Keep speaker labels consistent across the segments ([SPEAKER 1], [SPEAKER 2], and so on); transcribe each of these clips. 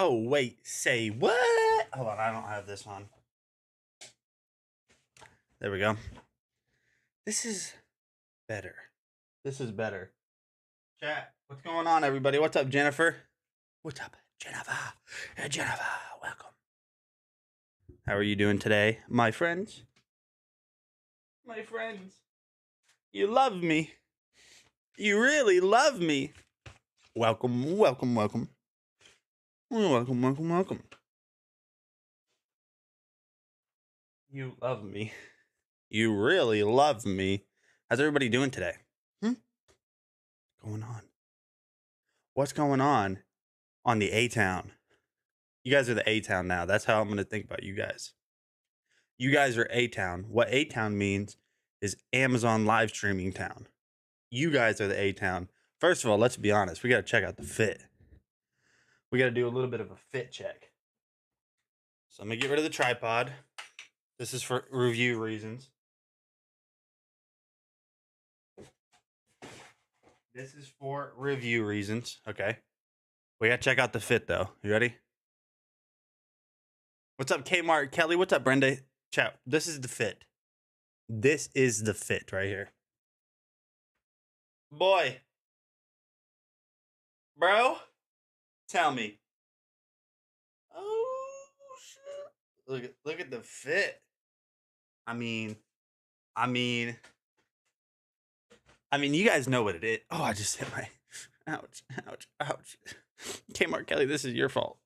[SPEAKER 1] Oh, wait, say what? Hold on, I don't have this on. There we go. This is better. This is better. Chat, what's going on, everybody? What's up, Jennifer? What's up, Jennifer? Hey, Jennifer, welcome. How are you doing today, my friends? My friends, you love me. You really love me. Welcome, welcome, welcome. Welcome, welcome, welcome. You love me. You really love me. How's everybody doing today? What's going on? What's going on the A-Town? You guys are the A-Town now. That's how I'm going to think about you guys. You guys are A-Town. What A-Town means is Amazon live streaming town. You guys are the A-Town. First of all, let's be honest. We got to check out the fit. We got to do a little bit of a fit check. So I'm going to get rid of the tripod. This is for review reasons. This is for review reasons. Okay. We got to check out the fit, though. You ready? What's up, Kmart? Kelly? What's up, Brenda? Chat. This is the fit. This is the fit right here. Boy. Bro. Tell me. Oh, shit. Look at the fit. I mean, you guys know what it is. Oh, I just hit my. Ouch, ouch, ouch. Kmart Kelly, this is your fault.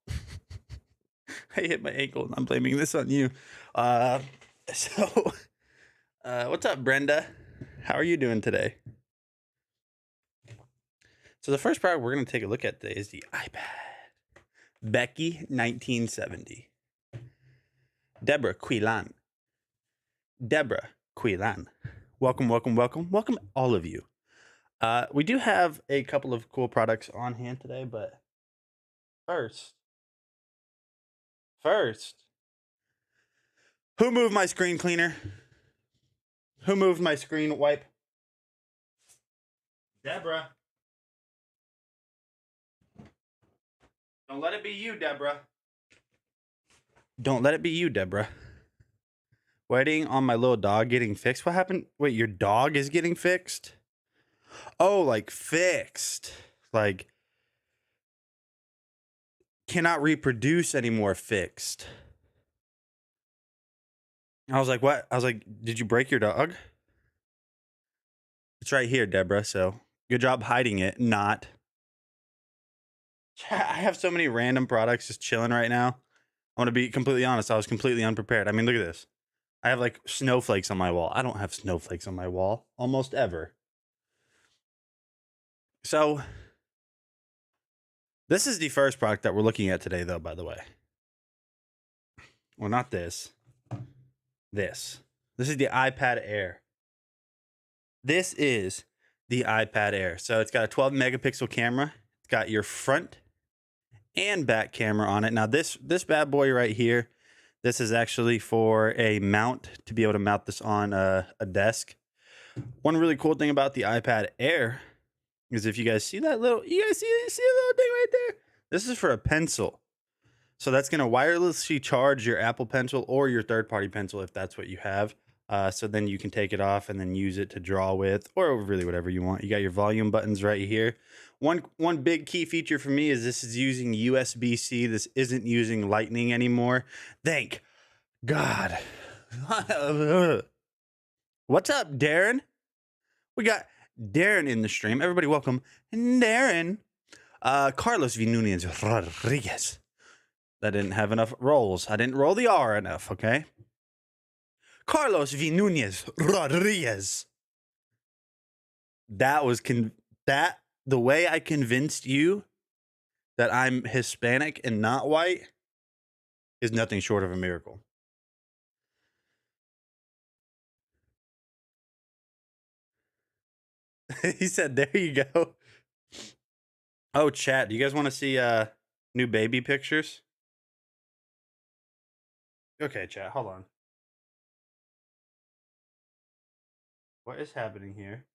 [SPEAKER 1] I hit my ankle and I'm blaming this on you. What's up, Brenda? How are you doing today? So the first product we're going to take a look at today is the iPad. Becky 1970. Deborah Quilan. Welcome, welcome, welcome. Welcome all of you. We do have a couple of cool products on hand today, but first, who moved my screen cleaner? Who moved my screen wipe? Deborah. Don't let it be you, Deborah. Don't let it be you, Deborah. Waiting on my little dog getting fixed. What happened? Wait, your dog is getting fixed? Oh, like fixed. Like cannot reproduce anymore fixed. I was like, what? I was like, did you break your dog? It's right here, Deborah. So good job hiding it. Not. I have so many random products just chilling right now. I'm going to be completely honest. I was completely unprepared. I mean, look at this. I have like snowflakes on my wall. I don't have snowflakes on my wall almost ever. So this is the first product that we're looking at today, though, by the way. Well, not this. This is the iPad Air. This is the iPad Air. So it's got a 12 megapixel camera. It's got your front and back camera on it. Now this bad boy right here, this is actually for a mount to be able to mount this on a desk. One really cool thing about the iPad Air is if you guys see that little, you guys see a little thing right there? This is for a pencil. So that's going to wirelessly charge your Apple Pencil or your third-party pencil if that's what you have. So then you can take it off and then use it to draw with, or really whatever you want. You got your volume buttons right here. One big key feature for me is this is using USB-C. This isn't using Lightning anymore. Thank God. What's up, Darren? We got Darren in the stream. Everybody welcome Darren. Carlos V. Nunez Rodriguez. I didn't have enough rolls. I didn't roll the R enough, okay? Carlos V. Nunez Rodriguez. That was the way I convinced you that I'm Hispanic and not white is nothing short of a miracle. He said, there you go. Oh, chat, do you guys want to see new baby pictures? Okay, chat, hold on. What is happening here?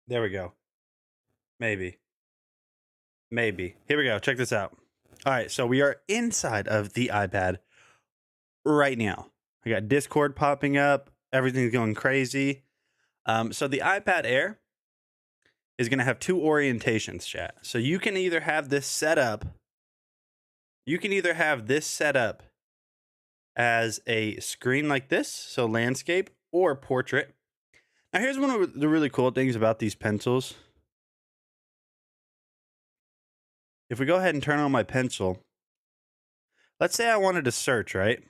[SPEAKER 1] There we go. Maybe. Maybe. Here we go. Check this out. All right, so we are inside of the iPad right now. I got Discord popping up. Everything's going crazy. So the iPad Air is going to have two orientations, chat. So you can either have this set up. You can either have this set up as a screen like this, so landscape or portrait. Now, here's one of the really cool things about these pencils. If we go ahead and turn on my pencil, let's say I wanted to search, right?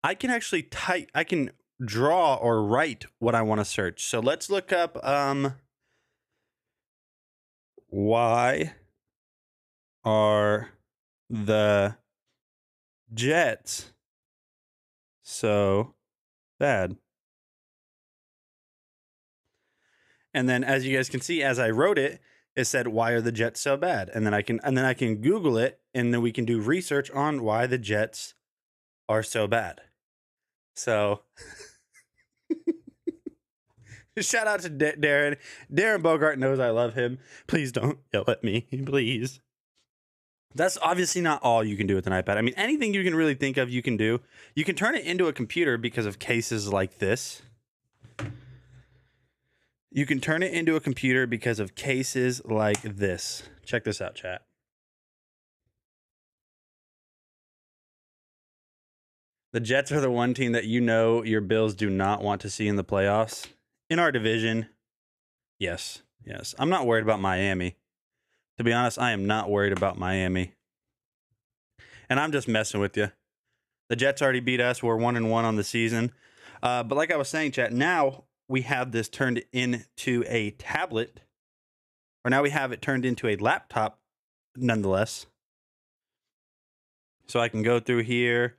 [SPEAKER 1] I can actually type, I can draw or write what I want to search. So let's look up why are the Jets so bad? And then as you guys can see, as I wrote it, it said, why are the Jets so bad? And then I can Google it, and then we can do research on why the Jets are so bad. So shout out to Darren. Darren Bogart knows I love him. Please don't yell at me, please. That's obviously not all you can do with an iPad. I mean, anything you can really think of, you can do. You can turn it into a computer because of cases like this. You can turn it into a computer because of cases like this. Check this out, chat. The Jets are the one team that you know your Bills do not want to see in the playoffs. In our division, yes. I'm not worried about Miami. To be honest, I am not worried about Miami. And I'm just messing with you. The Jets already beat us. We're 1-1 on the season. But like I was saying, chat, now we have this turned into a tablet. Or now we have it turned into a laptop, nonetheless. So I can go through here.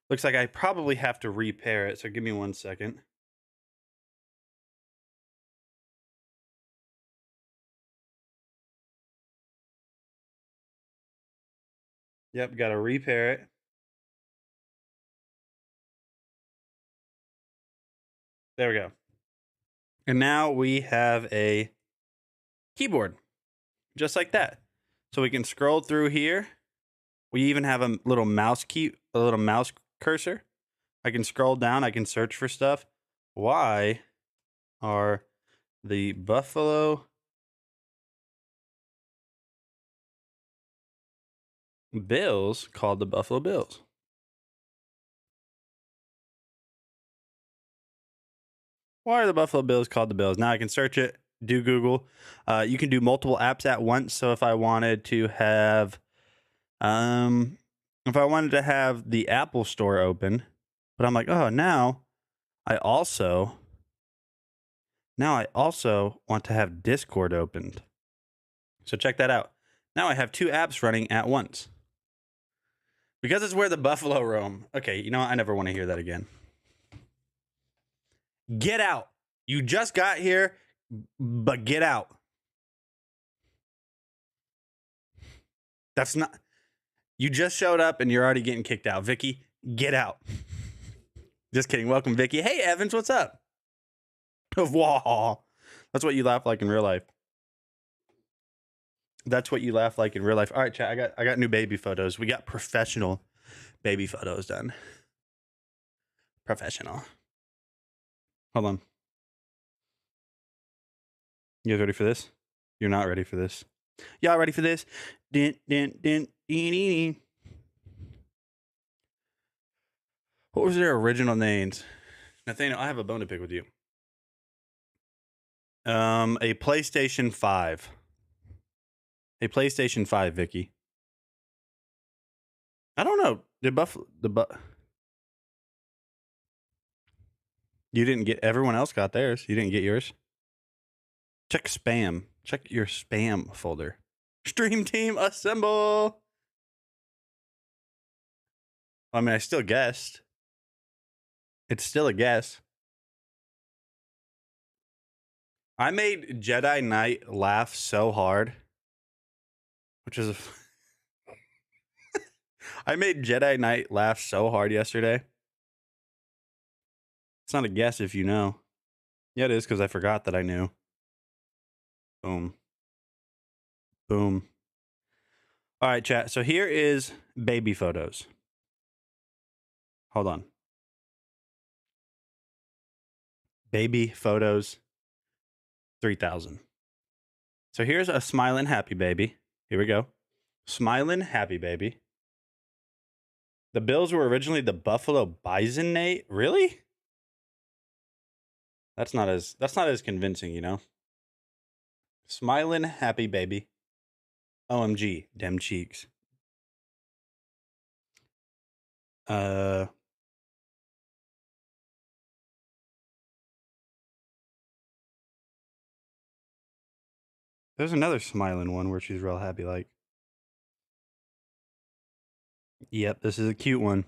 [SPEAKER 1] Looks like I probably have to repair it. So give me 1 second. Yep, got to repair it. There we go. And now we have a keyboard, just like that. So we can scroll through here. We even have a little mouse cursor. I can scroll down. I can search for stuff. Why are the Buffalo Bills called the Buffalo Bills? Why are the Buffalo Bills called the Bills? Now I can search it, do Google. You can do multiple apps at once. So if I wanted to have, the Apple Store open, but I'm like, oh, now I also want to have Discord opened. So check that out. Now I have two apps running at once. Because it's where the buffalo roam. Okay, you know what? I never want to hear that again. Get out. You just got here, but get out. That's not... You just showed up and you're already getting kicked out. Vicky, get out. Just kidding. Welcome, Vicky. Hey, Evans, what's up? Wow. That's what you laugh like in real life. That's what you laugh like in real life. All right, chat. I got new baby photos. We got professional baby photos done. Professional. Hold on. You guys ready for this? You're not ready for this. Y'all ready for this? What was their original names? Nathaniel, I have a bone to pick with you. A PlayStation 5. A PlayStation 5, Vicky. I don't know. You didn't get... Everyone else got theirs. You didn't get yours? Check spam. Check your spam folder. Stream team assemble. I mean, I still guessed. It's still a guess. I made Jedi Knight laugh so hard. Which is I made Jedi Knight laugh so hard yesterday. It's not a guess if you know. Yeah, it is, because I forgot that I knew. Boom. Boom. All right, chat. So here is baby photos. Hold on. Baby photos 3,000. So here's a smiling happy baby. Here we go. Smiling happy baby. The Bills were originally the Buffalo Bison, Nate. Really? That's not as convincing, you know. Smiling happy baby. OMG, dem cheeks. There's another smiling one where she's real happy, like. Yep, this is a cute one.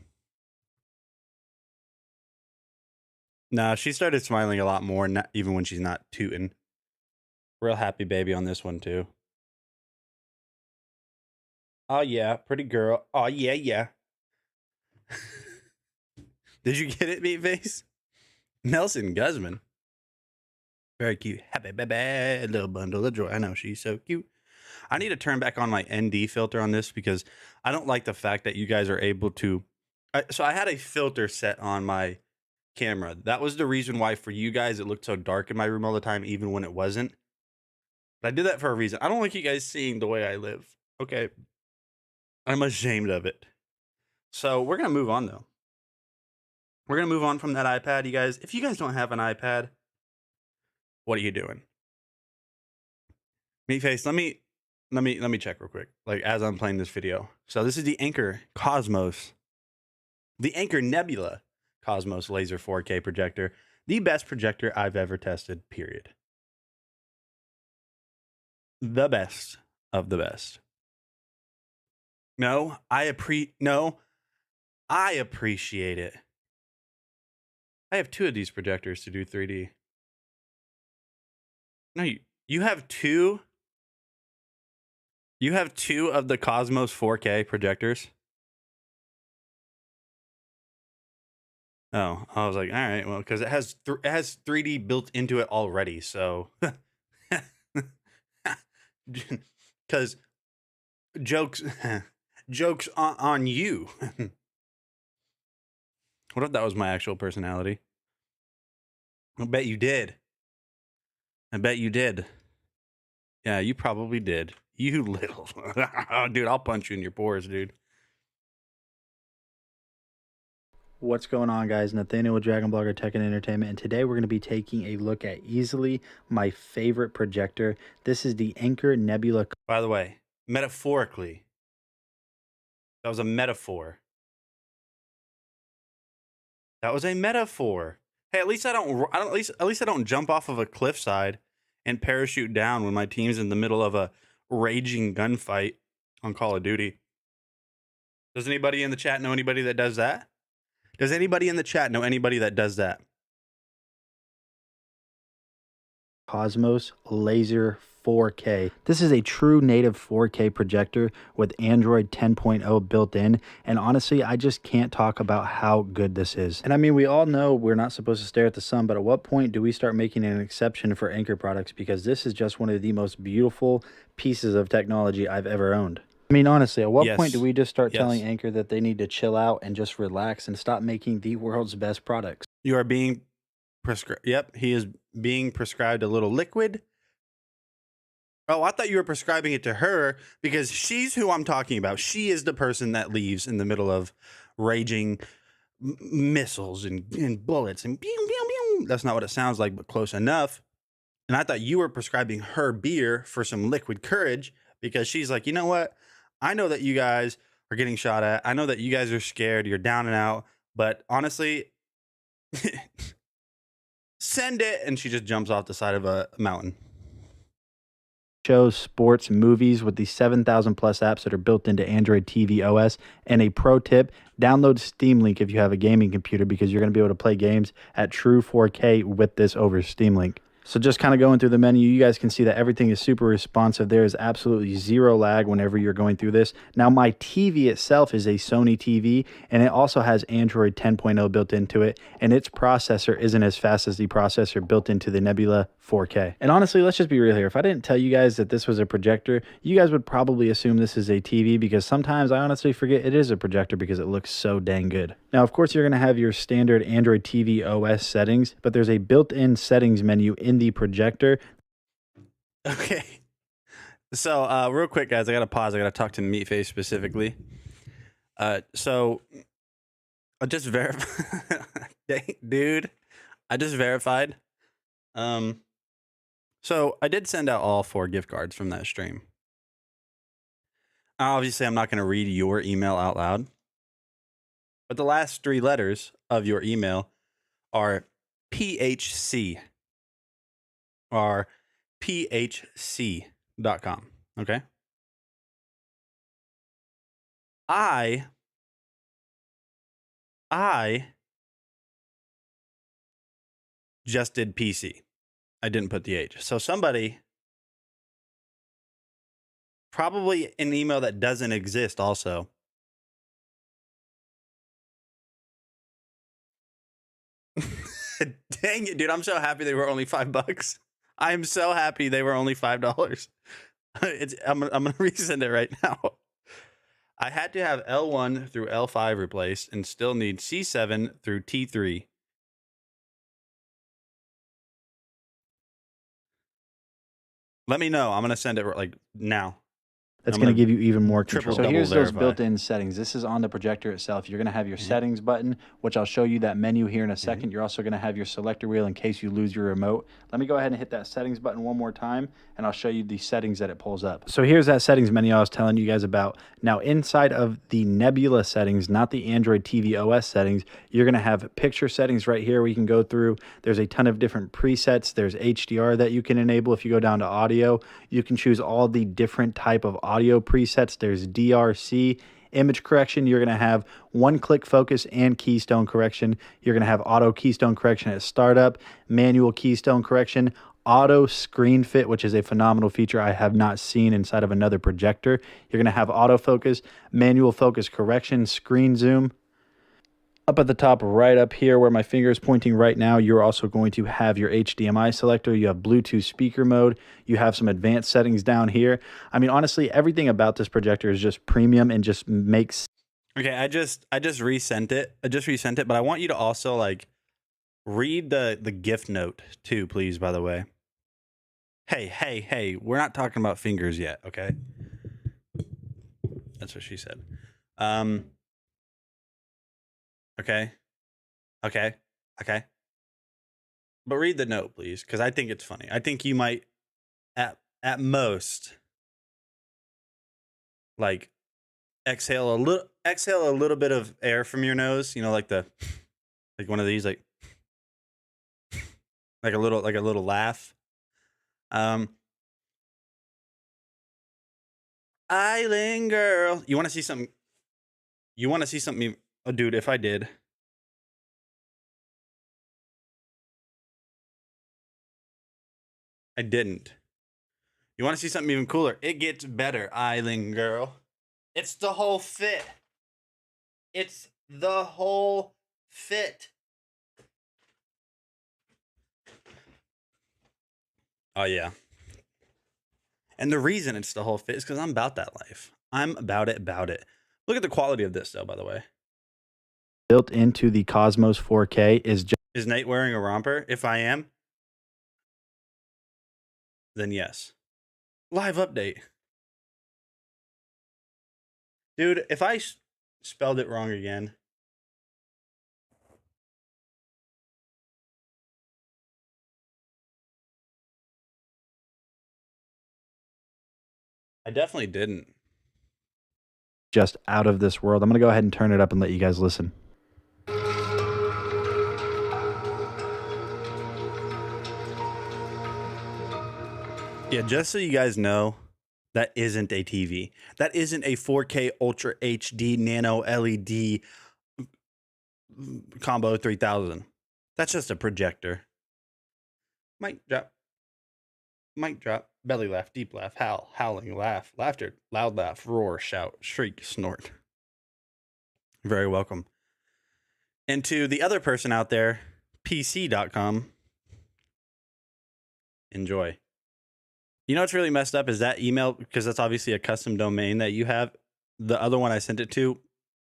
[SPEAKER 1] Nah, she started smiling a lot more, even when she's not tooting. Real happy baby on this one, too. Oh, yeah, pretty girl. Oh, yeah, yeah. Did you get it, Meatface? Nelson Guzman. Very cute. Happy baby, little bundle of joy. I know, she's so cute. I need to turn back on my ND filter on this because I don't like the fact that you guys are able to. So I had a filter set on my camera. That was the reason why for you guys it looked so dark in my room all the time, even when it wasn't. But I did that for a reason. I don't like you guys seeing the way I live. Okay. I'm ashamed of it. So we're going to move on, though. We're going to move on from that iPad, you guys. If you guys don't have an iPad, what are you doing? Meatface, let me check real quick, like as I'm playing this video. So this is the Anker Cosmos, the Anker Nebula Cosmos Laser 4K projector, the best projector I've ever tested, period. The best of the best. No, I appreciate it. I have 2 of these projectors to do 3D. No, you have 2? You have 2 of the Cosmos 4K projectors? Oh, I was like, all right, well, because it has 3D built into it already, so because jokes on you. What if that was my actual personality? I bet you did. I bet you did. Yeah, you probably did. You little dude, I'll punch you in your pores, dude. What's going on, guys? Nathaniel with Dragon Blogger Tech and Entertainment, and today we're going to be taking a look at easily my favorite projector. This is the Anker Nebula. By the way, metaphorically, that was a metaphor. That was a metaphor. Hey, at least I don't jump off of a cliffside and parachute down when my team's in the middle of a raging gunfight on Call of Duty. Does anybody in the chat know anybody that does that? Does anybody in the chat know anybody that does that? Cosmos Laser 4K. This is a true native 4K projector with Android 10.0 built in, and honestly, I just can't talk about how good this is. And I mean, we all know we're not supposed to stare at the sun, but at what point do we start making an exception for Anker products? Because this is just one of the most beautiful pieces of technology I've ever owned. I mean, honestly, at what point do we just start telling Anker that they need to chill out and just relax and stop making the world's best products? You are being prescribed. Yep, he is being prescribed a little liquid. Oh, I thought you were prescribing it to her because she's who I'm talking about. She is the person that leaves in the middle of raging missiles and bullets and pew, pew, pew. That's not what it sounds like, but close enough. And I thought you were prescribing her beer for some liquid courage because she's like, you know what? I know that you guys are getting shot at. I know that you guys are scared. You're down and out. But honestly, send it. And she just jumps off the side of a mountain. Shows, sports, movies with the 7,000 plus apps that are built into Android TV OS. And a pro tip, download Steam Link if you have a gaming computer because you're going to be able to play games at true 4K with this over Steam Link.
[SPEAKER 2] So just kind of going through the menu, you guys can see that everything is super responsive. There is absolutely zero lag whenever you're going through this. Now, my TV itself is a Sony TV, and it also has Android 10.0 built into it, and its processor isn't as fast as the processor built into the Nebula 4K. And honestly, let's just be real here. If I didn't tell you guys that this was a projector, you guys would probably assume this is a TV, because sometimes I honestly forget it is a projector because it looks so dang good. Now, of course, you're going to have your standard Android TV OS settings, but there's a built-in settings menu in the projector.
[SPEAKER 1] Okay. So, real quick, guys, I got to pause. I got to talk to Meatface specifically. So, I just verified. Dude, I just verified. So, I did send out all 4 gift cards from that stream. Obviously, I'm not going to read your email out loud. But the last 3 letters of your email are PHC. Or phc.com. Okay. I just did PC. I didn't put the H. So somebody, probably an email that doesn't exist also. Dang it, dude. I'm so happy they were only $5. I'm so happy they were only $5. I'm gonna resend it right now. I had to have L1 through L5 replaced and still need C7 through T3. Let me know. I'm gonna send it like now.
[SPEAKER 2] That's
[SPEAKER 1] I'm
[SPEAKER 2] going to
[SPEAKER 1] gonna
[SPEAKER 2] give you even more
[SPEAKER 1] triple,
[SPEAKER 2] control. So
[SPEAKER 1] double
[SPEAKER 2] here's those
[SPEAKER 1] verify.
[SPEAKER 2] built-in settings. This is on the projector itself. You're going to have your settings button, which I'll show you that menu here in a second. You're also going to have your selector wheel in case you lose your remote. Let me go ahead and hit that settings button one more time, and I'll show you the settings that it pulls up. So here's that settings menu I was telling you guys about. Now, inside of the Nebula settings, not the Android TV OS settings, you're going to have picture settings right here we can go through. There's a ton of different presets. There's HDR that you can enable. If you go down to audio, you can choose all the different type of audio presets. There's DRC, image correction. You're going to have one-click focus and keystone correction. You're going to have auto keystone correction at startup, manual keystone correction, auto screen fit, which is a phenomenal feature I have not seen inside of another projector. You're going to have autofocus, manual focus correction, screen zoom. Up at the top, right up here where my finger is pointing right now, you're also going to have your HDMI selector. You have Bluetooth speaker mode. You have some advanced settings down here. I mean, honestly, everything about this projector is just premium and just makes.
[SPEAKER 1] Okay, I just resent it. But I want you to also like read the gift note too, please, by the way. Hey, we're not talking about fingers yet, okay? That's what she said. Okay. But read the note, please, because I think it's funny. I think you might at most like exhale a little bit of air from your nose, you know, like one of these, like a little laugh. Island girl. You want to see something? Oh, dude, if I did. I didn't. You want to see something even cooler? It gets better, Island girl. It's the whole fit. It's the whole fit. Oh, yeah. And the reason it's the whole fit is because I'm about that life. I'm about it. Look at the quality of this, though, by the way.
[SPEAKER 2] Built into the Cosmos 4K is just.
[SPEAKER 1] Is Nate wearing a romper? If I am, then yes. Live update. Dude, if I spelled it wrong again. I definitely didn't.
[SPEAKER 2] Just out of this world. I'm going to go ahead and turn it up and let you guys listen.
[SPEAKER 1] Yeah, just so you guys know, that isn't a TV. That isn't a 4K Ultra HD Nano LED Combo 3000. That's just a projector. Mic drop. Mic drop. Belly laugh, deep laugh, howl, howling, laugh, laughter, loud laugh, roar, shout, shriek, snort. Very welcome. And to the other person out there, PC.com, enjoy. You know what's really messed up is that email, because that's obviously a custom domain that you have. The other one I sent it to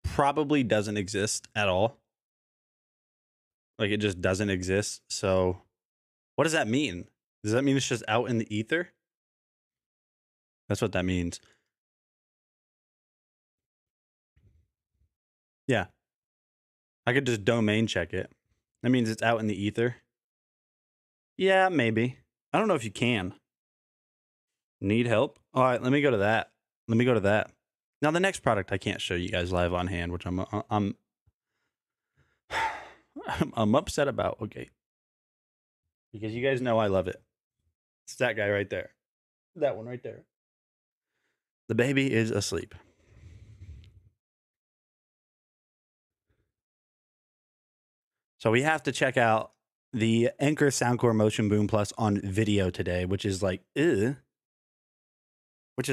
[SPEAKER 1] probably doesn't exist at all. Like, it just doesn't exist. So what does that mean? Does that mean it's just out in the ether? That's what that means. Yeah. I could just domain check it. That means it's out in the ether. Yeah, maybe. I don't know if you can. Need help? All right, let me go to that. Let me go to that. Now, the next product I can't show you guys live on hand, which I'm upset about. Okay. Because you guys know I love it. It's that guy right there. That one right there. The baby is asleep. So we have to check out the Anker Soundcore Motion Boom Plus on video today, which is like, ugh. But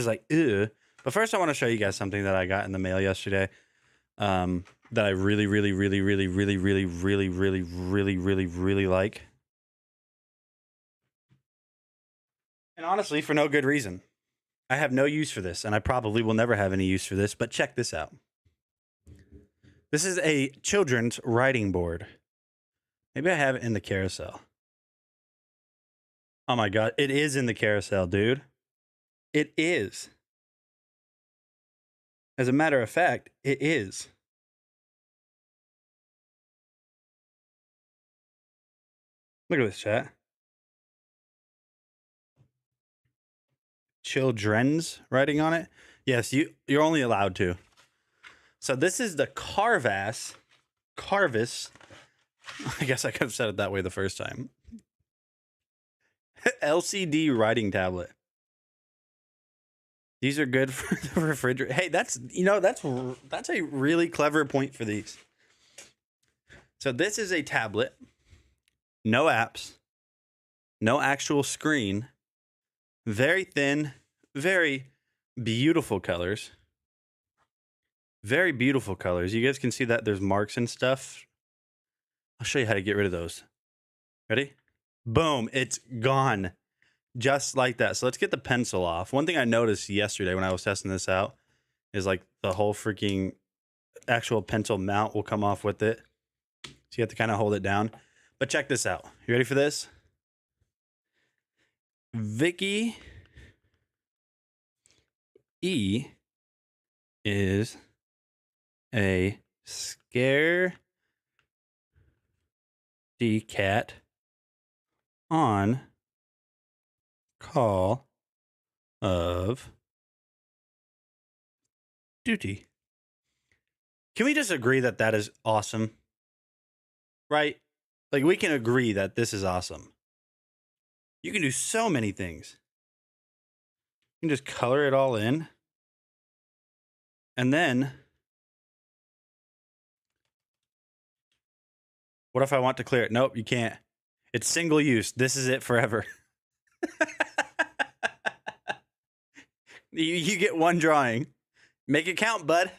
[SPEAKER 1] first I want to show you guys something that I got in the mail yesterday. That I really like. And honestly, for no good reason. I have no use for this, and I probably will never have any use for this, but check this out. This is a children's writing board. Maybe I have it in the carousel. Oh my God, it is in the carousel, dude. It is. As a matter of fact, it is. Look at this, chat. Children's writing on it. Yes, you're only allowed to. So this is the Carvis. I guess I could have said it that way the first time. LCD writing tablet. These are good for the refrigerator. Hey, that's a really clever point for these. So this is a tablet. No apps. No actual screen. Very thin, very beautiful colors. Very beautiful colors. You guys can see that there's marks and stuff. I'll show you how to get rid of those. Ready? Boom, it's gone. Just like that. So let's get the pencil off. One thing I noticed yesterday when I was testing this out is like the whole freaking actual pencil mount will come off with it. So you have to kind of hold it down. But check this out. You ready for this? Vicky E is a scaredy cat on Call of Duty. Can we just agree that that is awesome? Right? Like, we can agree that this is awesome. You can do so many things. You can just color it all in. And then, what if I want to clear it? Nope, you can't. It's single use. This is it forever. You get one drawing. Make it count, bud.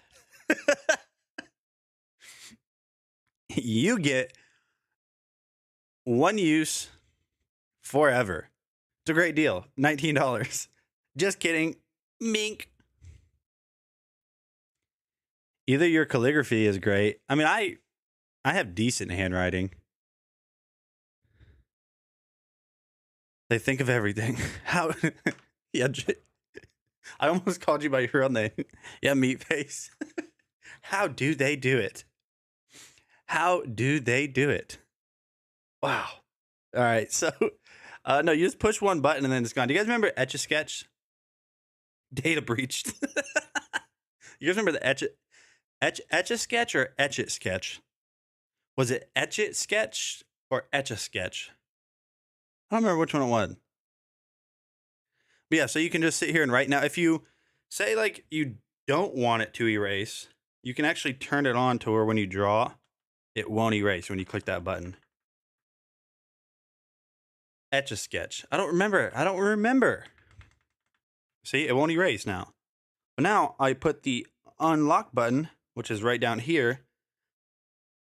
[SPEAKER 1] You get one use forever. It's a great deal. $19. Just kidding. Mink. Either your calligraphy is great. I mean, I have decent handwriting. They think of everything. How? Yeah, I almost called you by your real name. Yeah, meat face. How do they do it? How do they do it? Wow. All right. So, no, you just push one button and then it's gone. Do you guys remember Etch-a-Sketch? Data breached. You guys remember the Etch-a-Sketch or Etch-it-Sketch? Was it Etch-it-Sketch or Etch-a-Sketch? I don't remember which one it was. But yeah, so you can just sit here and write. Now, if you say like you don't want it to erase, you can actually turn it on to where when you draw, it won't erase when you click that button. Etch-a-Sketch. I don't remember. See, it won't erase now. But now I put the unlock button, which is right down here,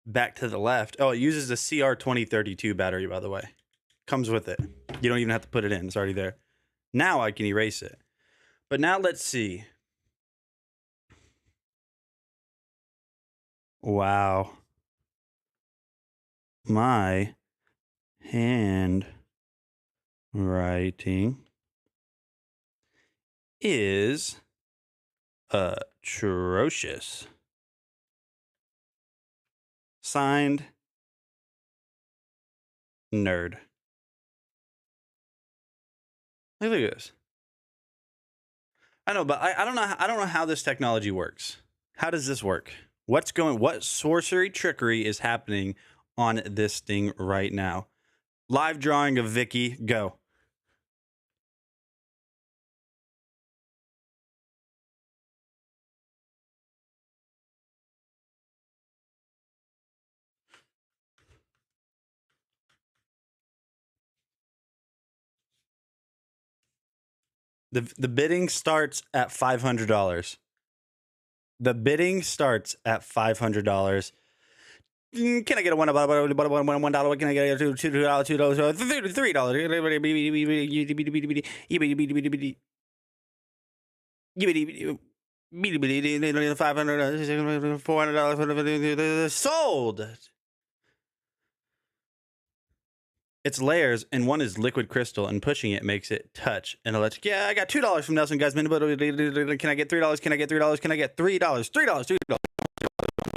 [SPEAKER 1] back to the left. Oh, it uses the CR2032 battery, by the way. Comes with it. You don't even have to put it in. It's already there. Now I can erase it. But now let's see. Wow. My handwriting is atrocious. Signed, Nerd. Look at this. I know, but I don't know. I don't know how this technology works. How does this work? What sorcery trickery is happening on this thing right now? Live drawing of Vicky. Go. The bidding starts at $500. The bidding starts at $500. Can I get a $1? Can I get a $2? $3? $500, $400, sold. It's layers, and one is liquid crystal, and pushing it makes it touch and electric. Yeah, I got $2 from Nelson Guzman. Can I get $3? Can I get $3? Can I get $3? $3.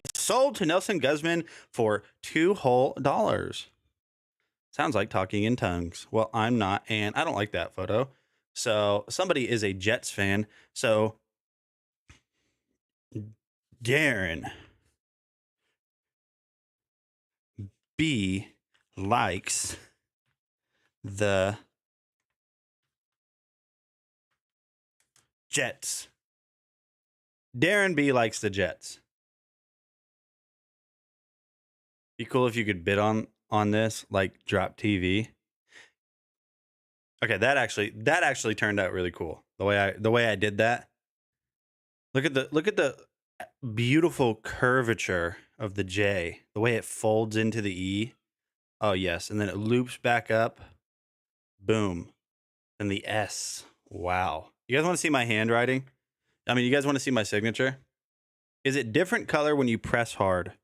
[SPEAKER 1] It's sold to Nelson Guzman for $2 whole. Sounds like talking in tongues. Well, I'm not, and I don't like that photo. So somebody is a Jets fan. So Darren B likes the Jets. Darren B likes the Jets. Be cool if you could bid on this, like Drop TV. Okay, that actually turned out really cool. The way I did that. Look at the beautiful curvature of the J. The way it folds into the E. Oh yes, and then it loops back up. Boom. And the S. Wow. You guys want to see my handwriting? I mean, you guys want to see my signature? Is it different color when you press hard?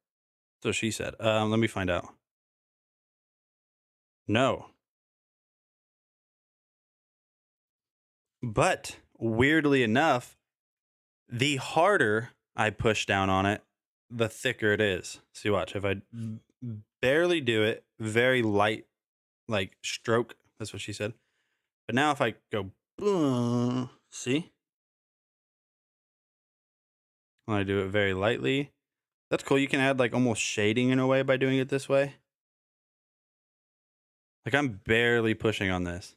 [SPEAKER 1] So she said. Let me find out. No. But weirdly enough, the harder I push down on it, the thicker it is. See, watch. If I barely do it, very light, like stroke. That's what she said. But now if I go, see? When I do it very lightly, that's cool. You can add like almost shading in a way by doing it this way. Like I'm barely pushing on this.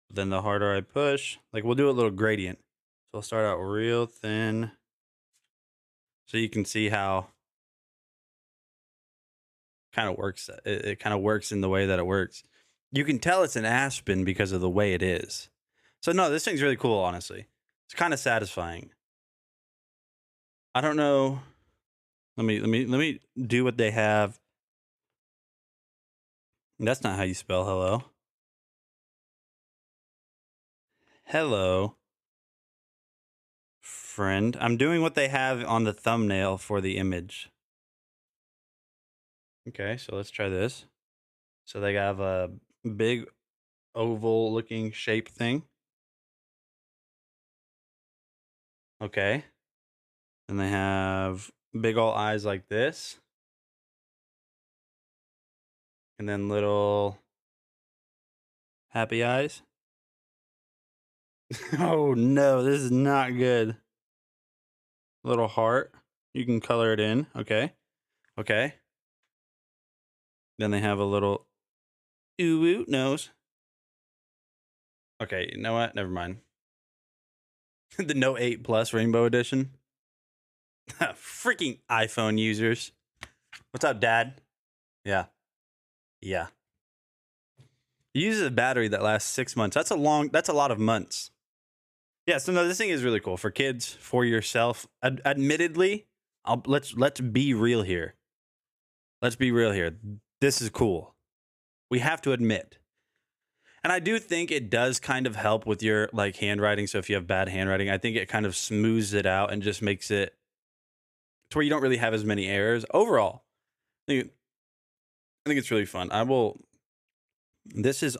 [SPEAKER 1] But then the harder I push, like we'll do a little gradient. So I'll start out real thin. So you can see how kind of works. It kind of works in the way that it works. You can tell it's an Aspen because of the way it is. So no, this thing's really cool, honestly. It's kind of satisfying. I don't know. Let me do what they have. That's not how you spell hello. Hello, friend. I'm doing what they have on the thumbnail for the image. Okay, so let's try this. So they have a big oval looking shape thing. Okay. And they have big ol' eyes like this. And then little happy eyes. Oh no, this is not good. Little heart. You can color it in. Okay. Okay. Then they have a little ooh nose. Okay, you know what? Never mind. The Note 8 Plus Rainbow Edition. Freaking iPhone users. What's up, Dad? Yeah. Yeah. It uses a battery that lasts 6 months. That's a lot of months. Yeah, so no, this thing is really cool for kids, for yourself. Admittedly, let's be real here. Let's be real here. This is cool. We have to admit. And I do think it does kind of help with your like handwriting. So if you have bad handwriting, I think it kind of smooths it out and just makes it to where you don't really have as many errors. Overall, I think it's really fun. This is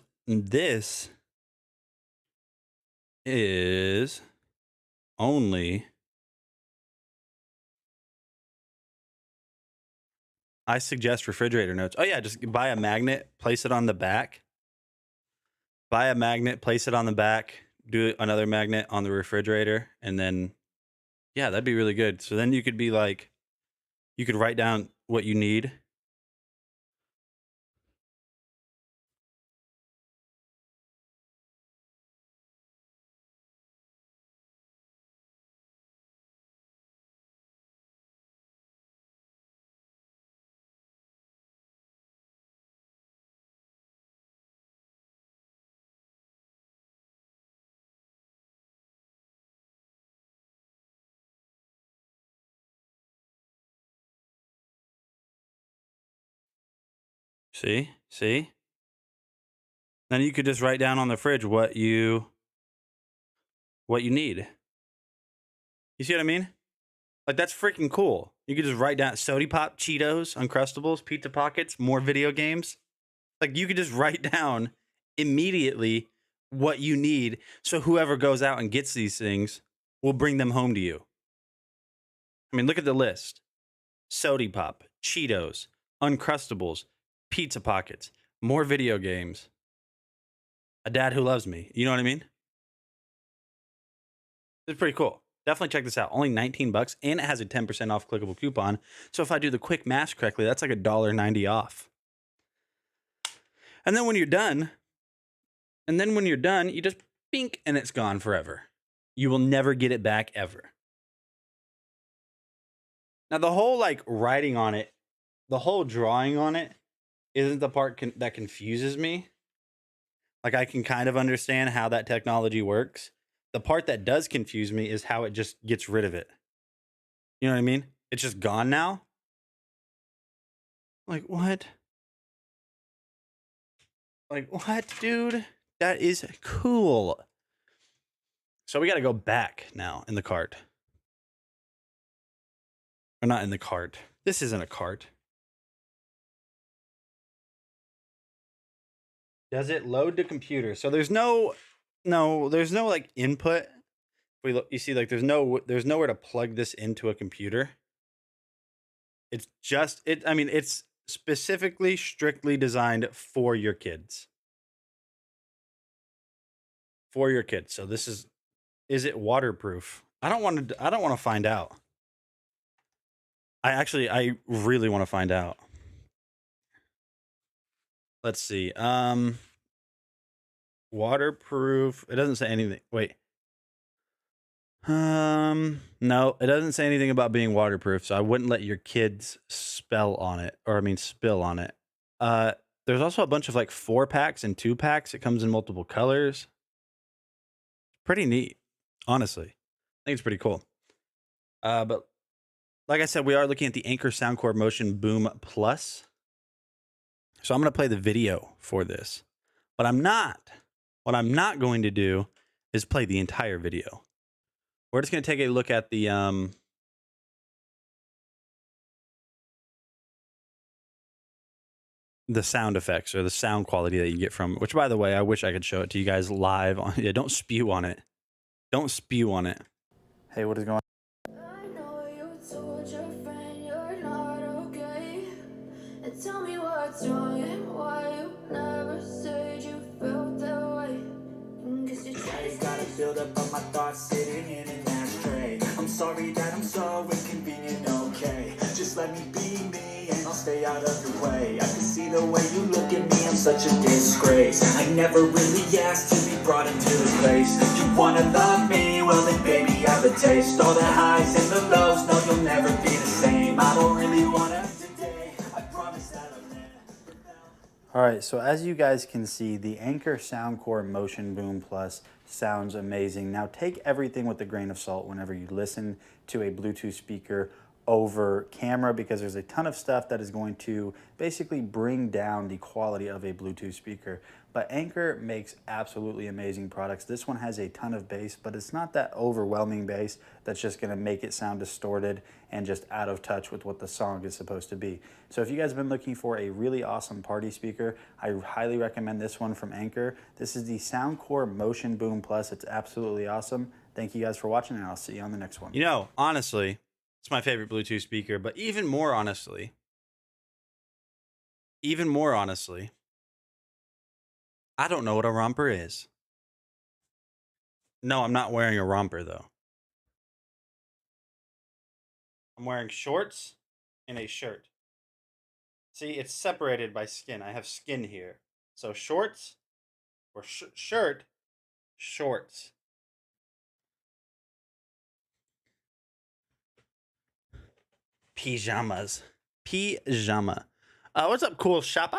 [SPEAKER 1] only, I suggest refrigerator notes. Oh yeah, just buy a magnet, place it on the back. Buy a magnet, place it on the back, do another magnet on the refrigerator, and then, yeah, that'd be really good. So then you could be like, you could write down what you need. See? Then you could just write down on the fridge what you need. You see what I mean? Like, that's freaking cool. You could just write down Sody Pop, Cheetos, Uncrustables, Pizza Pockets, more video games. Like, you could just write down immediately what you need, so whoever goes out and gets these things will bring them home to you. I mean, look at the list. Sody Pop, Cheetos, Uncrustables, Pizza Pockets, more video games, a dad who loves me. You know what I mean? It's pretty cool. Definitely check this out. Only $19, and it has a 10% off clickable coupon. So if I do the quick math correctly, that's like $1.90 off. And then when you're done, you just bink, and it's gone forever. You will never get it back ever. Now, the whole like writing on it, the whole drawing on it isn't the part that confuses me. Like, I can kind of understand how that technology works. The part that does confuse me is how it just gets rid of it. You know what I mean? It's just gone now. Like, what? Like, what, dude? That is cool. So we got to go back now in the cart. Or not in the cart. This isn't a cart. Does it load the computer? So there's no like input. We look, you see, like there's nowhere to plug this into a computer. It's just I mean, it's specifically strictly designed for your kids. For your kids. So this is it waterproof? I don't want to find out. I really want to find out. Let's see. Waterproof. It doesn't say anything. Wait. No, it doesn't say anything about being waterproof, so I wouldn't let your kids spill on it. There's also a bunch of like 4-packs and 2-packs. It comes in multiple colors. Pretty neat, honestly. I think it's pretty cool. But like I said, we are looking at the Anker Soundcore Motion Boom Plus. So I'm going to play the video for this. But what I'm not going to do is play the entire video. We're just going to take a look at the sound effects or the sound quality that you get from it, which, by the way, I wish I could show it to you guys live. Yeah, don't spew on it. Don't spew on it. Hey, what is going on?
[SPEAKER 3] I know you told your friend you're not okay. And tell me what's wrong and why you never said you felt that way. Cause you
[SPEAKER 4] I gotta build up on my thoughts sitting in an ashtray. I'm sorry that I'm so inconvenient, okay. Just let me be me and I'll stay out of your way. I can see the way you look at me, I'm such a disgrace. I never really asked to be brought into the place. You wanna love me? Well then baby, have a taste. All the highs and the lows, no you'll never be the same. I don't really wanna today, I promise that I'll never.
[SPEAKER 2] All right, so as you guys can see, the Anker Soundcore Motion Boom Plus sounds amazing. Now take everything with a grain of salt whenever you listen to a Bluetooth speaker over camera, because there's a ton of stuff that is going to basically bring down the quality of a Bluetooth speaker. But Anker makes absolutely amazing products. This one has a ton of bass, but it's not that overwhelming bass that's just gonna make it sound distorted and just out of touch with what the song is supposed to be. So if you guys have been looking for a really awesome party speaker, I highly recommend this one from Anker. This is the Soundcore Motion Boom Plus. It's absolutely awesome. Thank you guys for watching, and I'll see you on the next one.
[SPEAKER 1] You know, honestly, it's my favorite Bluetooth speaker, but even more honestly, I don't know what a romper is. No, I'm not wearing a romper though. I'm wearing shorts and a shirt. See, it's separated by skin. I have skin here. So shorts or shirt, shorts. Pajamas. Pajama. What's up, cool shopper?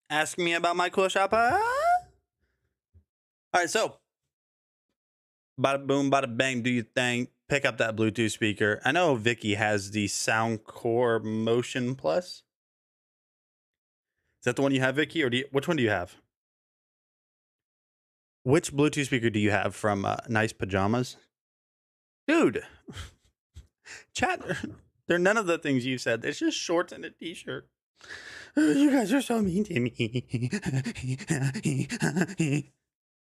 [SPEAKER 1] Ask me about my cool shopper. All right, so bada boom, bada bang, do your thing. Pick up that Bluetooth speaker. I know Vicky has the Soundcore Motion Plus. Is that the one you have, Vicky, or which one do you have? Which Bluetooth speaker do you have from Nice Pajamas? Dude, chat, they're none of the things you said. It's just shorts and a t-shirt. You guys are so mean to me.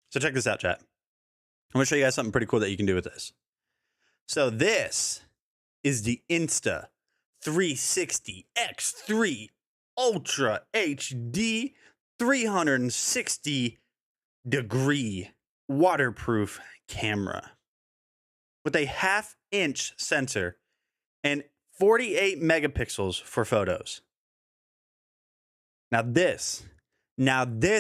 [SPEAKER 1] So check this out, chat. I'm going to show you guys something pretty cool that you can do with this. So this is the Insta 360 X3 Ultra HD 360-degree waterproof camera with a 1/2-inch sensor and 48 megapixels for photos. Now this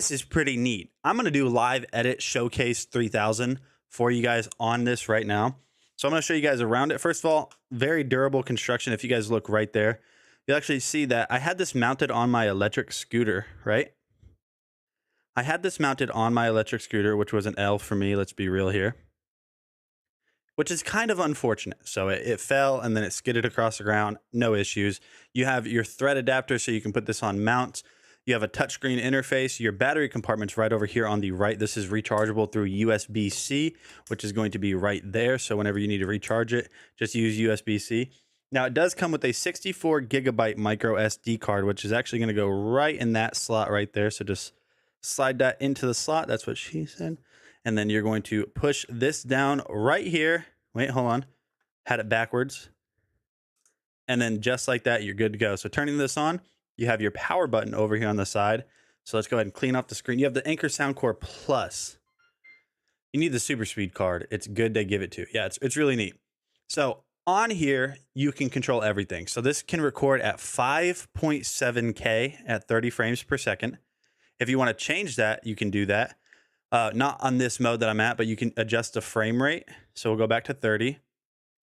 [SPEAKER 1] is pretty neat. I'm going to do live edit showcase 3000 for you guys on this right now. So I'm going to show you guys around it. First of all, very durable construction. If you guys look right there, you'll actually see that I had this mounted on my electric scooter, right? I had this mounted on my electric scooter, which was an L for me. Let's be real here. Which is kind of unfortunate. So it fell and then it skidded across the ground. No issues. You have your thread adapter so you can put this on mounts. You have a touchscreen interface. Your battery compartment's right over here on the right. This is rechargeable through USB-C, which is going to be right there. So whenever you need to recharge it, just use USB-C. Now it does come with a 64 gigabyte micro SD card, which is actually going to go right in that slot right there. So just slide that into the slot. That's what she said. And then you're going to push this down right here. Wait, hold on. Had it backwards. And then just like that, you're good to go. So turning this on, you have your power button over here on the side. So let's go ahead and clean off the screen. You have the Anker Soundcore Plus. You need the super speed card. It's good to give it to. Yeah, it's really neat. So on here, you can control everything. So this can record at 5.7K at 30 frames per second. If you want to change that, you can do that. Not on this mode that I'm at, but you can adjust the frame rate. So we'll go back to 30.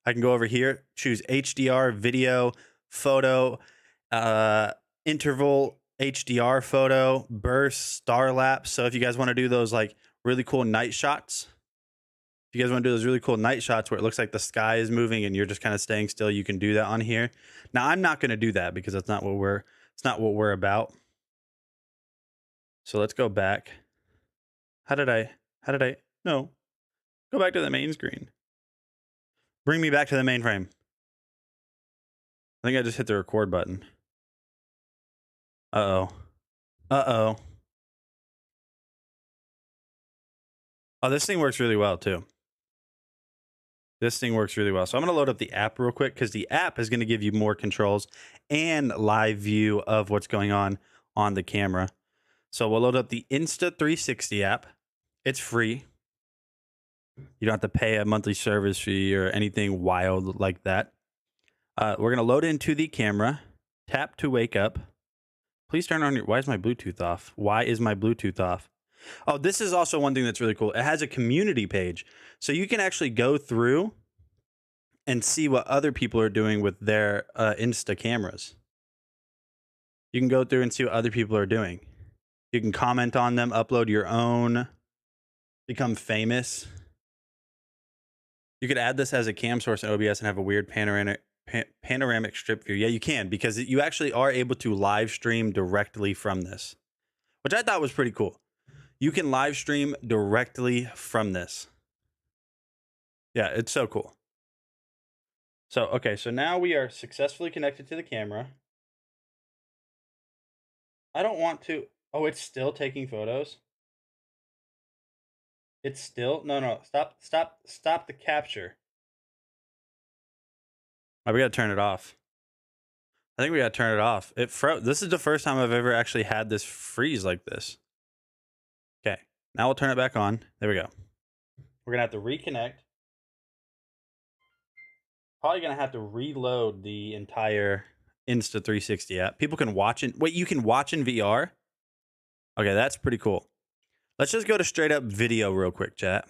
[SPEAKER 1] I can go over here, choose HDR, video, photo, interval, HDR photo, burst, star lapse. So if you guys want to do those like really cool night shots, if you guys want to do those really cool night shots where it looks like the sky is moving and you're just kind of staying still, you can do that on here. Now I'm not going to do that because that's not what we're about. So let's go back. No, go back to the main screen. Bring me back to the mainframe. I think I just hit the record button. Uh-oh. Oh, this thing works really well too. This thing works really well. So I'm going to load up the app real quick because the app is going to give you more controls and live view of what's going on the camera. So we'll load up the Insta360 app. It's free. You don't have to pay a monthly service fee or anything wild like that. We're going to load into the camera. Tap to wake up. Please turn on your... Why is my Bluetooth off? Why is my Bluetooth off? Oh, this is also one thing that's really cool. It has a community page. So you can actually go through and see what other people are doing with their Insta cameras. You can go through and see what other people are doing. You can comment on them, upload your own, become famous. You could add this as a cam source in OBS and have a weird panoramic strip view. Yeah, you can, because you actually are able to live stream directly from this, which I thought was pretty cool. You can live stream directly from this. Yeah, it's so cool. So, okay, so now we are successfully connected to the camera. I don't want to. Oh, it's still taking photos. It's still no. Stop the capture. Oh, we gotta turn it off. I think we gotta turn it off. It froze. This is the first time I've ever actually had this freeze like this. Okay, now we'll turn it back on. There we go. We're gonna have to reconnect. Probably gonna have to reload the entire Insta360 app. People can watch it. Wait, you can watch in VR? Okay, that's pretty cool. Let's just go to straight up video real quick, chat.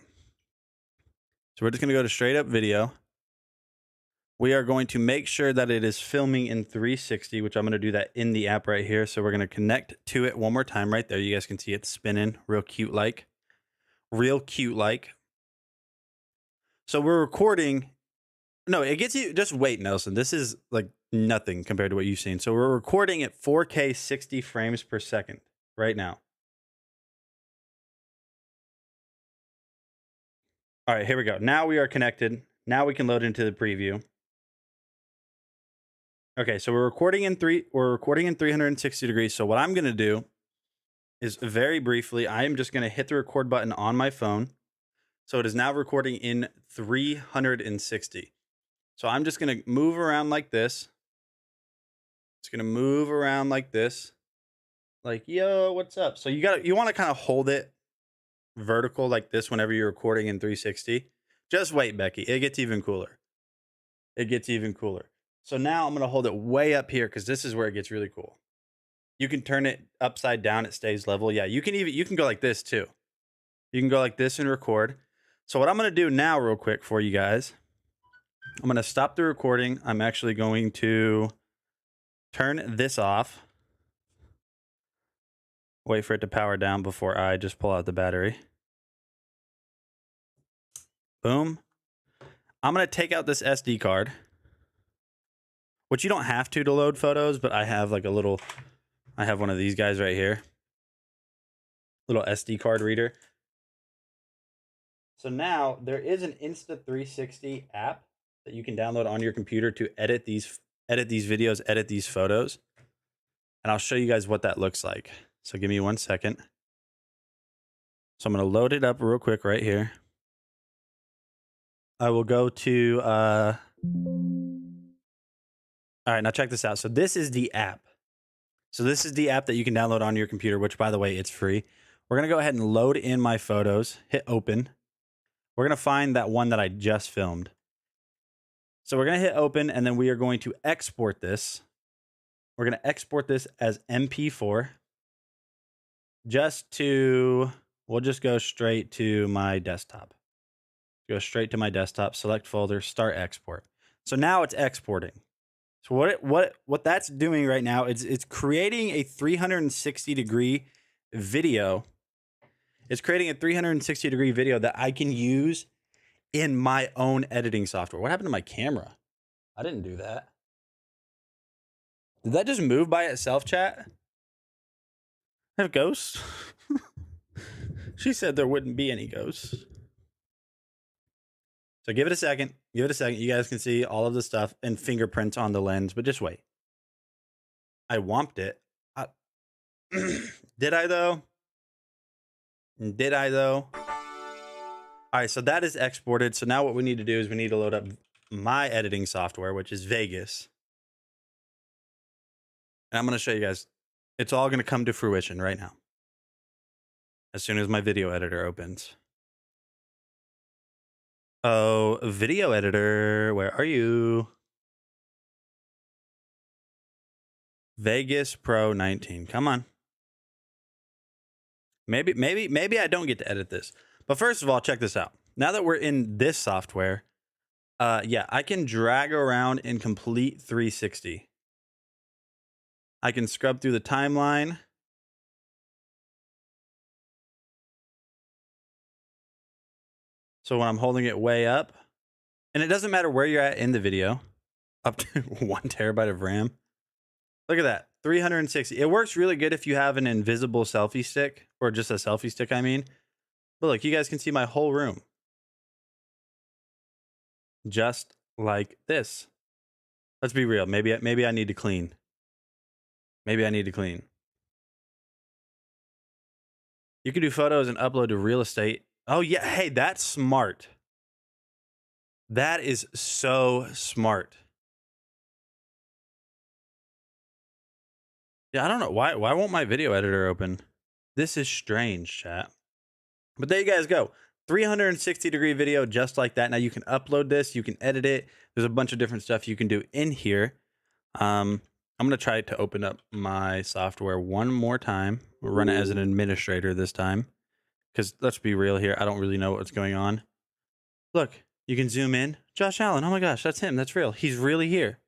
[SPEAKER 1] So we're just gonna go to straight up video. We are going to make sure that it is filming in 360, which I'm going to do that in the app right here. So we're going to connect to it one more time right there. You guys can see it spinning real cute like. Real cute like. So we're recording. No, it gets you. Just wait, Nelson. This is like nothing compared to what you've seen. So we're recording at 4K 60 frames per second right now. All right, here we go. Now we are connected. Now we can load into the preview. Okay, so we're recording in 360 degrees. So what I'm going to do is very briefly, I am just going to hit the record button on my phone. So it is now recording in 360. So I'm just going to move around like this. It's going to move around like this. Like, yo, what's up? So you want to kind of hold it vertical like this whenever you're recording in 360. Just wait, Becky. It gets even cooler. It gets even cooler. So now I'm going to hold it way up here because this is where it gets really cool. You can turn it upside down. It stays level. Yeah, you can go like this too. You can go like this and record. So what I'm going to do now real quick for you guys, I'm going to stop the recording. I'm actually going to turn this off. Wait for it to power down before I just pull out the battery. Boom. I'm going to take out this SD card. Which you don't have to load photos, but I have like I have one of these guys right here. Little SD card reader. So now there is an Insta360 app that you can download on your computer to edit these videos, edit these photos. And I'll show you guys what that looks like. So give me 1 second. So I'm going to load it up real quick right here. I will go to all right, now check this out. So this is the app. So this is the app that you can download on your computer, which, by the way, it's free. We're going to go ahead and load in my photos, hit open. We're going to find that one that I just filmed. So we're going to hit open, and then we are going to export this. We're going to export this as MP4. We'll just go straight to my desktop. Go straight to my desktop, select folder, start export. So now it's exporting. So what that's doing right now is it's creating a 360 degree video. It's creating a 360 degree video that I can use in my own editing software. What happened to my camera? I didn't do that. Did that just move by itself, chat? I have ghosts. She said there wouldn't be any ghosts. So give it a second. Give it a second. You guys can see all of the stuff and fingerprints on the lens, but just wait. I womped it. Did I though? Did I though? All right, so that is exported. So now what we need to do is we need to load up my editing software, which is Vegas. And I'm going to show you guys. It's all going to come to fruition right now. As soon as my video editor opens. Oh, video editor, where are you? Vegas Pro 19. Come on. Maybe I don't get to edit this. But first of all, check this out. Now that we're in this software, yeah, I can drag around in complete 360. I can scrub through the timeline. So when I'm holding it way up, and it doesn't matter where you're at in the video, up to 1 terabyte of RAM. Look at that, 360. It works really good if you have an invisible selfie stick, or just a selfie stick, I mean. But look, you guys can see my whole room. Just like this. Let's be real. Maybe I need to clean. Maybe I need to clean. You can do photos and upload to real estate. Oh yeah, hey, that's smart. That is so smart. Yeah, I don't know why won't my video editor open? This is strange, chat. But there you guys go. 360-degree video just like that. Now you can upload this, you can edit it. There's a bunch of different stuff you can do in here. I'm going to try to open up my software one more time. We'll run it as an administrator this time. Because let's be real here, I don't really know what's going on. Look, you can zoom in. Josh Allen, oh my gosh, that's him. That's real. He's really here.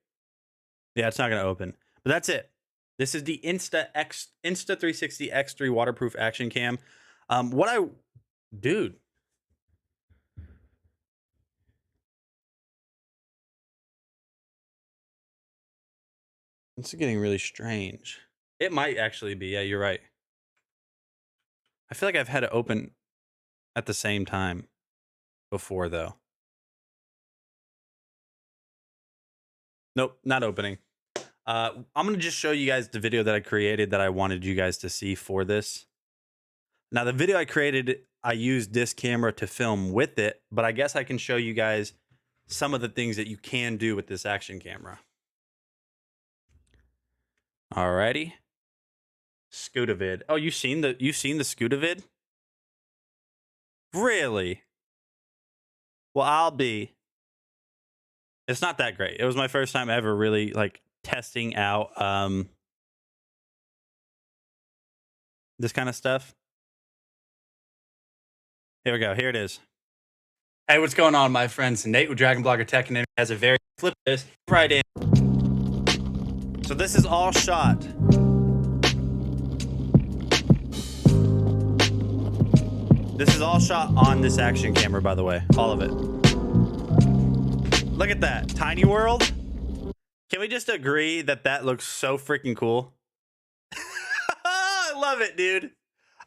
[SPEAKER 1] Yeah, it's not going to open. But that's it. This is the Insta360 X3 waterproof action cam. Dude. This is getting really strange. It might actually be. Yeah, you're right. I feel like I've had it open at the same time before, though. Nope, not opening. I'm going to just show you guys the video that I created that I wanted you guys to see for this. Now, the video I created, I used this camera to film with it, but I guess I can show you guys some of the things that you can do with this action camera. Alrighty. Scootavid. Oh, you've seen the Scootavid? Really? Well, it's not that great. It was my first time ever really like testing out this kind of stuff. Here we go. Here it is. Hey, what's going on, my friends? Nate with Dragon Blogger Tech, and has a very flip this right in. So this is all shot. This is all shot on this action camera, by the way. All of it. Look at that. Tiny World. Can we just agree that that looks so freaking cool? I love it, dude.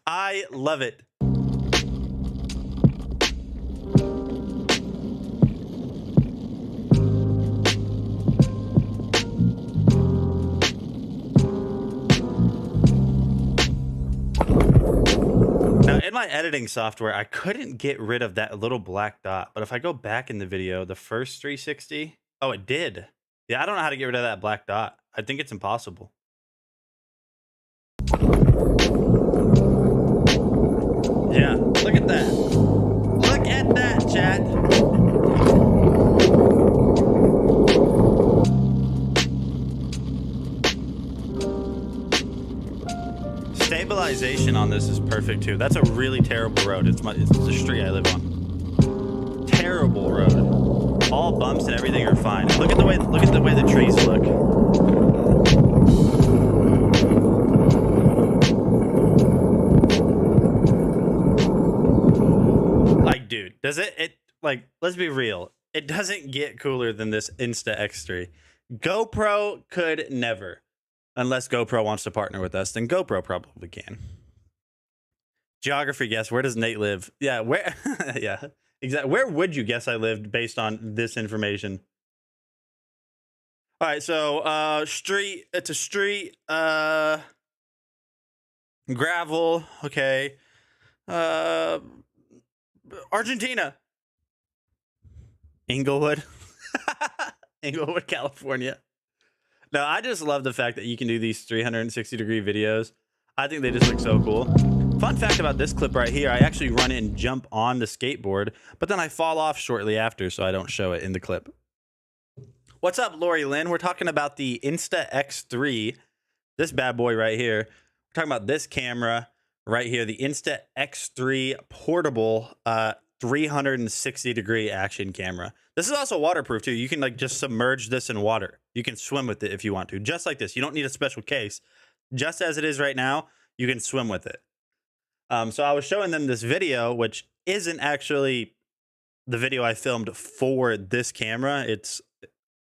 [SPEAKER 1] I love it. Now, in my editing software, I couldn't get rid of that little black dot. But if I go back in the video, the first 360, oh, it did. Yeah, I don't know how to get rid of that black dot. I think it's impossible. Yeah, look at that. Look at that, chat. Stabilization on this is perfect too. That's a really terrible road. It's the street I live on. Terrible road. All bumps and everything are fine. Look at the way the trees look. Like, dude, does it like, let's be real. It doesn't get cooler than this Insta X3. GoPro could never. Unless GoPro wants to partner with us, then GoPro probably can. Geography guess. Where does Nate live? Yeah, where? Yeah, exactly. Where would you guess I lived based on this information? All right, so street. It's a street. Gravel. Okay. Argentina. Inglewood. Inglewood, California. No, I just love the fact that you can do these 360-degree videos. I think they just look so cool. Fun fact about this clip right here, I actually run it and jump on the skateboard, but then I fall off shortly after, so I don't show it in the clip. What's up, Lori Lynn? We're talking about the Insta X3, this bad boy right here. We're talking about this camera right here, the Insta X3 portable 360-degree action camera. This This is also waterproof too. You can like just submerge this in water. You can swim with it if you want to, just like this. You don't need a special case. Just as it is right now, you can swim with it. So I was showing them this video, which isn't actually the video I filmed for this camera.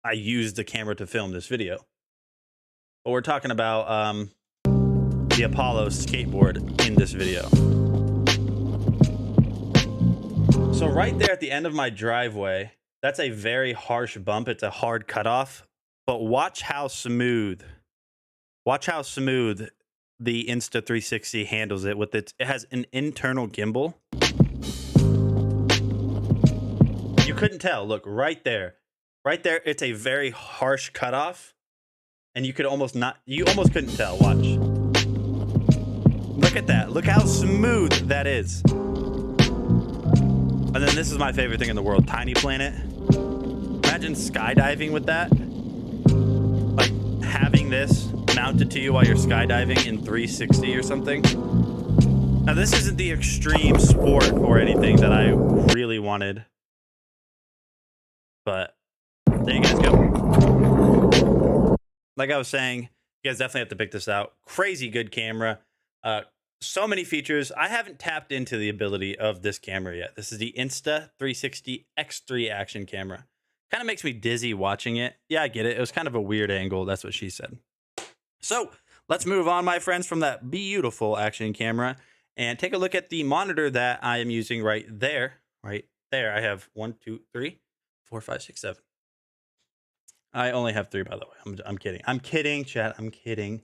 [SPEAKER 1] I used the camera to film this video. But we're talking about the Apollo skateboard in this video. So right there at the end of my driveway, that's a very harsh bump. It's a hard cutoff. But watch how smooth the Insta360 handles it with it has an internal gimbal. You couldn't tell. Look, right there. Right there, it's a very harsh cutoff. And you almost couldn't tell. Watch. Look at that. Look how smooth that is. And then this is my favorite thing in the world, Tiny Planet. Imagine skydiving with that. Like having this mounted to you while you're skydiving in 360 or something. Now this isn't the extreme sport or anything that I really wanted. But there you guys go. Like I was saying, you guys definitely have to pick this out. Crazy good camera. So many features. I haven't tapped into the ability of this camera yet. This is the Insta360 X3 action camera. Kind of makes me dizzy watching it. Yeah, I get it. It was kind of a weird angle. That's what she said. So let's move on, my friends, from that beautiful action camera and take a look at the monitor that I am using right there. Right there. I have 1, 2, 3, 4, 5, 6, 7. I only have 3, by the way. I'm kidding. I'm kidding, chat. I'm kidding.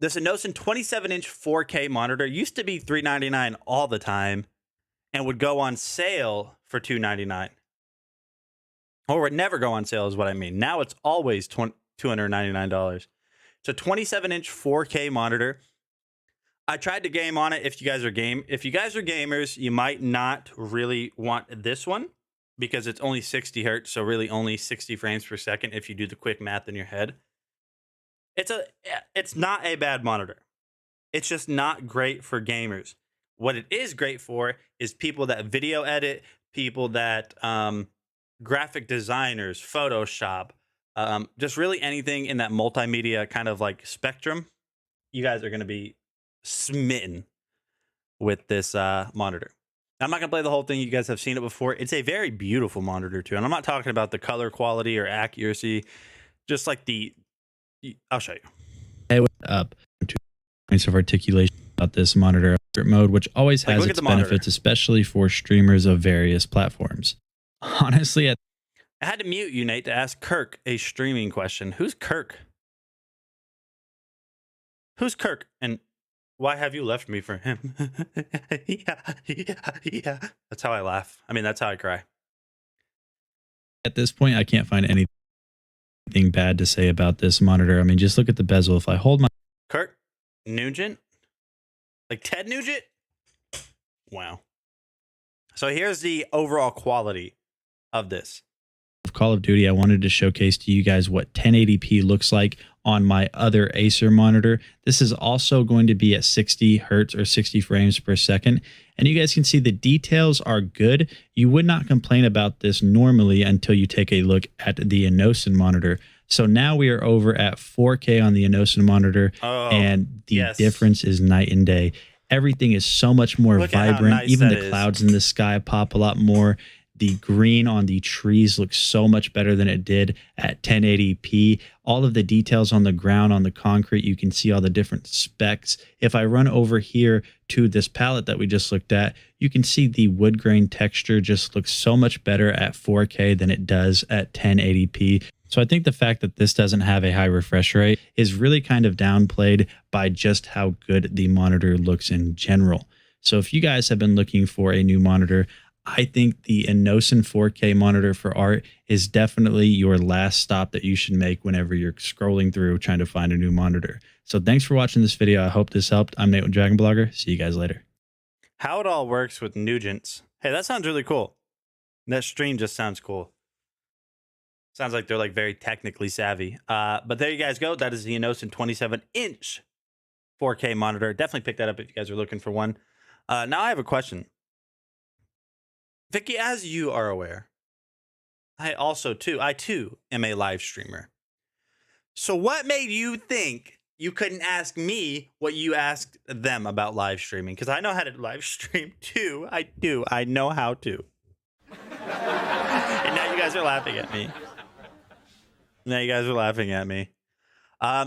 [SPEAKER 1] This Enosin 27-inch 4K monitor used to be $399 all the time and would go on sale for $299. Or would never go on sale is what I mean. Now it's always $299. It's a 27-inch 4K monitor. I tried to game on it. If you guys are gamers, you might not really want this one because it's only 60 hertz, so really only 60 frames per second if you do the quick math in your head. It's not a bad monitor. It's just not great for gamers. What it is great for is people that video edit, people that graphic designers, Photoshop, just really anything in that multimedia kind of like spectrum. You guys are going to be smitten with this monitor. I'm not going to play the whole thing. You guys have seen it before. It's a very beautiful monitor too. And I'm not talking about the color quality or accuracy, just like I'll show you.
[SPEAKER 2] Hey, what's up? 2 points of articulation about this monitor mode, which always has its benefits, especially for streamers of various platforms. Honestly,
[SPEAKER 1] I had to mute you, Nate, to ask Kirk a streaming question. Who's Kirk? Who's Kirk? And why have you left me for him? Yeah. That's how I laugh. I mean, that's how I cry.
[SPEAKER 2] At this point, I can't find anything bad to say about this monitor. I mean, just look at the bezel. If I hold my
[SPEAKER 1] Kirk Nugent, like Ted Nugent. Wow. So here's the overall quality of this.
[SPEAKER 2] Call of Duty, I wanted to showcase to you guys what 1080p looks like on my other Acer monitor. This is also going to be at 60 hertz or 60 frames per second. And you guys can see the details are good. You would not complain about this normally until you take a look at the Enosin monitor. So now we are over at 4K on the Enosin monitor, and the difference is night and day. Everything is so much more vibrant.
[SPEAKER 1] Nice
[SPEAKER 2] even the clouds in the sky pop a lot more. The green on the trees looks so much better than it did at 1080p. All of the details on the ground, on the concrete, you can see all the different specs. If I run over here to this palette that we just looked at, you can see the wood grain texture just looks so much better at 4K than it does at 1080p. So I think the fact that this doesn't have a high refresh rate is really kind of downplayed by just how good the monitor looks in general. So if you guys have been looking for a new monitor, I think the Enosin 4K monitor for art is definitely your last stop that you should make whenever you're scrolling through trying to find a new monitor. So thanks for watching this video. I hope this helped. I'm Nate with Dragon Blogger. See you guys later.
[SPEAKER 1] How it all works with Nugents. Hey, that sounds really cool. That stream just sounds cool. Sounds like they're like very technically savvy. But there you guys go. That is the Enosin 27-inch 4K monitor. Definitely pick that up if you guys are looking for one. Now I have a question. Vicky, as you are aware, I too am a live streamer. So what made you think you couldn't ask me what you asked them about live streaming? Because I know how to live stream too. I do. I know how to. And now you guys are laughing at me.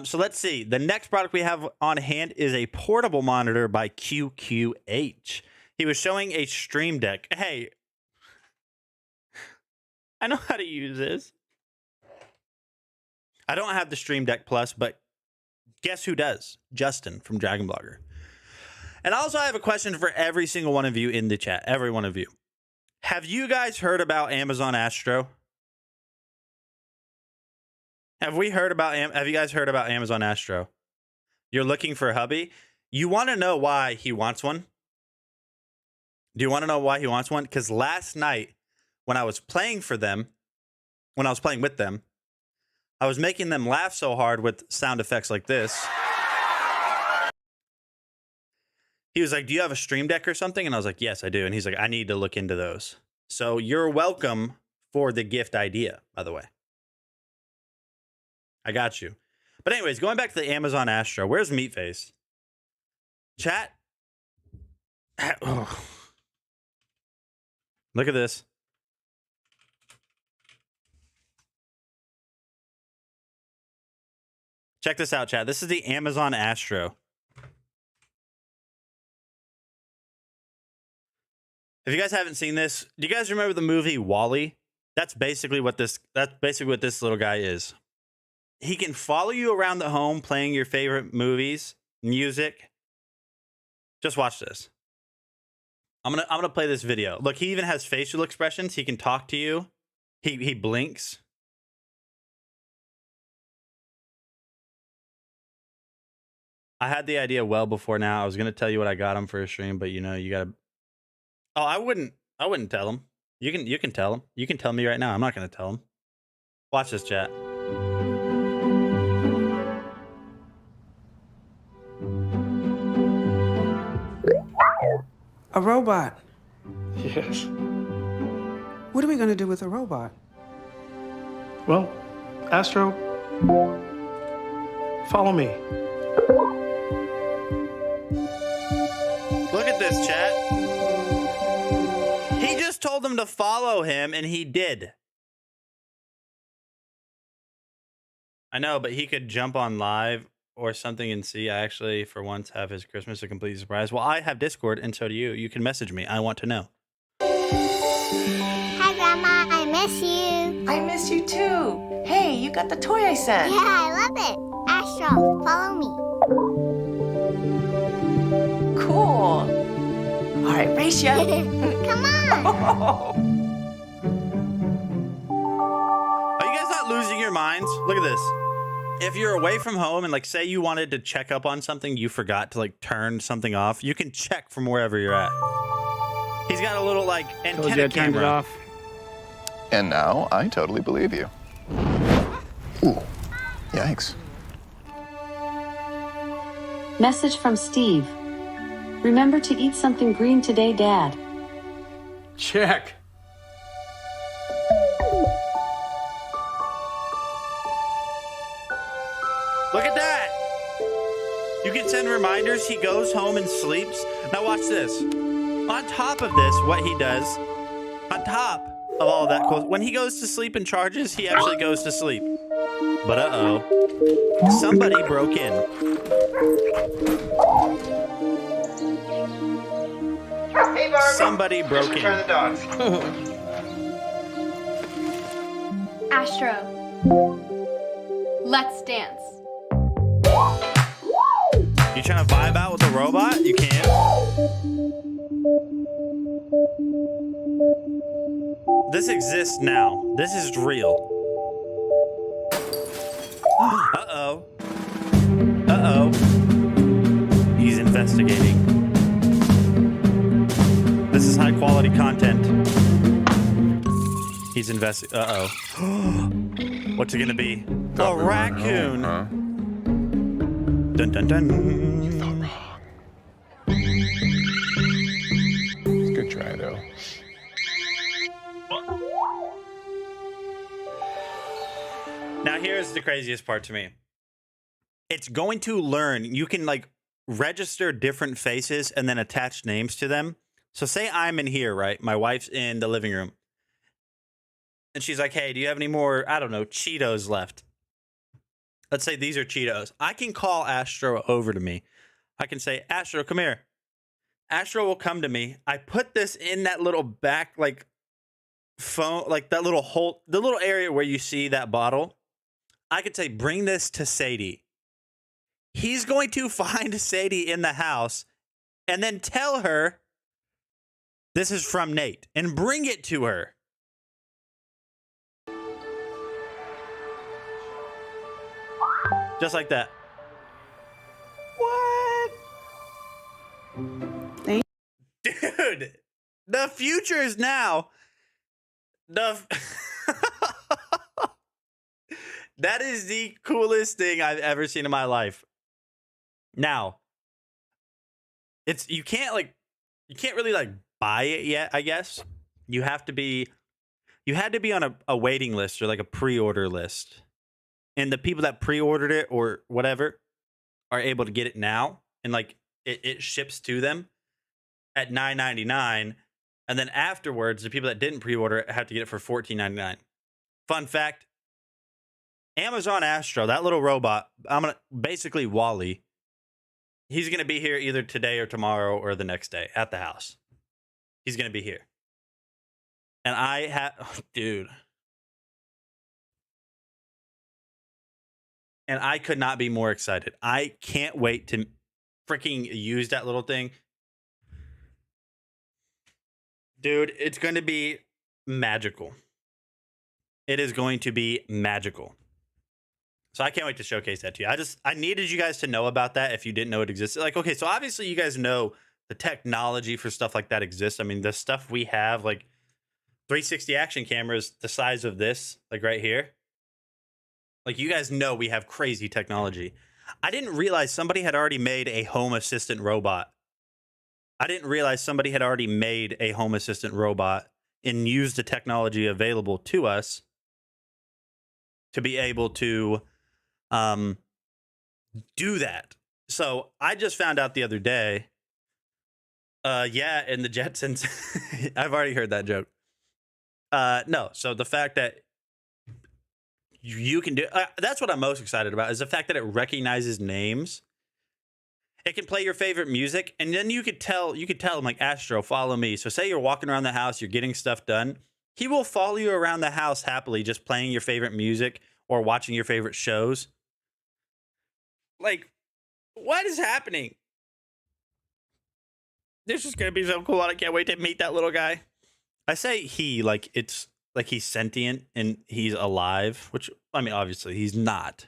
[SPEAKER 1] So let's see. The next product we have on hand is a portable monitor by QQH. He was showing a Stream Deck. Hey, I know how to use this. I don't have the Stream Deck Plus, but guess who does? Justin from Dragon Blogger. And also I have a question for every single one of you in the chat. Every one of you. Have you guys heard about Amazon Astro? Have you guys heard about Amazon Astro? You're looking for a hubby? You want to know why he wants one? Do you want to know why he wants one? Because last night, when I was playing with them, I was making them laugh so hard with sound effects like this. He was like, do you have a Stream Deck or something? And I was like, yes, I do. And he's like, I need to look into those. So you're welcome for the gift idea, by the way. I got you. But anyways, going back to the Amazon Astro, where's Meatface? Chat. Oh. Look at this. Check this out, chat. This is the Amazon Astro. If you guys haven't seen this, do you guys remember the movie WALL-E? That's basically what this little guy is. He can follow you around the home playing your favorite movies, music. Just watch this. I'm gonna play this video. Look, he even has facial expressions. He can talk to you. He blinks. I had the idea well before now. I was gonna tell you what I got him for a stream, but you know, you gotta. Oh, I wouldn't tell him. You can tell him. You can tell me right now. I'm not gonna tell him. Watch this, chat.
[SPEAKER 5] A robot.
[SPEAKER 6] Yes.
[SPEAKER 5] What are we going to do with a robot?
[SPEAKER 6] Well, Astro, follow me.
[SPEAKER 1] Look at this, chat. He just told them to follow him, and he did. I know, but he could jump on live or something and see. I actually, for once, have his Christmas a complete surprise. Well, I have Discord, and so do you. You can message me. I want to know.
[SPEAKER 7] Hi, Grandma. I miss you.
[SPEAKER 8] I miss you too. Hey, you got the toy I sent.
[SPEAKER 7] Yeah, I love it. Astro, follow me.
[SPEAKER 8] Cool. All right, race ya.
[SPEAKER 7] Come on.
[SPEAKER 1] Are you guys not losing your minds? Look at this. If you're away from home and like say you wanted to check up on something, you forgot to like turn something off, you can check from wherever you're at. He's got a little like antenna camera.
[SPEAKER 6] It off.
[SPEAKER 9] And now I totally believe you. Ooh, yikes.
[SPEAKER 10] Message from Steve. Remember to eat something green today, Dad.
[SPEAKER 6] Check.
[SPEAKER 1] Look at that. You can send reminders. He goes home and sleeps. Now watch this. On top of this, what he does, on top of all that, when he goes to sleep and charges, he actually goes to sleep. But uh-oh. Somebody broke in.
[SPEAKER 11] Hey, Barbie.
[SPEAKER 1] Somebody broke in.
[SPEAKER 11] The dogs.
[SPEAKER 12] Astro, let's dance.
[SPEAKER 1] You trying to vibe out with a robot? You can. This exists now. This is real. Uh-oh. Uh-oh. He's investigating. This is high quality content. He's investigating. Uh-oh. What's it gonna be? A raccoon. Dun dun dun.
[SPEAKER 9] You thought wrong. It's a good try, though.
[SPEAKER 1] Now, here's the craziest part to me. It's going to learn. You can like register different faces and then attach names to them. So say I'm in here, right? My wife's in the living room. And she's like, hey, do you have any more, I don't know, Cheetos left? Let's say these are Cheetos. I can call Astro over to me. I can say, Astro, come here. Astro will come to me. I put this in that little back, like, phone, like that little hole, the little area where you see that bottle. I could say, bring this to Sadie. He's going to find Sadie in the house and then tell her this is from Nate and bring it to her. Just like that. What? Dude, the future is now. That is the coolest thing I've ever seen in my life. Now, you can't really like buy it yet, I guess. You had to be on a waiting list or like a pre-order list. And the people that pre-ordered it or whatever are able to get it now. And like it ships to them at $9.99. And then afterwards, the people that didn't pre-order it have to get it for $14.99. Fun fact, Amazon Astro, that little robot, basically Wally, he's going to be here either today or tomorrow or the next day at the house. He's going to be here. And dude. And I could not be more excited. I can't wait to freaking use that little thing. Dude, it's going to be magical. It is going to be magical. So I can't wait to showcase that to you. I needed you guys to know about that if you didn't know it existed. Like, okay, so obviously you guys know the technology for stuff like that exists. I mean, the stuff we have, like 360 action cameras the size of this, like right here. Like, you guys know we have crazy technology. I didn't realize somebody had already made a home assistant robot. I didn't realize somebody had already made a home assistant robot and used the technology available to us to be able to do that. So I just found out the other day. Yeah, in the Jetsons. I've already heard that joke. No, so the fact that you can do that's what I'm most excited about, is the fact that it recognizes names. It can play your favorite music, and then you could tell him, like, Astro, follow me. So say you're walking around the house, you're getting stuff done. He will follow you around the house happily, just playing your favorite music or watching your favorite shows. Like, what is happening? This is gonna be so cool. I can't wait to meet that little guy. I say he, like it's like he's sentient and he's alive, which, I mean, obviously he's not.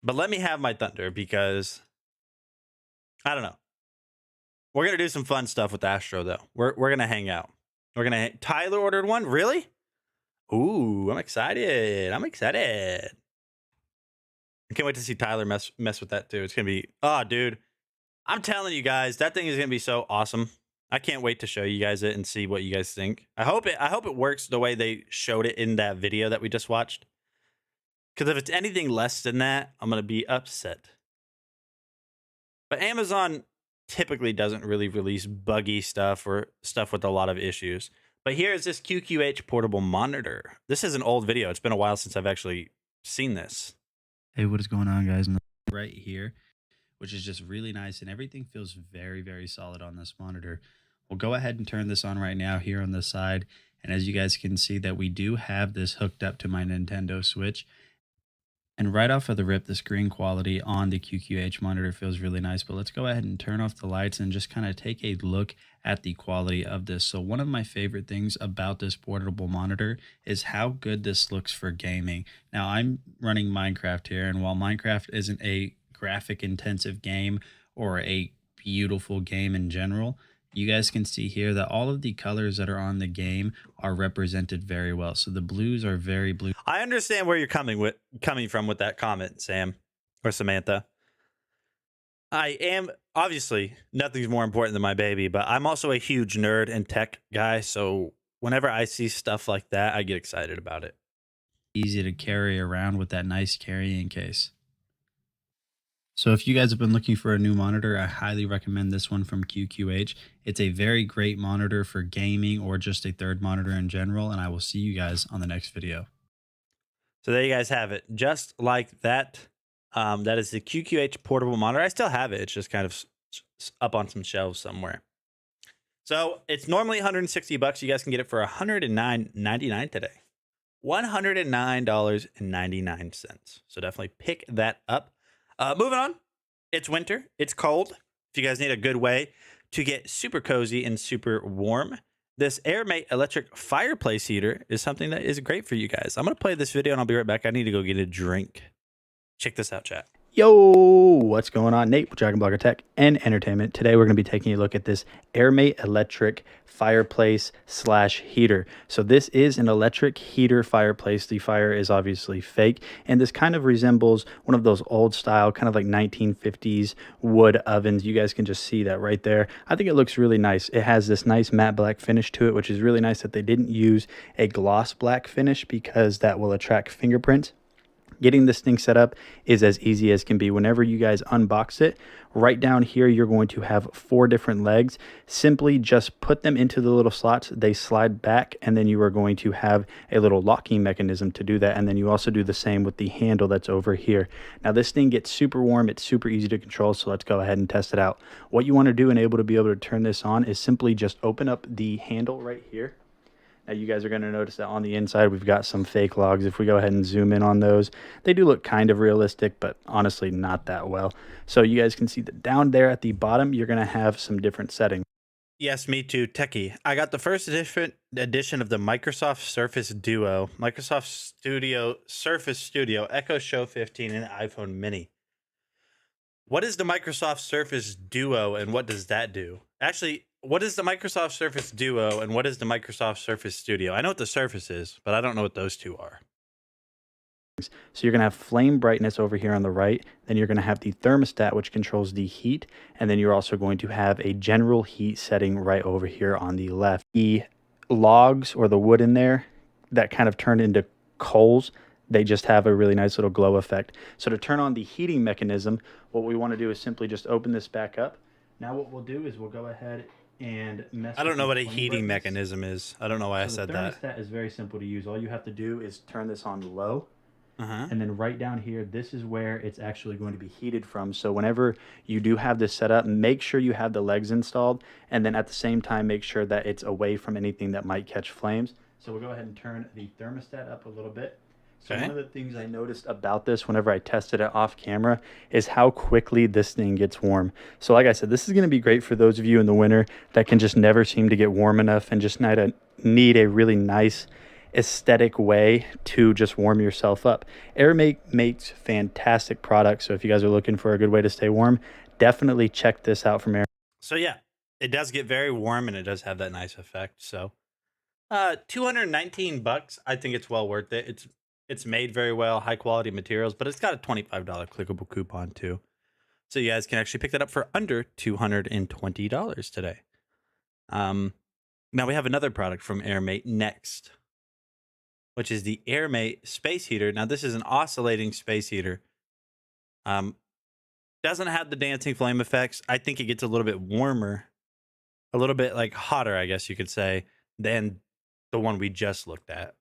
[SPEAKER 1] But let me have my thunder, because I don't know. We're going to do some fun stuff with Astro, though. We're going to hang out. Tyler ordered one? Really? Ooh, I'm excited. I can't wait to see Tyler mess with that, too. It's going to be, oh, dude. I'm telling you guys, that thing is going to be so awesome. I can't wait to show you guys it and see what you guys think. I hope it works the way they showed it in that video that we just watched. Because if it's anything less than that, I'm going to be upset. But Amazon typically doesn't really release buggy stuff or stuff with a lot of issues. But here is this QQH portable monitor. This is an old video. It's been a while since I've actually seen this.
[SPEAKER 13] Hey, what is going on, guys? Right here, which is just really nice, and everything feels very, very solid on this monitor. We'll go ahead and turn this on right now here on the side. And as you guys can see, that we do have this hooked up to my Nintendo Switch. And right off of the rip, the screen quality on the QQH monitor feels really nice. But let's go ahead and turn off the lights and just kind of take a look at the quality of this. So one of my favorite things about this portable monitor is how good this looks for gaming. Now, I'm running Minecraft here, and while Minecraft isn't a graphic intensive game or a beautiful game in general, you guys can see here that all of the colors that are on the game are represented very well. So the blues are very blue.
[SPEAKER 1] I understand where you're coming from with that comment, Sam or Samantha. I am, obviously, nothing's more important than my baby, but I'm also a huge nerd and tech guy. So whenever I see stuff like that, I get excited about it.
[SPEAKER 13] easy to carry around with that nice carrying case. So if you guys have been looking for a new monitor, I highly recommend this one from QQH. It's a very great monitor for gaming or just a third monitor in general, and I will see you guys on the next video.
[SPEAKER 1] So there you guys have it. Just like that. That is the QQH portable monitor. I still have it. It's just kind of up on some shelves somewhere. So it's normally $160. You guys can get it for $109.99 today. $109.99. So definitely pick that up. Moving on. It's winter. It's cold. If you guys need a good way to get super cozy and super warm, this AirMate electric fireplace heater is something that is great for you guys. I'm going to play this video and I'll be right back. I need to go get a drink. Check this out, chat.
[SPEAKER 2] Yo, what's going on? Nate with Dragon Blogger Tech and Entertainment. Today we're going to be taking a look at this AirMate electric fireplace / heater. So this is an electric heater fireplace. The fire is obviously fake, and this kind of resembles one of those old style, kind of like 1950s wood ovens. You guys can just see that right there. I think it looks really nice. It has this nice matte black finish to it, which is really nice that they didn't use a gloss black finish because that will attract fingerprints. Getting this thing set up is as easy as can be. Whenever you guys unbox it, right down here, you're going to have 4 different legs. Simply just put them into the little slots. They slide back, and then you are going to have a little locking mechanism to do that. And then you also do the same with the handle that's over here. Now, this thing gets super warm. It's super easy to control, so let's go ahead and test it out. What you want to do and able to turn this on is simply just open up the handle right here. Now you guys are going to notice that on the inside we've got some fake logs. If we go ahead and zoom in on those, they do look kind of realistic, but honestly not that well. So you guys can see that down there at the bottom, you're going to have some different settings.
[SPEAKER 1] Yes, me too, techie. I got the first edition of the Microsoft Surface Duo, Surface Studio, Echo Show 15, and iPhone Mini. What is the Microsoft Surface Duo and what does that do? Actually, what is the Microsoft Surface Duo and what is the Microsoft Surface Studio? I know what the Surface is, but I don't know what those two are.
[SPEAKER 2] So you're going to have flame brightness over here on the right. Then you're going to have the thermostat, which controls the heat. And then you're also going to have a general heat setting right over here on the left. The logs or the wood in there that kind of turn into coals, they just have a really nice little glow effect. So to turn on the heating mechanism, what we want to do is simply just open this back up. Now what we'll do is we'll go ahead and
[SPEAKER 1] I don't know what a heating mechanism is. I don't know why I said that.
[SPEAKER 2] The thermostat is very simple to use. All you have to do is turn this on low. And then right down here, this is where it's actually going to be heated from. So whenever you do have this set up, make sure you have the legs installed. And then at the same time, make sure that it's away from anything that might catch flames. So we'll go ahead and turn the thermostat up a little bit. So one of the things I noticed about this whenever I tested it off camera is how quickly this thing gets warm. So like I said, this is going to be great for those of you in the winter that can just never seem to get warm enough and just need a really nice aesthetic way to just warm yourself up. AirMate makes fantastic products. So if you guys are looking for a good way to stay warm, definitely check this out from AirMate.
[SPEAKER 1] So yeah, it does get very warm and it does have that nice effect. So $219, I think it's well worth it. It's made very well, high quality materials, but it's got a $25 clickable coupon too. So you guys can actually pick that up for under $220 today. Now we have another product from AirMate next, which is the AirMate space heater. Now this is an oscillating space heater. Doesn't have the dancing flame effects. I think it gets a little bit warmer, a little bit like hotter, I guess you could say, than the one we just looked at.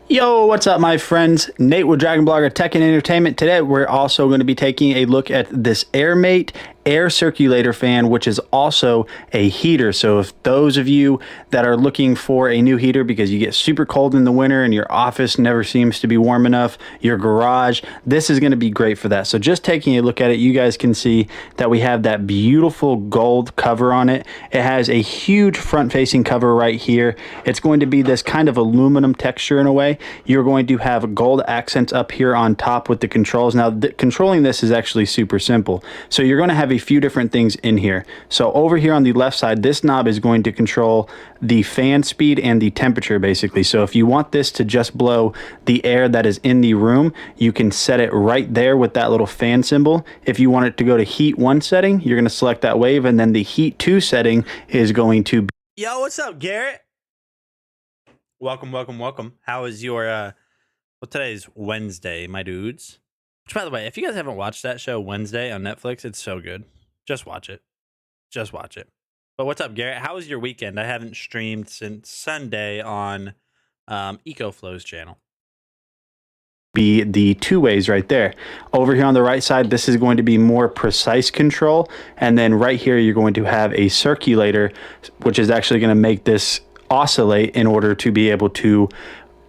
[SPEAKER 2] Yo, what's up, my friends? Nate with Dragon Blogger Tech and Entertainment. Today, we're also going to be taking a look at this AirMate air circulator fan, which is also a heater. So if those of you that are looking for a new heater because you get super cold in the winter and your office never seems to be warm enough, your garage, this is going to be great for that. So just taking a look at it, you guys can see that we have that beautiful gold cover on it. It has a huge front-facing cover right here. It's going to be this kind of aluminum texture in a way. You're going to have gold accents up here on top with the controls. Now, controlling this is actually super simple. So you're going to have a few different things in here. So over here on the left side, this knob is going to control the fan speed and the temperature basically. So if you want this to just blow the air that is in the room, you can set it right there with that little fan symbol. If you want it to go to heat 1 setting, you're going to select that wave, and then the heat 2 setting is going to be...
[SPEAKER 1] Yo, what's up, Garrett? Welcome, welcome, welcome. How is your well, today's Wednesday, my dudes. Which, by the way, if you guys haven't watched that show Wednesday on Netflix, it's so good. Just watch it. Just watch it. But what's up, Garrett? How was your weekend? I haven't streamed since Sunday on EcoFlow's channel.
[SPEAKER 2] Be the two ways right there. Over here on the right side, this is going to be more precise control. And then right here, you're going to have a circulator, which is actually going to make this oscillate in order to be able to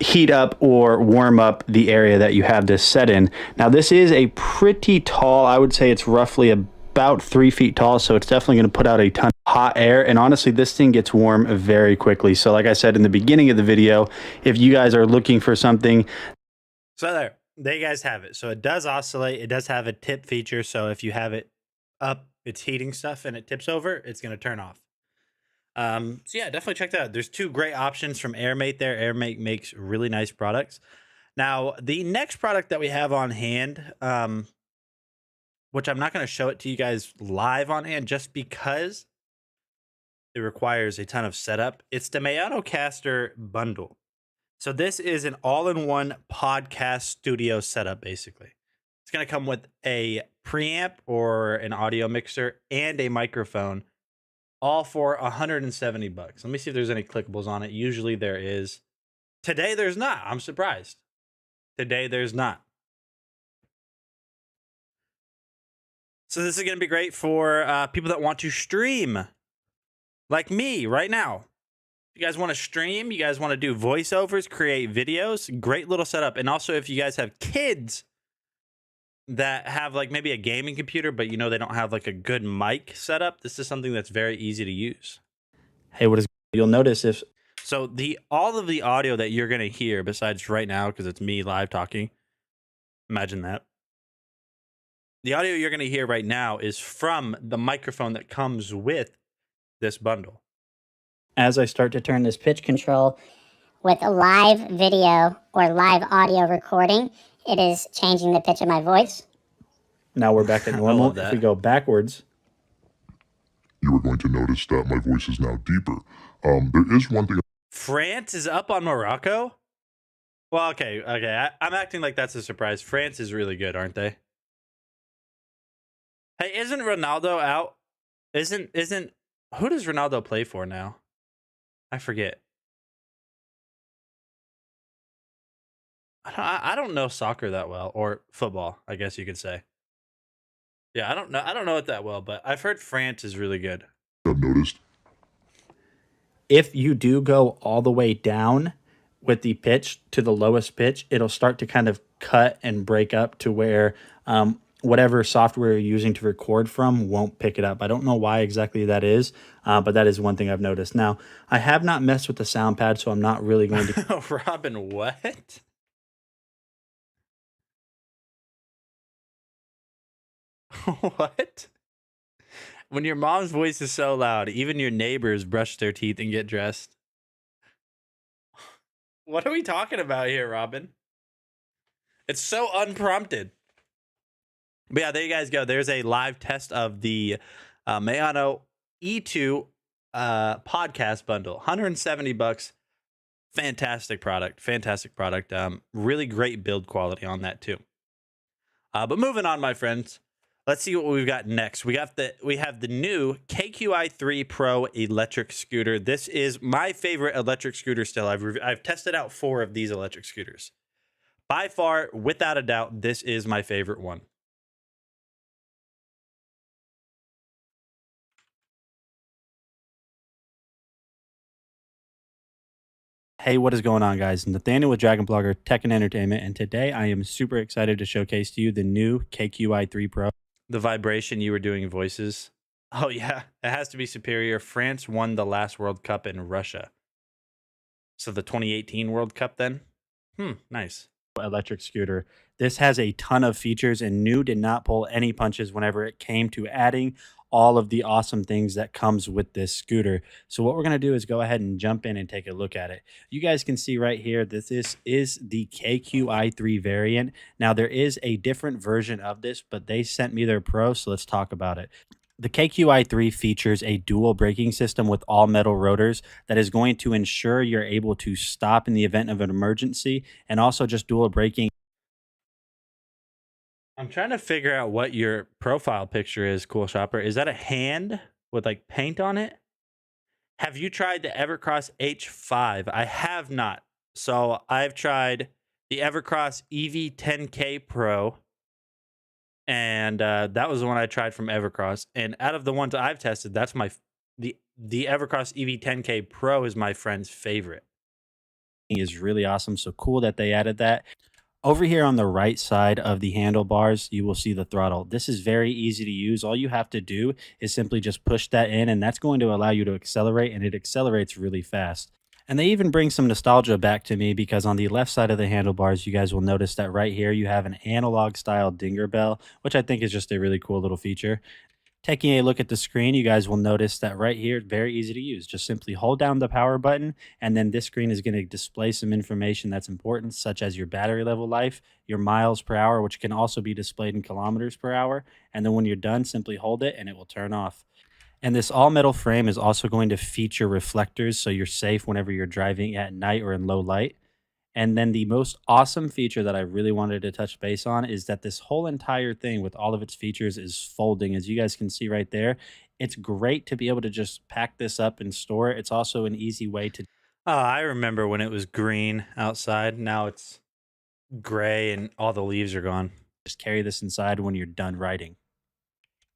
[SPEAKER 2] heat up or warm up the area that you have this set in. Now, this is a pretty tall, I would say it's roughly about 3 feet tall, so it's definitely going to put out a ton of hot air. And honestly, this thing gets warm very quickly. So like I said in the beginning of the video, if you guys are looking for something.
[SPEAKER 1] So there you guys have it. So it does oscillate. It does have a tip feature. So if you have it up, it's heating stuff and it tips over, it's going to turn off. So yeah, definitely check that out. There's two great options from Airmate there. Airmate makes really nice products. Now, the next product that we have on hand, which I'm not going to show it to you guys live on hand just because it requires a ton of setup. It's the Mayanocaster bundle. So this is an all-in-one podcast studio setup, basically. It's going to come with a preamp or an audio mixer and a microphone, all for $170. Let me see if there's any clickables on it. Usually there is. Today there's not. I'm surprised. Today there's not. So this is going to be great for people that want to stream, like me right now. You guys want to stream, you guys want to do voiceovers, create videos, great little setup. And also if you guys have kids that have like maybe a gaming computer, but you know they don't have like a good mic setup, this is something that's very easy to use.
[SPEAKER 2] Hey, what is, you'll notice if,
[SPEAKER 1] so all of the audio that you're going to hear besides right now, because it's me live talking, imagine that. The audio you're going to hear right now is from the microphone that comes with this bundle.
[SPEAKER 14] As I start to turn this pitch control with a live video or live audio recording, it is changing the pitch of my voice.
[SPEAKER 2] Now we're back at normal. If we go backwards,
[SPEAKER 15] you are going to notice that my voice is now deeper. There is one thing.
[SPEAKER 1] France is up on Morocco? Well, okay. I'm acting like that's a surprise. France is really good, aren't they? Hey, isn't Ronaldo out? Isn't who does Ronaldo play for now? I forget. I don't know soccer that well, or football, I guess you could say. Yeah, I don't know it that well, but I've heard France is really good.
[SPEAKER 15] I've noticed.
[SPEAKER 2] If you do go all the way down with the pitch to the lowest pitch, it'll start to kind of cut and break up to where whatever software you're using to record from won't pick it up. I don't know why exactly that is, but that is one thing I've noticed. Now, I have not messed with the sound pad, so I'm not really going to...
[SPEAKER 1] Robin, what? What? When your mom's voice is so loud, even your neighbors brush their teeth and get dressed. What are we talking about here, Robin? It's so unprompted. But yeah, there you guys go. There's a live test of the Mayano E2 podcast bundle. $170. Fantastic product. Fantastic product. Really great build quality on that too. But moving on, my friends. Let's see what we've got next. We have the new KQi3 Pro electric scooter. This is my favorite electric scooter still. I've tested out 4 of these electric scooters. By far, without a doubt, this is my favorite one.
[SPEAKER 2] Hey, what is going on, guys? Nathaniel with Dragon Blogger Tech and Entertainment, and today I am super excited to showcase to you the new KQi3 Pro.
[SPEAKER 1] The vibration you were doing voices. Oh yeah, it has to be superior. France won the last World Cup in Russia. So the 2018 World Cup then? Nice.
[SPEAKER 2] Electric scooter. This has a ton of features, and new did not pull any punches whenever it came to adding all of the awesome things that comes with this scooter. So what we're going to do is go ahead and jump in and take a look at it. You guys can see right here that this is the KQi3 variant. Now there is a different version of this, but they sent me their Pro, so let's talk about it. The KQi3 features a dual braking system with all metal rotors that is going to ensure you're able to stop in the event of an emergency, and also just dual braking.
[SPEAKER 1] I'm trying to figure out what your profile picture is, Cool Shopper. Is that a hand with like paint on it? Have you tried the Evercross H5? I have not. So I've tried the Evercross EV10K Pro, and that was the one I tried from Evercross. And out of the ones I've tested, that's the Evercross EV10K Pro is my friend's favorite.
[SPEAKER 2] Is really awesome. So cool that they added that. Over here on the right side of the handlebars, you will see the throttle. This is very easy to use. All you have to do is simply just push that in, and that's going to allow you to accelerate, and it accelerates really fast. And they even bring some nostalgia back to me, because on the left side of the handlebars, you guys will notice that right here you have an analog style dinger bell, which I think is just a really cool little feature. Taking a look at the screen, you guys will notice that right here, very easy to use. Just simply hold down the power button, and then this screen is going to display some information that's important, such as your battery level life, your miles per hour, which can also be displayed in kilometers per hour. And then when you're done, simply hold it and it will turn off. And this all metal frame is also going to feature reflectors, so you're safe whenever you're driving at night or in low light. And then the most awesome feature that I really wanted to touch base on is that this whole entire thing with all of its features is folding. As you guys can see right there, it's great to be able to just pack this up and store it. It's also an easy way to...
[SPEAKER 1] Oh, I remember when it was green outside. Now it's gray and all the leaves are gone.
[SPEAKER 2] Just carry this inside when you're done riding.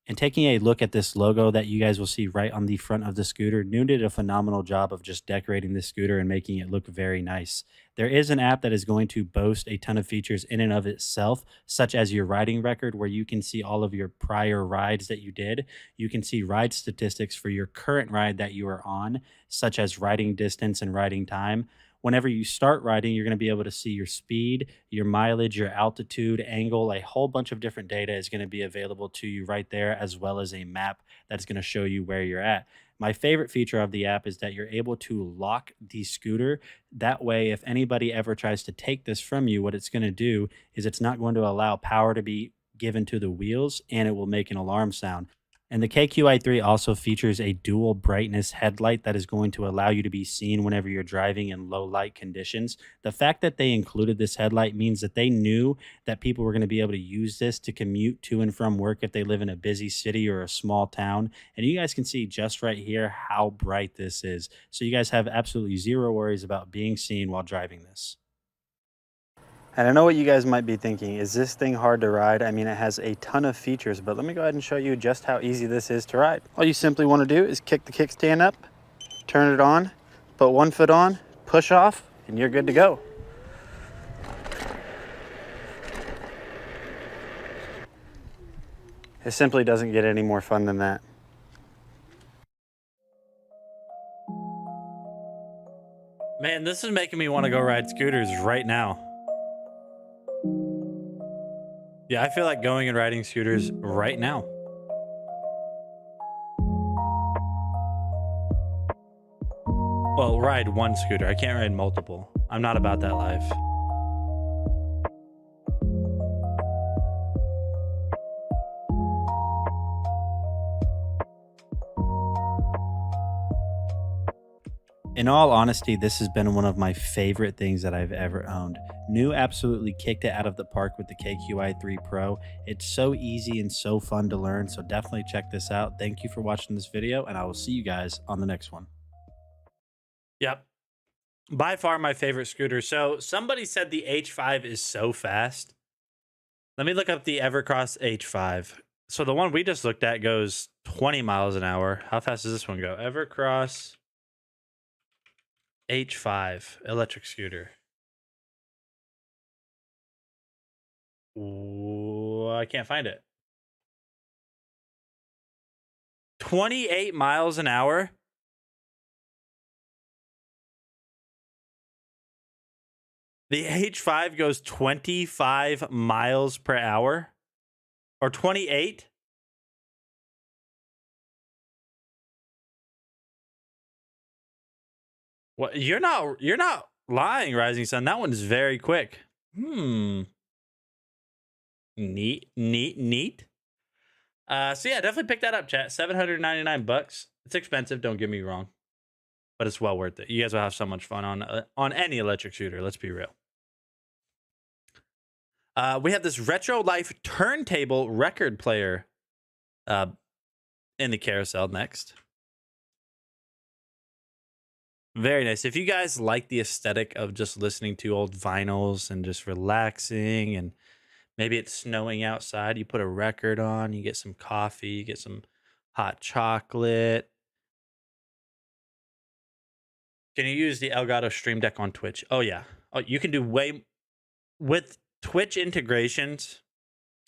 [SPEAKER 2] And taking a look at this logo that you guys will see right on the front of the scooter, Noon did a phenomenal job of just decorating this scooter and making it look very nice. There is an app that is going to boast a ton of features in and of itself, such as your riding record, where you can see all of your prior rides that you did. You can see ride statistics for your current ride that you are on, such as riding distance and riding time. Whenever you start riding, you're going to be able to see your speed, your mileage, your altitude, angle, a whole bunch of different data is going to be available to you right there, as well as a map that's going to show you where you're at. My favorite feature of the app is that you're able to lock the scooter. That way, if anybody ever tries to take this from you, what it's going to do is it's not going to allow power to be given to the wheels, and it will make an alarm sound. And the KQi3 also features a dual brightness headlight that is going to allow you to be seen whenever you're driving in low light conditions. The fact that they included this headlight means that they knew that people were going to be able to use this to commute to and from work if they live in a busy city or a small town. And you guys can see just right here how bright this is. So you guys have absolutely zero worries about being seen while driving this. And I know what you guys might be thinking, is this thing hard to ride? I mean, it has a ton of features, but let me go ahead and show you just how easy this is to ride. All you simply want to do is kick the kickstand up, turn it on, put one foot on, push off, and you're good to go. It simply doesn't get any more fun than that.
[SPEAKER 1] Man, this is making me want to go ride scooters right now. Yeah, I feel like going and riding scooters right now. Well, ride one scooter. I can't ride multiple. I'm not about that life.
[SPEAKER 2] In all honesty, this has been one of my favorite things that I've ever owned. New absolutely kicked it out of the park with the KQi3 Pro. It's so easy and so fun to learn, so definitely check this out. Thank you for watching this video, and I will see you guys on the next one.
[SPEAKER 1] Yep. By far my favorite scooter. So somebody said the H5 is so fast. Let me look up the Evercross H5. So the one we just looked at goes 20 miles an hour. How fast does this one go? Evercross H5 electric scooter. Ooh, I can't find it. 28 miles an hour. The H5 goes 25 miles per hour, or 28. What? You're not lying, Rising Sun. That one's very quick. Neat. So yeah, definitely pick that up, chat. $799. It's expensive, don't get me wrong, but it's well worth it. You guys will have so much fun on any electric scooter. Let's be real. We have this Retro Life turntable record player in the carousel next. Very nice. If you guys like the aesthetic of just listening to old vinyls and just relaxing, and maybe it's snowing outside, you put a record on, you get some coffee, you get some hot chocolate. Can you use the Elgato Stream Deck on Twitch? Oh yeah. Oh, you can do way with Twitch integrations,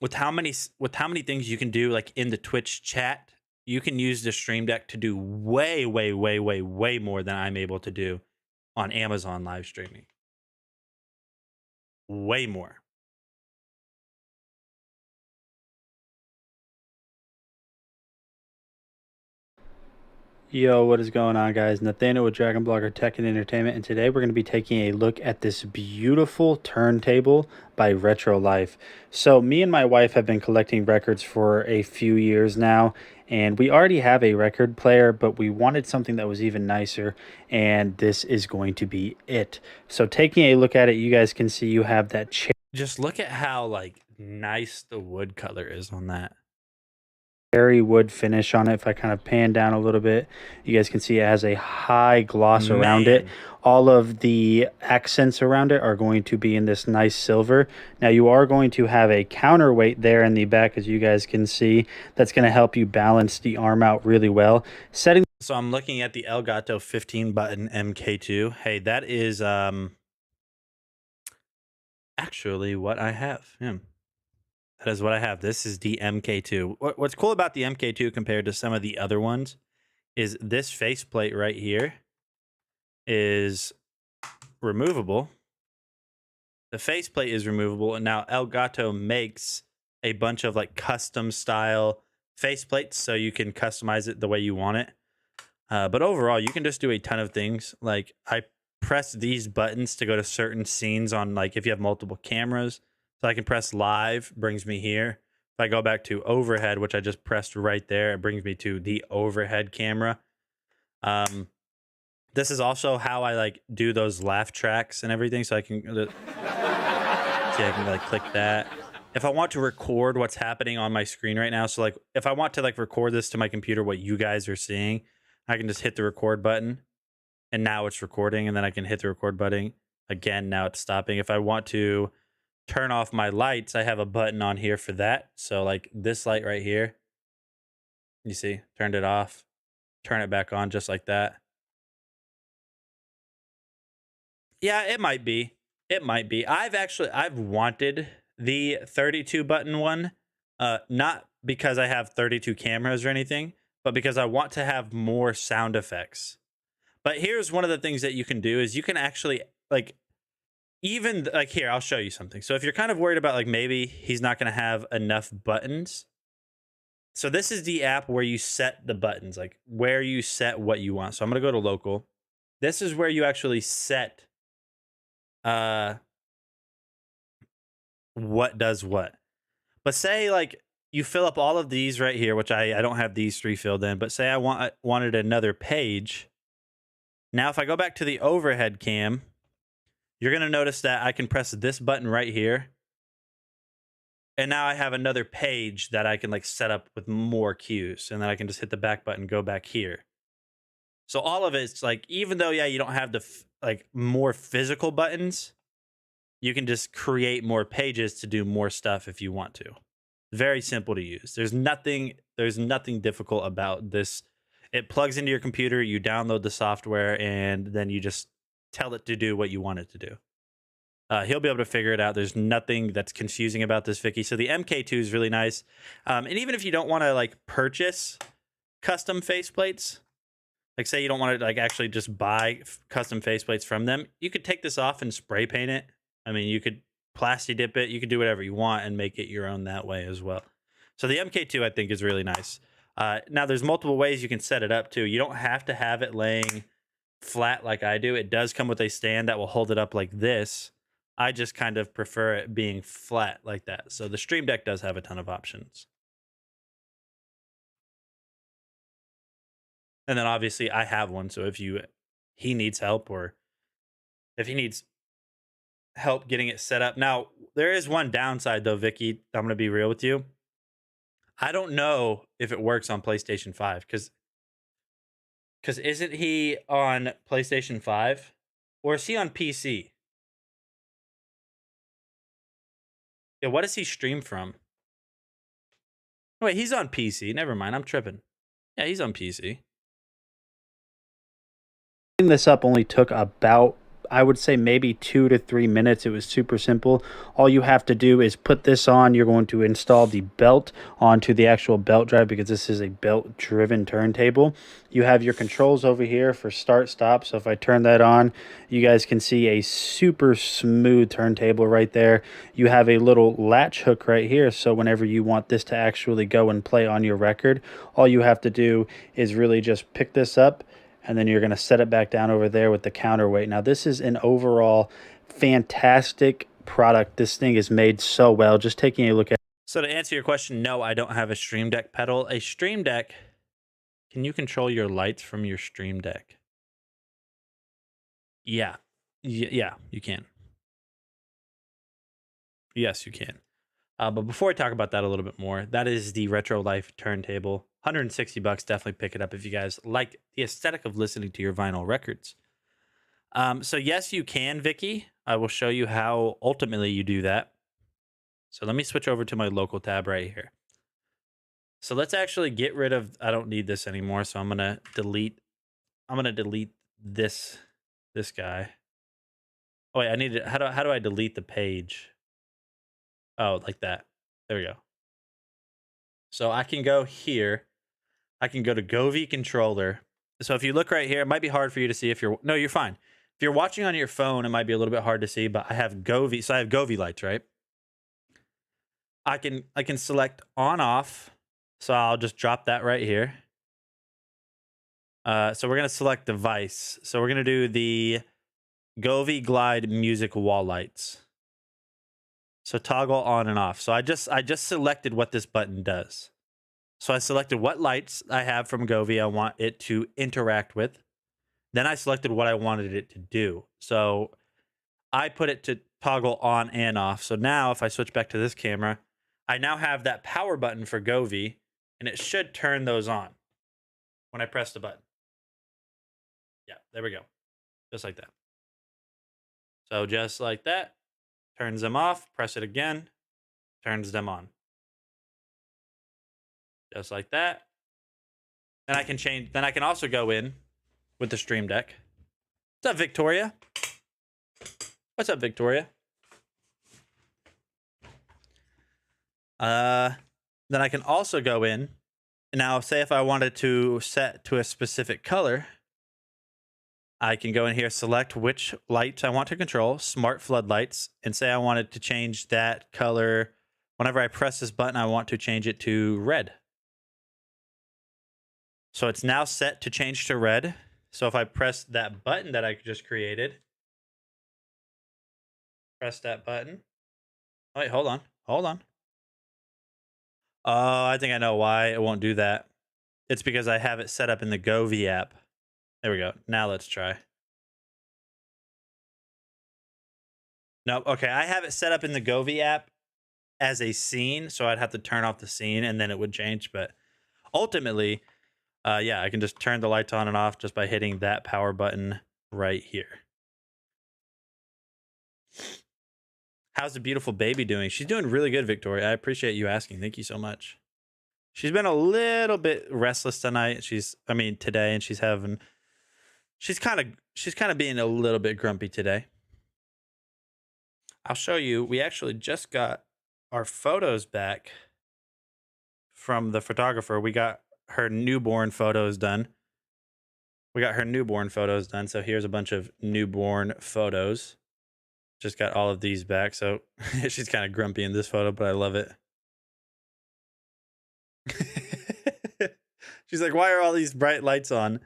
[SPEAKER 1] with how many things you can do like in the Twitch chat. You can use the Stream Deck to do way more than I'm able to do on Amazon live streaming. Way more.
[SPEAKER 2] Yo, what is going on, guys? Nathaniel with Dragon Blogger Tech and Entertainment, and today we're going to be taking a look at this beautiful turntable by Retro Life. So me and my wife have been collecting records for a few years now, and we already have a record player, but we wanted something that was even nicer, and this is going to be it. So taking a look at it, you guys can see you have that
[SPEAKER 1] Just look at how like nice the wood color is on that.
[SPEAKER 2] cherry wood finish on it. If I kind of pan down a little bit, you guys can see it has a high gloss around it. All of the accents around it are going to be in this nice silver. Now you are going to have a counterweight there in the back, as you guys can see. That's going to help you balance the arm out really well.
[SPEAKER 1] So I'm looking at the Elgato 15 button MK2. Hey, that is actually what I have. Yeah. That is what I have. This is the MK2. What's cool about the MK2 compared to some of the other ones is this faceplate right here is removable. The faceplate is removable, and now Elgato makes a bunch of like custom style faceplates, so you can customize it the way you want it. But overall, you can just do a ton of things. Like I press these buttons to go to certain scenes on, like if you have multiple cameras. So I can press live, brings me here. If I go back to overhead, which I just pressed right there, it brings me to the overhead camera. This is also how I like do those laugh tracks and everything. So I can see, I can like click that. If I want to record what's happening on my screen right now, so like if I want to like record this to my computer, what you guys are seeing, I can just hit the record button, and now it's recording, and then I can hit the record button again. Now it's stopping. If I want to turn off my lights, I have a button on here for that. So like this light right here, you see, turned it off, turn it back on just like that. Yeah, it might be. It might be. I've wanted the 32 button one, not because I have 32 cameras or anything, but because I want to have more sound effects. But here's one of the things that you can do is you can actually like, even like here, I'll show you something. So if you're kind of worried about like maybe he's not going to have enough buttons. So this is the app where you set the buttons, like where you set what you want. So I'm going to go to local. This is where you actually set what does what. But say like you fill up all of these right here, which I don't have these three filled in, but say I wanted another page. Now if I go back to the overhead cam, you're going to notice that I can press this button right here. And now I have another page that I can like set up with more cues. And then I can just hit the back button, go back here. So all of it's like, even though, yeah, you don't have the like more physical buttons, you can just create more pages to do more stuff if you want to. Very simple to use. There's nothing difficult about this. It plugs into your computer, you download the software, and then you just tell it to do what you want it to do. He'll be able to figure it out. There's nothing that's confusing about this, Vicky. So the MK2 is really nice. And even if you don't want to like purchase custom faceplates, like say you don't want to like actually just buy custom faceplates from them, you could take this off and spray paint it. I mean, you could plasti dip it. You could do whatever you want and make it your own that way as well. So the MK2 I think is really nice. Now there's multiple ways you can set it up too. You don't have to have it laying flat like I do. It does come with a stand that will hold it up like this. I just kind of prefer it being flat like that. So the Stream Deck does have a ton of options. And then obviously I have one. So if he needs help, or if he needs help getting it set up. Now, there is one downside though, Vicky. I'm going to be real with you. I don't know if it works on PlayStation 5 because isn't he on PlayStation 5 or is he on PC? Yeah, what does he stream from? Wait, he's on PC. Never mind, I'm tripping. Yeah, he's on PC.
[SPEAKER 2] Setting this up only took about, I would say, maybe 2 to 3 minutes. It was super simple. All you have to do is put this on. You're going to install the belt onto the actual belt drive because this is a belt driven turntable. You have your controls over here for start stop. So if I turn that on, you guys can see a super smooth turntable right there. You have a little latch hook right here. So whenever you want this to actually go and play on your record, all you have to do is really just pick this up, and then you're going to set it back down over there with the counterweight. Now, this is an overall fantastic product. This thing is made so well. Just taking a look at.
[SPEAKER 1] So to answer your question, no, I don't have a Stream Deck pedal. A Stream Deck, can you control your lights from your Stream Deck? Yeah. Yeah, you can. Yes, you can. But before I talk about that a little bit more, that is the Retro Life turntable. $160. Definitely pick it up if you guys like the aesthetic of listening to your vinyl records. So yes, you can, Vicky. I will show you how ultimately you do that. So let me switch over to my local tab right here. So let's actually get rid of, I don't need this anymore. So I'm going to delete this guy. Oh wait, I need to, how do I delete the page? Oh, like that. There we go. So I can go here. I can go to Govee controller. So if you look right here, it might be hard for you to see if you're, no, you're fine. If you're watching on your phone, it might be a little bit hard to see, but I have Govee. So I have Govee lights, right? I can select on off. So I'll just drop that right here. So we're going to select device. So we're going to do the Govee Glide music wall lights. So toggle on and off. So I just selected what this button does. So I selected what lights I have from Govee I want it to interact with. Then I selected what I wanted it to do. So I put it to toggle on and off. So now if I switch back to this camera, I now have that power button for Govee, and it should turn those on when I press the button. Yeah, there we go. Just like that. So just like that. Turns them off, press it again, turns them on. Just like that. Then I can change, then I can also go in with the Stream Deck. What's up, Victoria? What's up, Victoria? Then I can also go in. Now, say if I wanted to set to a specific color, I can go in here, select which lights I want to control, smart floodlights, and say I wanted to change that color. Whenever I press this button, I want to change it to red. So it's now set to change to red. So if I press that button that I just created, press that button. Wait, hold on. Hold on. Oh, I think I know why it won't do that. It's because I have it set up in the Govee app. There we go. Now let's try. Nope. Okay, I have it set up in the Govee app as a scene, so I'd have to turn off the scene and then it would change. But ultimately, yeah, I can just turn the lights on and off just by hitting that power button right here. How's the beautiful baby doing? She's doing really good, Victoria. I appreciate you asking. Thank you so much. She's been a little bit restless tonight. Today, and she's kind of being a little bit grumpy today. I'll show you. We actually just got our photos back from the photographer. We got her newborn photos done. So here's a bunch of newborn photos. Just got all of these back. So she's kind of grumpy in this photo, but I love it. She's like, why are all these bright lights on?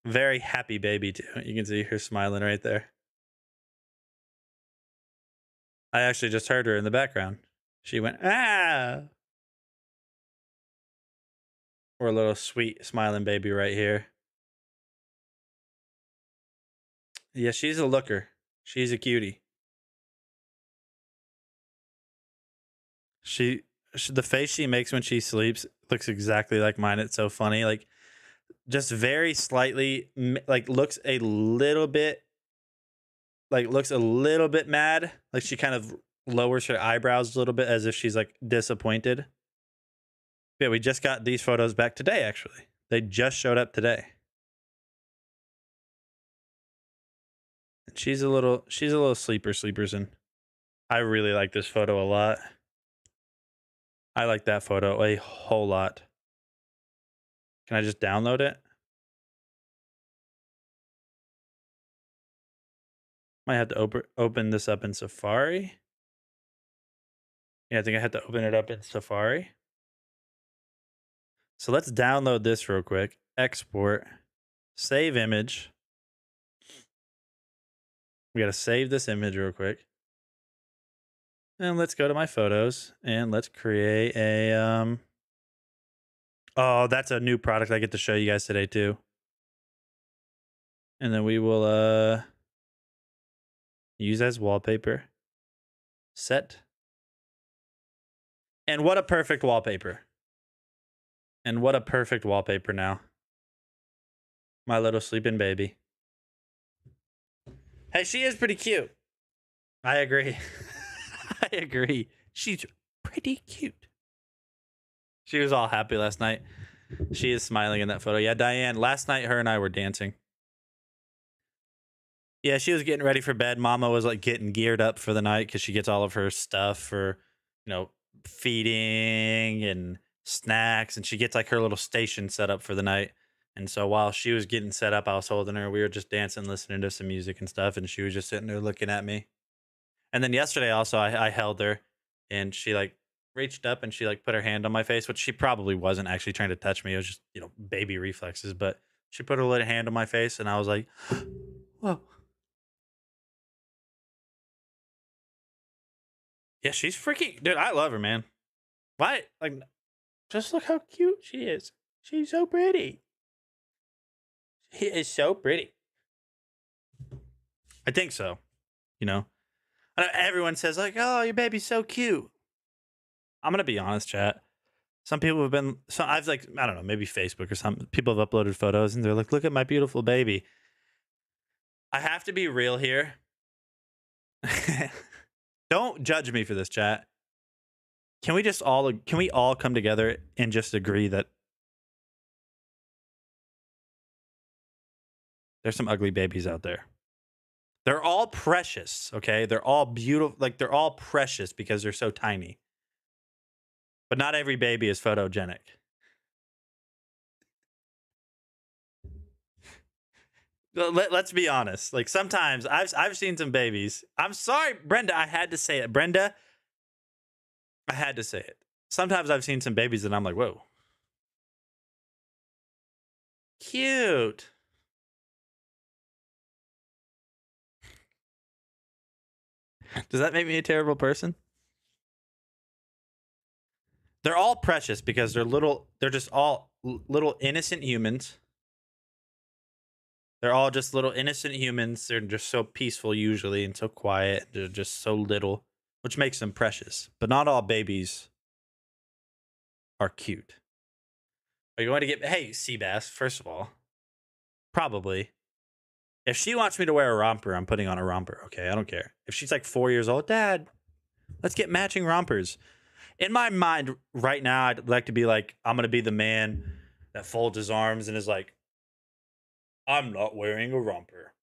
[SPEAKER 1] Very happy baby too. You can see her smiling right there. I actually just heard her in the background. She went, ah. Or a little sweet smiling baby right here. Yeah, she's a looker. She's a cutie. The face she makes when she sleeps looks exactly like mine. It's so funny. Like, just very slightly, like, looks a little bit mad. Like, she kind of lowers her eyebrows a little bit as if she's like disappointed. Yeah, we just got these photos back today, actually. They just showed up today. And she's a little sleeperson. I really like this photo a lot. I like that photo a whole lot. Can I just download it? Might have to open this up in Safari. Yeah, I think I had to open it up in Safari. So let's download this real quick. Export. Save image. We got to save this image real quick. And let's go to my photos and let's create a oh, that's a new product I get to show you guys today too. And then we will use as wallpaper. Set. And what a perfect wallpaper. And what a perfect wallpaper now. My little sleeping baby. Hey, she is pretty cute. I agree. I agree. She's pretty cute. She was all happy last night. She is smiling in that photo. Yeah, Diane, last night her and I were dancing. Yeah, she was getting ready for bed. Mama was like getting geared up for the night because she gets all of her stuff for, you know, feeding and snacks, and she gets like her little station set up for the night. And so while she was getting set up, I was holding her. We were just dancing, listening to some music and stuff, and she was just sitting there looking at me. And then yesterday also I held her, and she like reached up and she like put her hand on my face, which she probably wasn't actually trying to touch me. It was just, you know, baby reflexes, but she put her little hand on my face and I was like, whoa. Yeah, she's freaking, dude, I love her, man. Why? Like, just look how cute she is. She's so pretty. She is so pretty. I think so. You know, I know everyone says like, "Oh, your baby's so cute." I'm gonna be honest, chat. Some people have been. So I've like, I don't know, maybe Facebook or something. People have uploaded photos and they're like, "Look at my beautiful baby." I have to be real here. Don't judge me for this, chat. Can we all come together and just agree that there's some ugly babies out there? They're all precious, okay? They're all beautiful. Like, they're all precious because they're so tiny. But not every baby is photogenic. Let's be honest. Like, sometimes I've seen some babies. I'm sorry, Brenda. I had to say it. Brenda, I had to say it. Sometimes I've seen some babies and I'm like, whoa. Cute. Does that make me a terrible person? They're all precious because they're just all little innocent humans. They're all just little innocent humans. They're just so peaceful usually and so quiet. They're just so little, which makes them precious. But not all babies are cute. Are you going to get, hey, Seabass, first of all, probably. If she wants me to wear a romper, I'm putting on a romper, okay? I don't care. If she's like 4 years old, Dad, let's get matching rompers. In my mind right now, I'd like to be like, I'm going to be the man that folds his arms and is like, I'm not wearing a romper.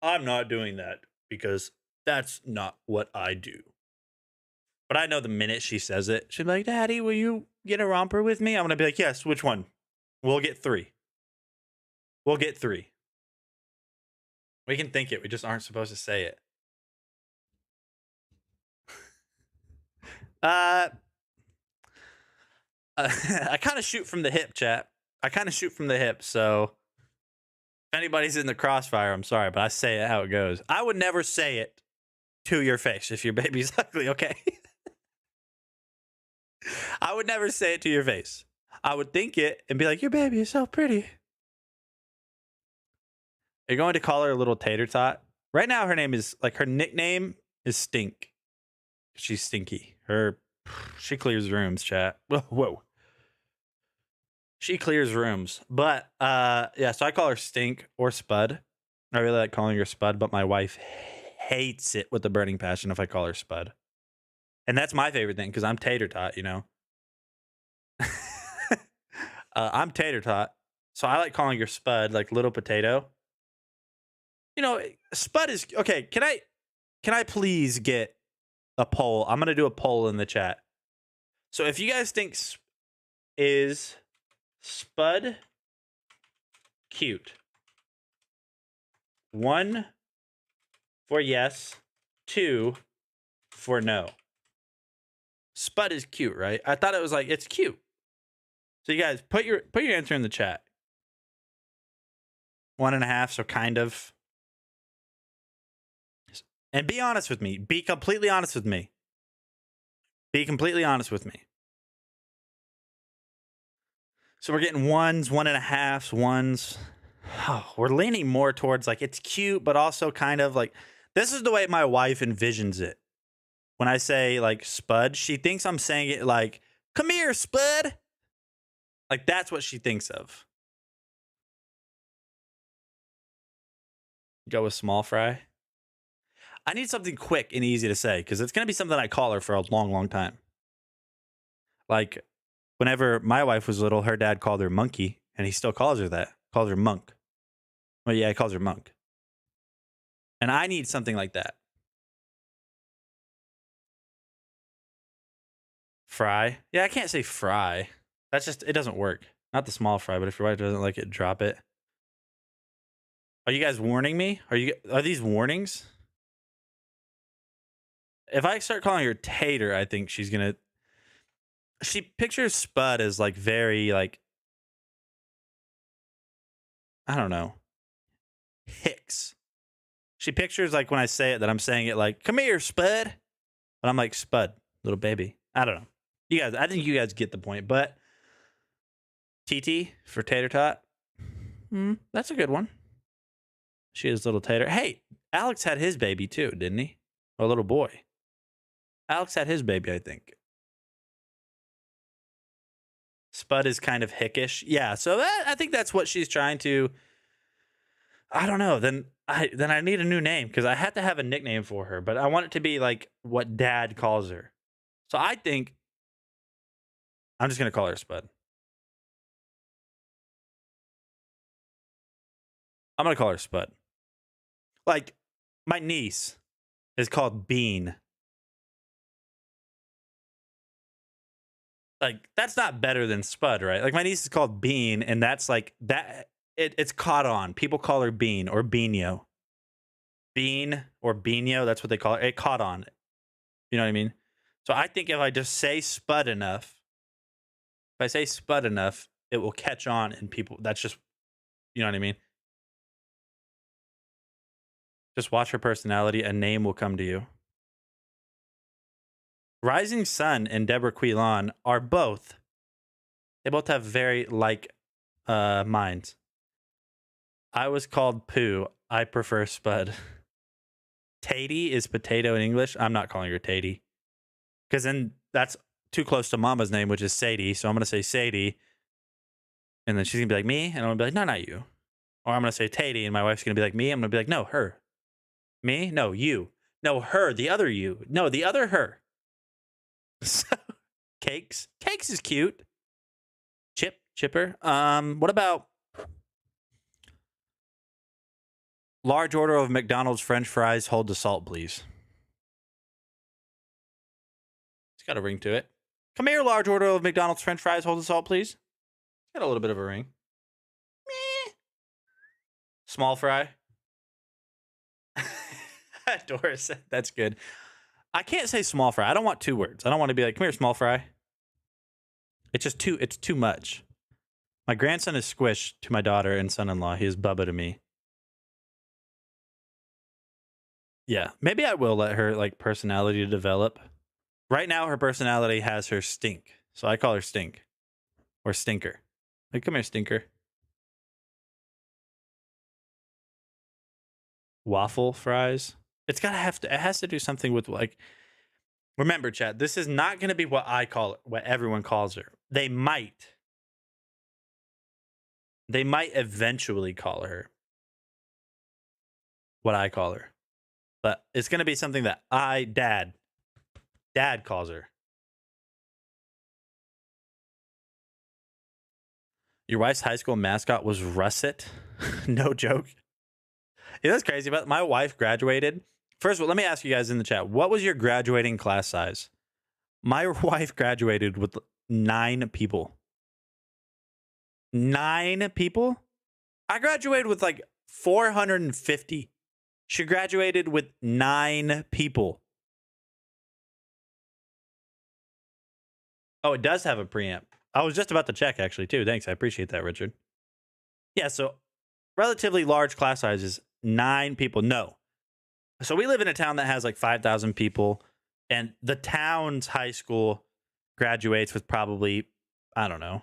[SPEAKER 1] I'm not doing that because that's not what I do. But I know the minute she says it, she'll be like, Daddy, will you get a romper with me? I'm going to be like, yes, which one? We'll get 3. We'll get 3. We can think it. We just aren't supposed to say it. I kind of shoot from the hip, chat. I kind of shoot from the hip, so if anybody's in the crossfire, I'm sorry, but I say it how it goes. I would never say it to your face if your baby's ugly, okay? I would never say it to your face. I would think it and be like, your baby is so pretty. Are you going to call her a little tater tot? Right now, her name is like her nickname is Stink. She's stinky. She clears rooms, chat. Whoa. She clears rooms. But yeah, so I call her Stink or Spud. I really like calling her Spud, but my wife hates it with a burning passion if I call her Spud. And that's my favorite thing because I'm tater tot, you know. I'm tater tot. So I like calling her Spud, like little potato. You know, Spud is okay. Can I please get a poll? I'm gonna do a poll in the chat. So if you guys think is Spud cute, 1 for yes, 2 for no. Spud is cute, right? I thought it was like it's cute. So you guys put your answer in the chat. 1.5, so kind of. And be honest with me. Be completely honest with me. Be completely honest with me. So we're getting 1s, 1.5s, 1s. Oh, we're leaning more towards like it's cute, but also kind of like this is the way my wife envisions it. When I say like Spud, she thinks I'm saying it like, come here, Spud. Like that's what she thinks of. Go with small fry. I need something quick and easy to say because it's going to be something I call her for a long, long time. Like whenever my wife was little, her dad called her Monkey, and he still calls her that. Calls her Monk. Well, yeah, he calls her Monk. And I need something like that. Fry. Yeah, I can't say fry. That's just, it doesn't work. Not the small fry, but if your wife doesn't like it, drop it. Are you guys warning me? Are these warnings? If I start calling her Tater, I think she's gonna. She pictures Spud as like very like. I don't know. Hicks. She pictures like when I say it that I'm saying it like, come here, Spud. But I'm like, Spud, little baby. I don't know. You guys, I think you guys get the point. But TT for Tater Tot. That's a good one. She is little Tater. Hey, Alex had his baby too, didn't he? Or a little boy. Alex had his baby, I think. Spud is kind of hickish. Yeah, so I think that's what she's trying to. I don't know. Then I need a new name because I have to have a nickname for her, but I want it to be like what Dad calls her. So I think I'm just gonna call her Spud. I'm gonna call her Spud. Like my niece is called Bean. Like that's not better than Spud, right? Like my niece is called Bean, and that's like that. It's caught on. People call her Bean or Beano. Bean or Beano, that's what they call it. It caught on. You know what I mean? So I think if I just say Spud enough, it will catch on, and people. That's just, you know what I mean? Just watch her personality. A name will come to you. Rising Sun and Deborah Quilon are both. They both have very like minds. I was called Pooh. I prefer Spud. Tatey is potato in English. I'm not calling her Tatey. Because then that's too close to Mama's name, which is Sadie. So I'm going to say Sadie. And then she's going to be like, me? And I'm going to be like, no, not you. Or I'm going to say Tatey, and my wife's going to be like, me? I'm going to be like, no, her. Me? No, you. No, her. The other you. No, the other her. So, Cakes. Cakes is cute. Chipper. What about large order of McDonald's French fries, hold the salt, please. It's got a ring to it. Come here, large order of McDonald's French fries, hold the salt, please. It's got a little bit of a ring. Meh. Small fry. Doris, that's good. I can't say small fry. I don't want 2 words. I don't want to be like, come here, small fry. It's just it's too much. My grandson is Squish to my daughter and son-in-law. He is Bubba to me. Yeah, maybe I will let her like personality develop. Right now, her personality has her Stink. So I call her Stink. or Stinker. Like, come here, Stinker. Waffle fries. It has to do something with, like, remember, chat, this is not going to be what I call it, what everyone calls her. They might eventually call her what I call her. But it's going to be something that Dad calls her. Your wife's high school mascot was Russet? No joke. You know what's crazy about my wife graduated? First of all, let me ask you guys in the chat, what was your graduating class size? My wife graduated with 9 people. 9 people? I graduated with like 450. She graduated with 9 people. Oh, it does have a preamp. I was just about to check, actually, too. Thanks. I appreciate that, Richard. Yeah, so relatively large class sizes, 9 people. No. So we live in a town that has like 5,000 people, and the town's high school graduates with probably, I don't know,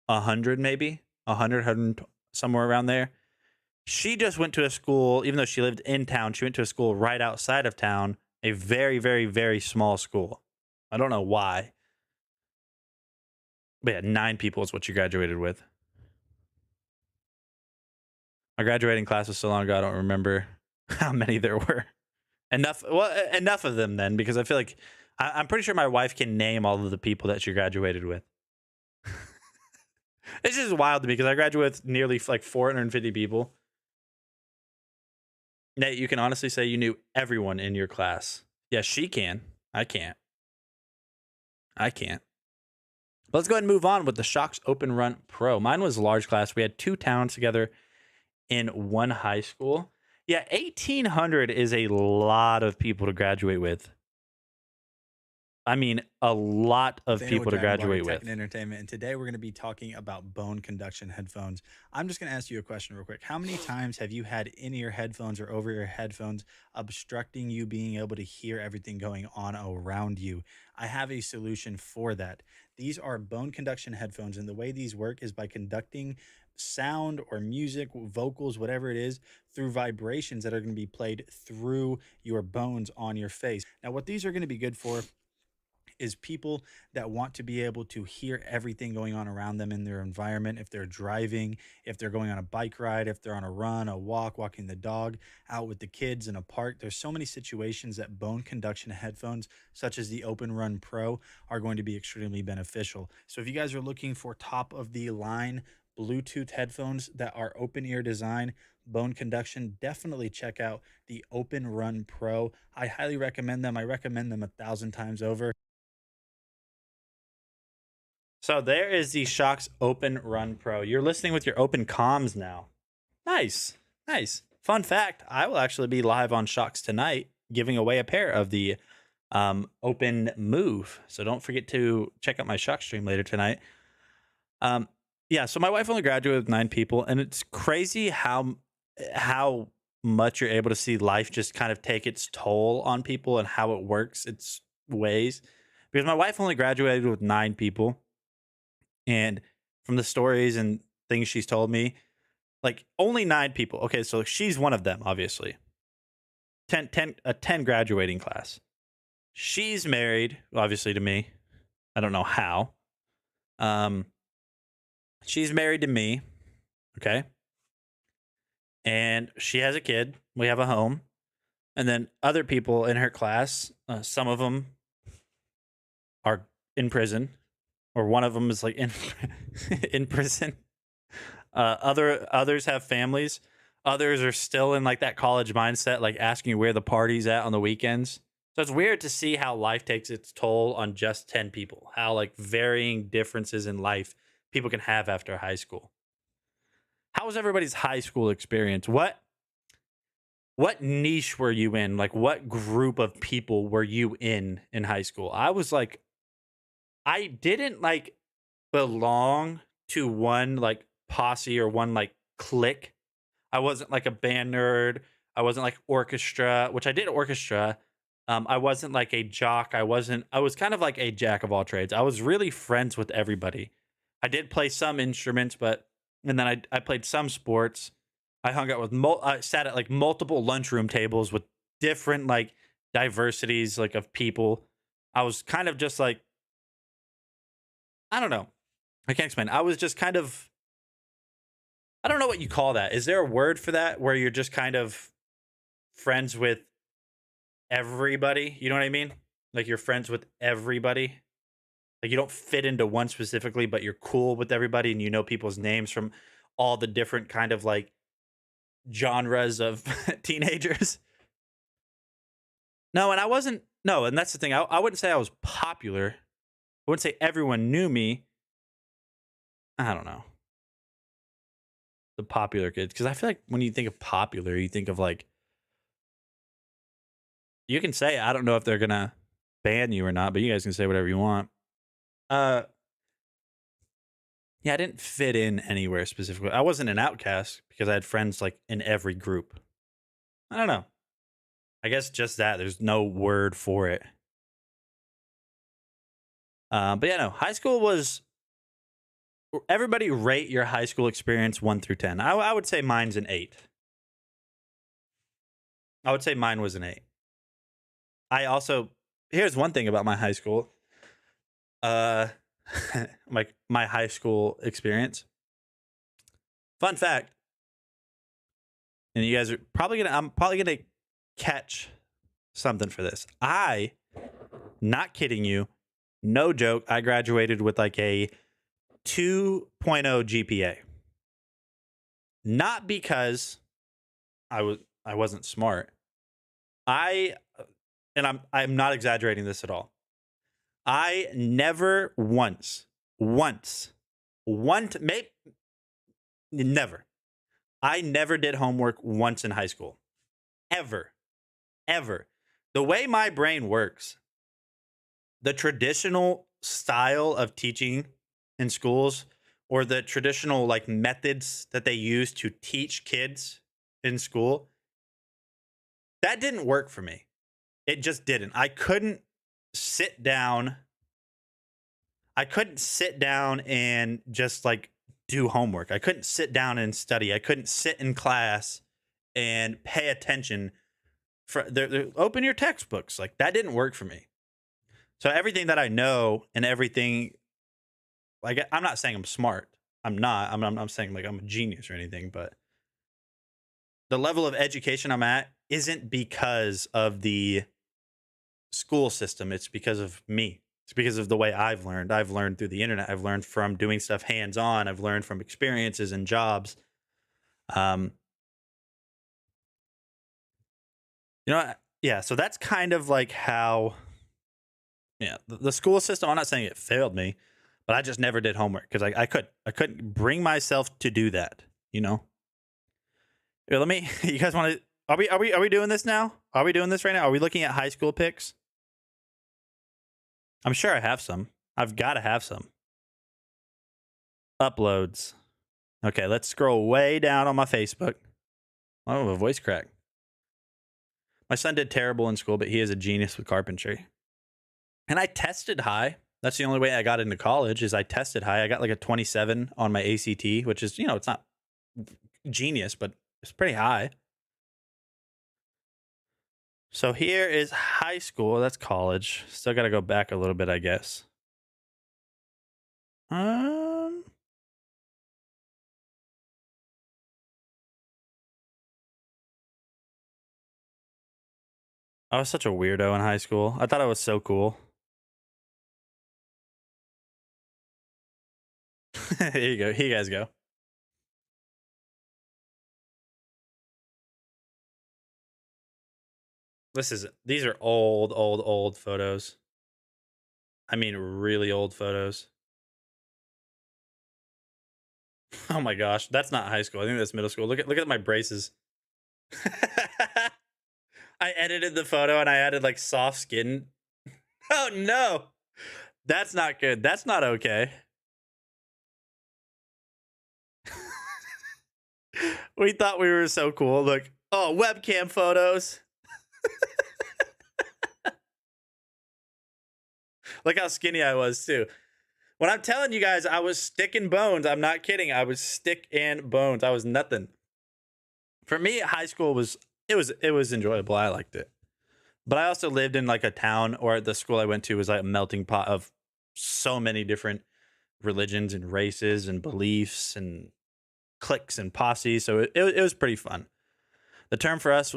[SPEAKER 1] 100 maybe? 100, somewhere around there. She just went to a school, even though she lived in town, she went to a school right outside of town, a very, very, very small school. I don't know why. But yeah, 9 people is what you graduated with. My graduating class was so long ago, I don't remember how many there were. Enough of them then, because I feel like I'm pretty sure my wife can name all of the people that she graduated with. It's just wild to me because I graduated with nearly like 450 people. Nate, you can honestly say you knew everyone in your class. Yeah, she can. I can't. Let's go ahead and move on with the Shocks Open Run Pro. Mine was a large class. We had 2 towns together in one high school. Yeah, 1,800 is a lot of people to graduate with. I mean, a lot of people to graduate with.
[SPEAKER 2] Tech and entertainment, and today we're going to be talking about bone conduction headphones. I'm just going to ask you a question real quick. How many times have you had in-ear headphones or over-ear headphones obstructing you being able to hear everything going on around you? I have a solution for that. These are bone conduction headphones, and the way these work is by conducting sound or music, vocals, whatever it is, through vibrations that are going to be played through your bones on your face. Now, what these are going to be good for is people that want to be able to hear everything going on around them in their environment. If they're driving, if they're going on a bike ride, if they're on a run, a walk, walking the dog, out with the kids in a park. There's so many situations that bone conduction headphones, such as the Open Run Pro, are going to be extremely beneficial. So if you guys are looking for top of the line Bluetooth headphones that are open ear design, bone conduction, definitely check out the Open Run Pro. I highly recommend them. I recommend them 1,000 times over.
[SPEAKER 1] So there is the Shocks Open Run Pro. You're listening with your open comms now. Nice. Fun fact, I will actually be live on Shocks tonight giving away a pair of the Open Move. So don't forget to check out my Shocks stream later tonight. Yeah, so my wife only graduated with 9 people, and it's crazy how much you're able to see life just kind of take its toll on people and how it works its ways. Because my wife only graduated with 9 people. And from the stories and things she's told me, like only 9 people. Okay, so she's one of them, obviously. 10 graduating class. She's married, obviously, to me. I don't know how. She's married to me. Okay. And she has a kid. We have a home. And then other people in her class, some of them are in prison. Or one of them is like in prison. Others have families. Others are still in like that college mindset, like asking where the party's at on the weekends. So it's weird to see how life takes its toll on just 10 people. How like varying differences in life people can have after high school. How was everybody's high school experience? What niche were you in? Like what group of people were you in high school? I didn't like belong to one like posse or one like clique. I wasn't like a band nerd. I wasn't like orchestra, which I did orchestra. I wasn't like a jock. I was kind of like a jack of all trades. I was really friends with everybody. I did play some instruments, and then I played some sports. I hung out with I sat at like multiple lunchroom tables with different like diversities like of people. I was kind of just like, I don't know. I can't explain. I was just kind of, I don't know what you call that. Is there a word for that where you're just kind of friends with everybody? You know what I mean? Like you're friends with everybody. Like you don't fit into one specifically, but you're cool with everybody and you know people's names from all the different kind of like genres of teenagers. No, and I wasn't, no, and that's the thing. I wouldn't say I was popular. I wouldn't say everyone knew me. I don't know. The popular kids. Because I feel like when you think of popular, you think of like, you can say, I don't know if they're going to ban you or not, but you guys can say whatever you want. Yeah, I didn't fit in anywhere specifically. I wasn't an outcast because I had friends like in every group. I don't know. I guess just that. There's no word for it. But yeah, no. High school was. Everybody rate your high school experience 1 through 10. I would say mine's an 8. I would say mine was an 8. I also. Here's one thing about my high school. Like my high school experience. Fun fact. And you guys are I'm probably gonna catch something for this. Not kidding you, no joke, I graduated with like a 2.0 GPA. Not because I wasn't smart. I'm not exaggerating this at all. I never never. I never did homework once in high school. Ever. The way my brain works, the traditional style of teaching in schools or the traditional like methods that they use to teach kids in school, that didn't work for me. It just didn't. I couldn't sit down and just like do homework. I couldn't sit down and study. I couldn't sit in class and pay attention. Open your textbooks. Like that didn't work for me. So everything that I know and everything, like I'm not saying I'm smart. I'm not. I'm saying like I'm a genius or anything, but the level of education I'm at isn't because of the school system. It's because of me. It's because of the way I've learned. I've learned through the internet. I've learned from doing stuff hands-on. I've learned from experiences and jobs. Yeah, so that's kind of like how, the school system, I'm not saying it failed me, but I just never did homework because I couldn't bring myself to do that, Here, you guys want to, are we doing this now? Are we doing this right now? Are we looking at high school pics? I'm sure I have some. I've got to have some. Uploads. Okay, let's scroll way down on my Facebook. Oh, a voice crack. My son did terrible in school, but he is a genius with carpentry. And I tested high. That's the only way I got into college is I tested high. I got like a 27 on my ACT, which is, it's not genius, but it's pretty high. So here is high school. That's college. Still got to go back a little bit, I guess. I was such a weirdo in high school. I thought I was so cool. Here you go. Here you guys go. These are old photos. I mean, really old photos. Oh my gosh, that's not high school. I think that's middle school. Look at my braces. I edited the photo and I added like soft skin. Oh no, that's not good. That's not okay. We thought we were so cool. Look, oh, webcam photos. Look how skinny I was too. When I'm telling you guys, I was sticking bones. I'm not kidding. I was stick and bones. I was nothing. For me, high school was enjoyable. I liked it. But I also lived in like a town, or the school I went to was like a melting pot of so many different religions and races and beliefs and cliques and posses. So it was pretty fun. The term for us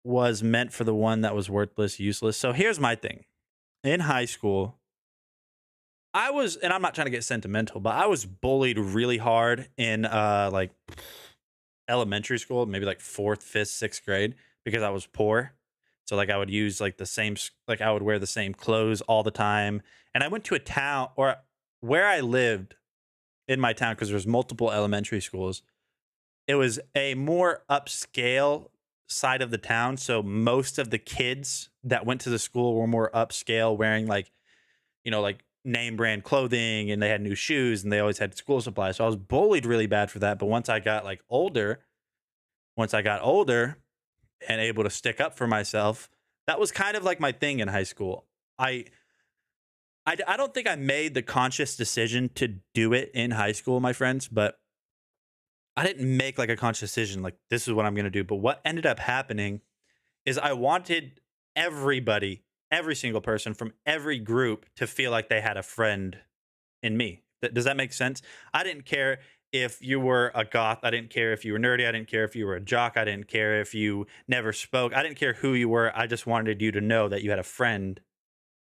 [SPEAKER 1] was meant for the one that was worthless, useless. So here's my thing. In high school, I was, and I'm not trying to get sentimental, but I was bullied really hard in like elementary school, maybe like 4th, 5th, 6th grade, because I was poor. So like I would use like I would wear the same clothes all the time. And I went to a town, or where I lived in my town, because there's multiple elementary schools. It was a more upscale side of the town. So most of the kids that went to the school were more upscale, wearing like, like name brand clothing, and they had new shoes, and they always had school supplies. So I was bullied really bad for that. But once I got older and able to stick up for myself, that was kind of like my thing in high school. I don't think I made the conscious decision to do it in high school, my friends, but I didn't make like a conscious decision, like this is what I'm going to do. But what ended up happening is I wanted everybody, every single person from every group to feel like they had a friend in me. Does that make sense? I didn't care if you were a goth. I didn't care if you were nerdy. I didn't care if you were a jock. I didn't care if you never spoke. I didn't care who you were. I just wanted you to know that you had a friend,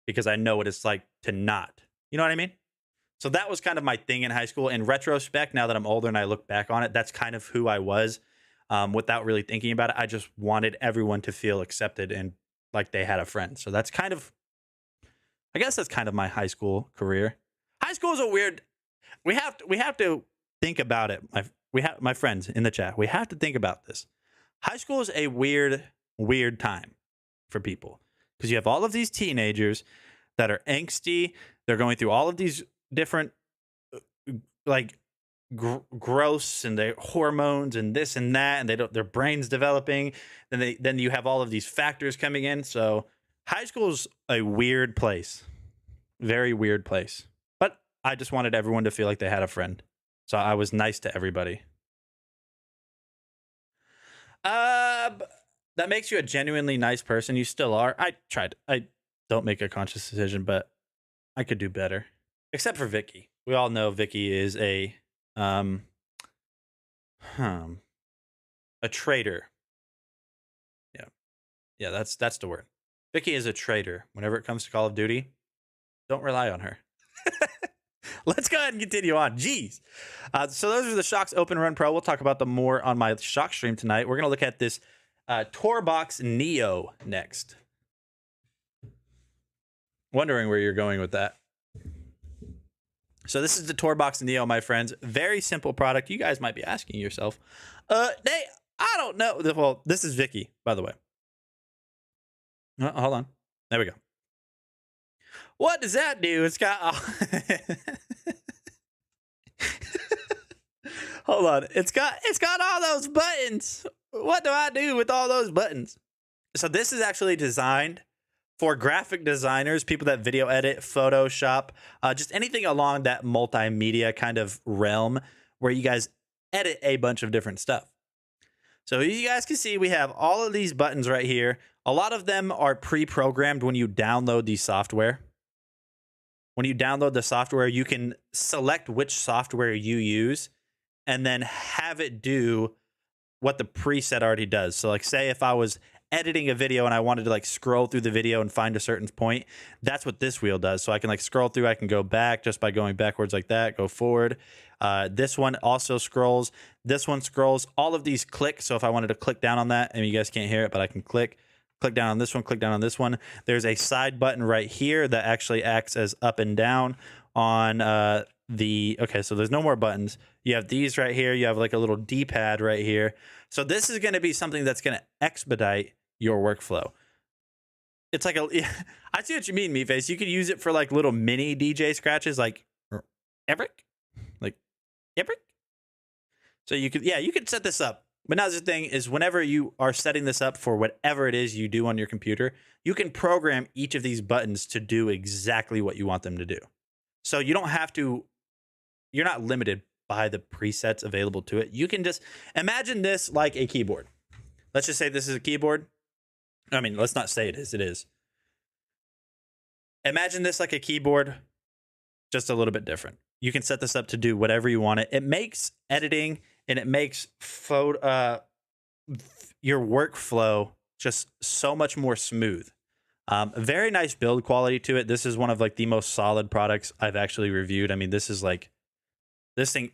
[SPEAKER 1] because I know what it's like to not. You know what I mean? So that was kind of my thing in high school. In retrospect, now that I'm older and I look back on it, that's kind of who I was without really thinking about it. I just wanted everyone to feel accepted and like they had a friend. So that's kind of, I guess that's kind of my high school career. High school is a weird, we have to think about it. My friends in the chat, we have to think about this. High school is a weird time for people, because you have all of these teenagers that are angsty. They're going through all of these different like gross and their hormones and this and that, and their brains developing. Then you have all of these factors coming in. So high school is a weird place, very weird place. But I just wanted everyone to feel like they had a friend, so I was nice to everybody. That makes you a genuinely nice person. You still are. I tried. I don't make a conscious decision, but I could do better. Except for Vicky. We all know Vicky is a traitor. Yeah, that's the word. Vicky is a traitor. Whenever it comes to Call of Duty, don't rely on her. Let's go ahead and continue on. Jeez. So those are the Shocks Open Run Pro. We'll talk about them more on my Shock stream tonight. We're going to look at this Torbox Neo next. Wondering where you're going with that. So this is the Torbox Neo, my friends. Very simple product. You guys might be asking yourself, I don't know. Well, this is Vicky, by the way. Hold on. There we go. What does that do? It's got... Hold on. It's got all those buttons. What do I do with all those buttons? So this is actually designed for graphic designers, people that video edit, Photoshop, just anything along that multimedia kind of realm where you guys edit a bunch of different stuff. So you guys can see we have all of these buttons right here. A lot of them are pre-programmed when you download the software. When you download the software, you can select which software you use and then have it do what the preset already does. So like say if I was editing a video and I wanted to like scroll through the video and find a certain point, that's what this wheel does. So I can like scroll through, I can go back just by going backwards like that, go forward. This one also scrolls. This one scrolls. All of these click. So if I wanted to click down on that, and you guys can't hear it, but I can click down on this one, click down on this one. There's a side button right here that actually acts as up and down on okay, so there's no more buttons. You have these right here. You have like a little D-pad right here. So this is going to be something that's going to expedite your workflow. It's like I see what you mean, Meatface. You could use it for like little mini DJ scratches, like Eric. So you could set this up. But now the thing is, whenever you are setting this up for whatever it is you do on your computer, you can program each of these buttons to do exactly what you want them to do. So you don't have to, you're not limited by the presets available to it. You can just imagine this like a keyboard. Let's just say this is a keyboard. I mean, let's not say it is. It is. Imagine this like a keyboard, just a little bit different. You can set this up to do whatever you want it. It makes editing and it makes your workflow just so much more smooth. Very nice build quality to it. This is one of like the most solid products I've actually reviewed. I mean, this is like, this thing,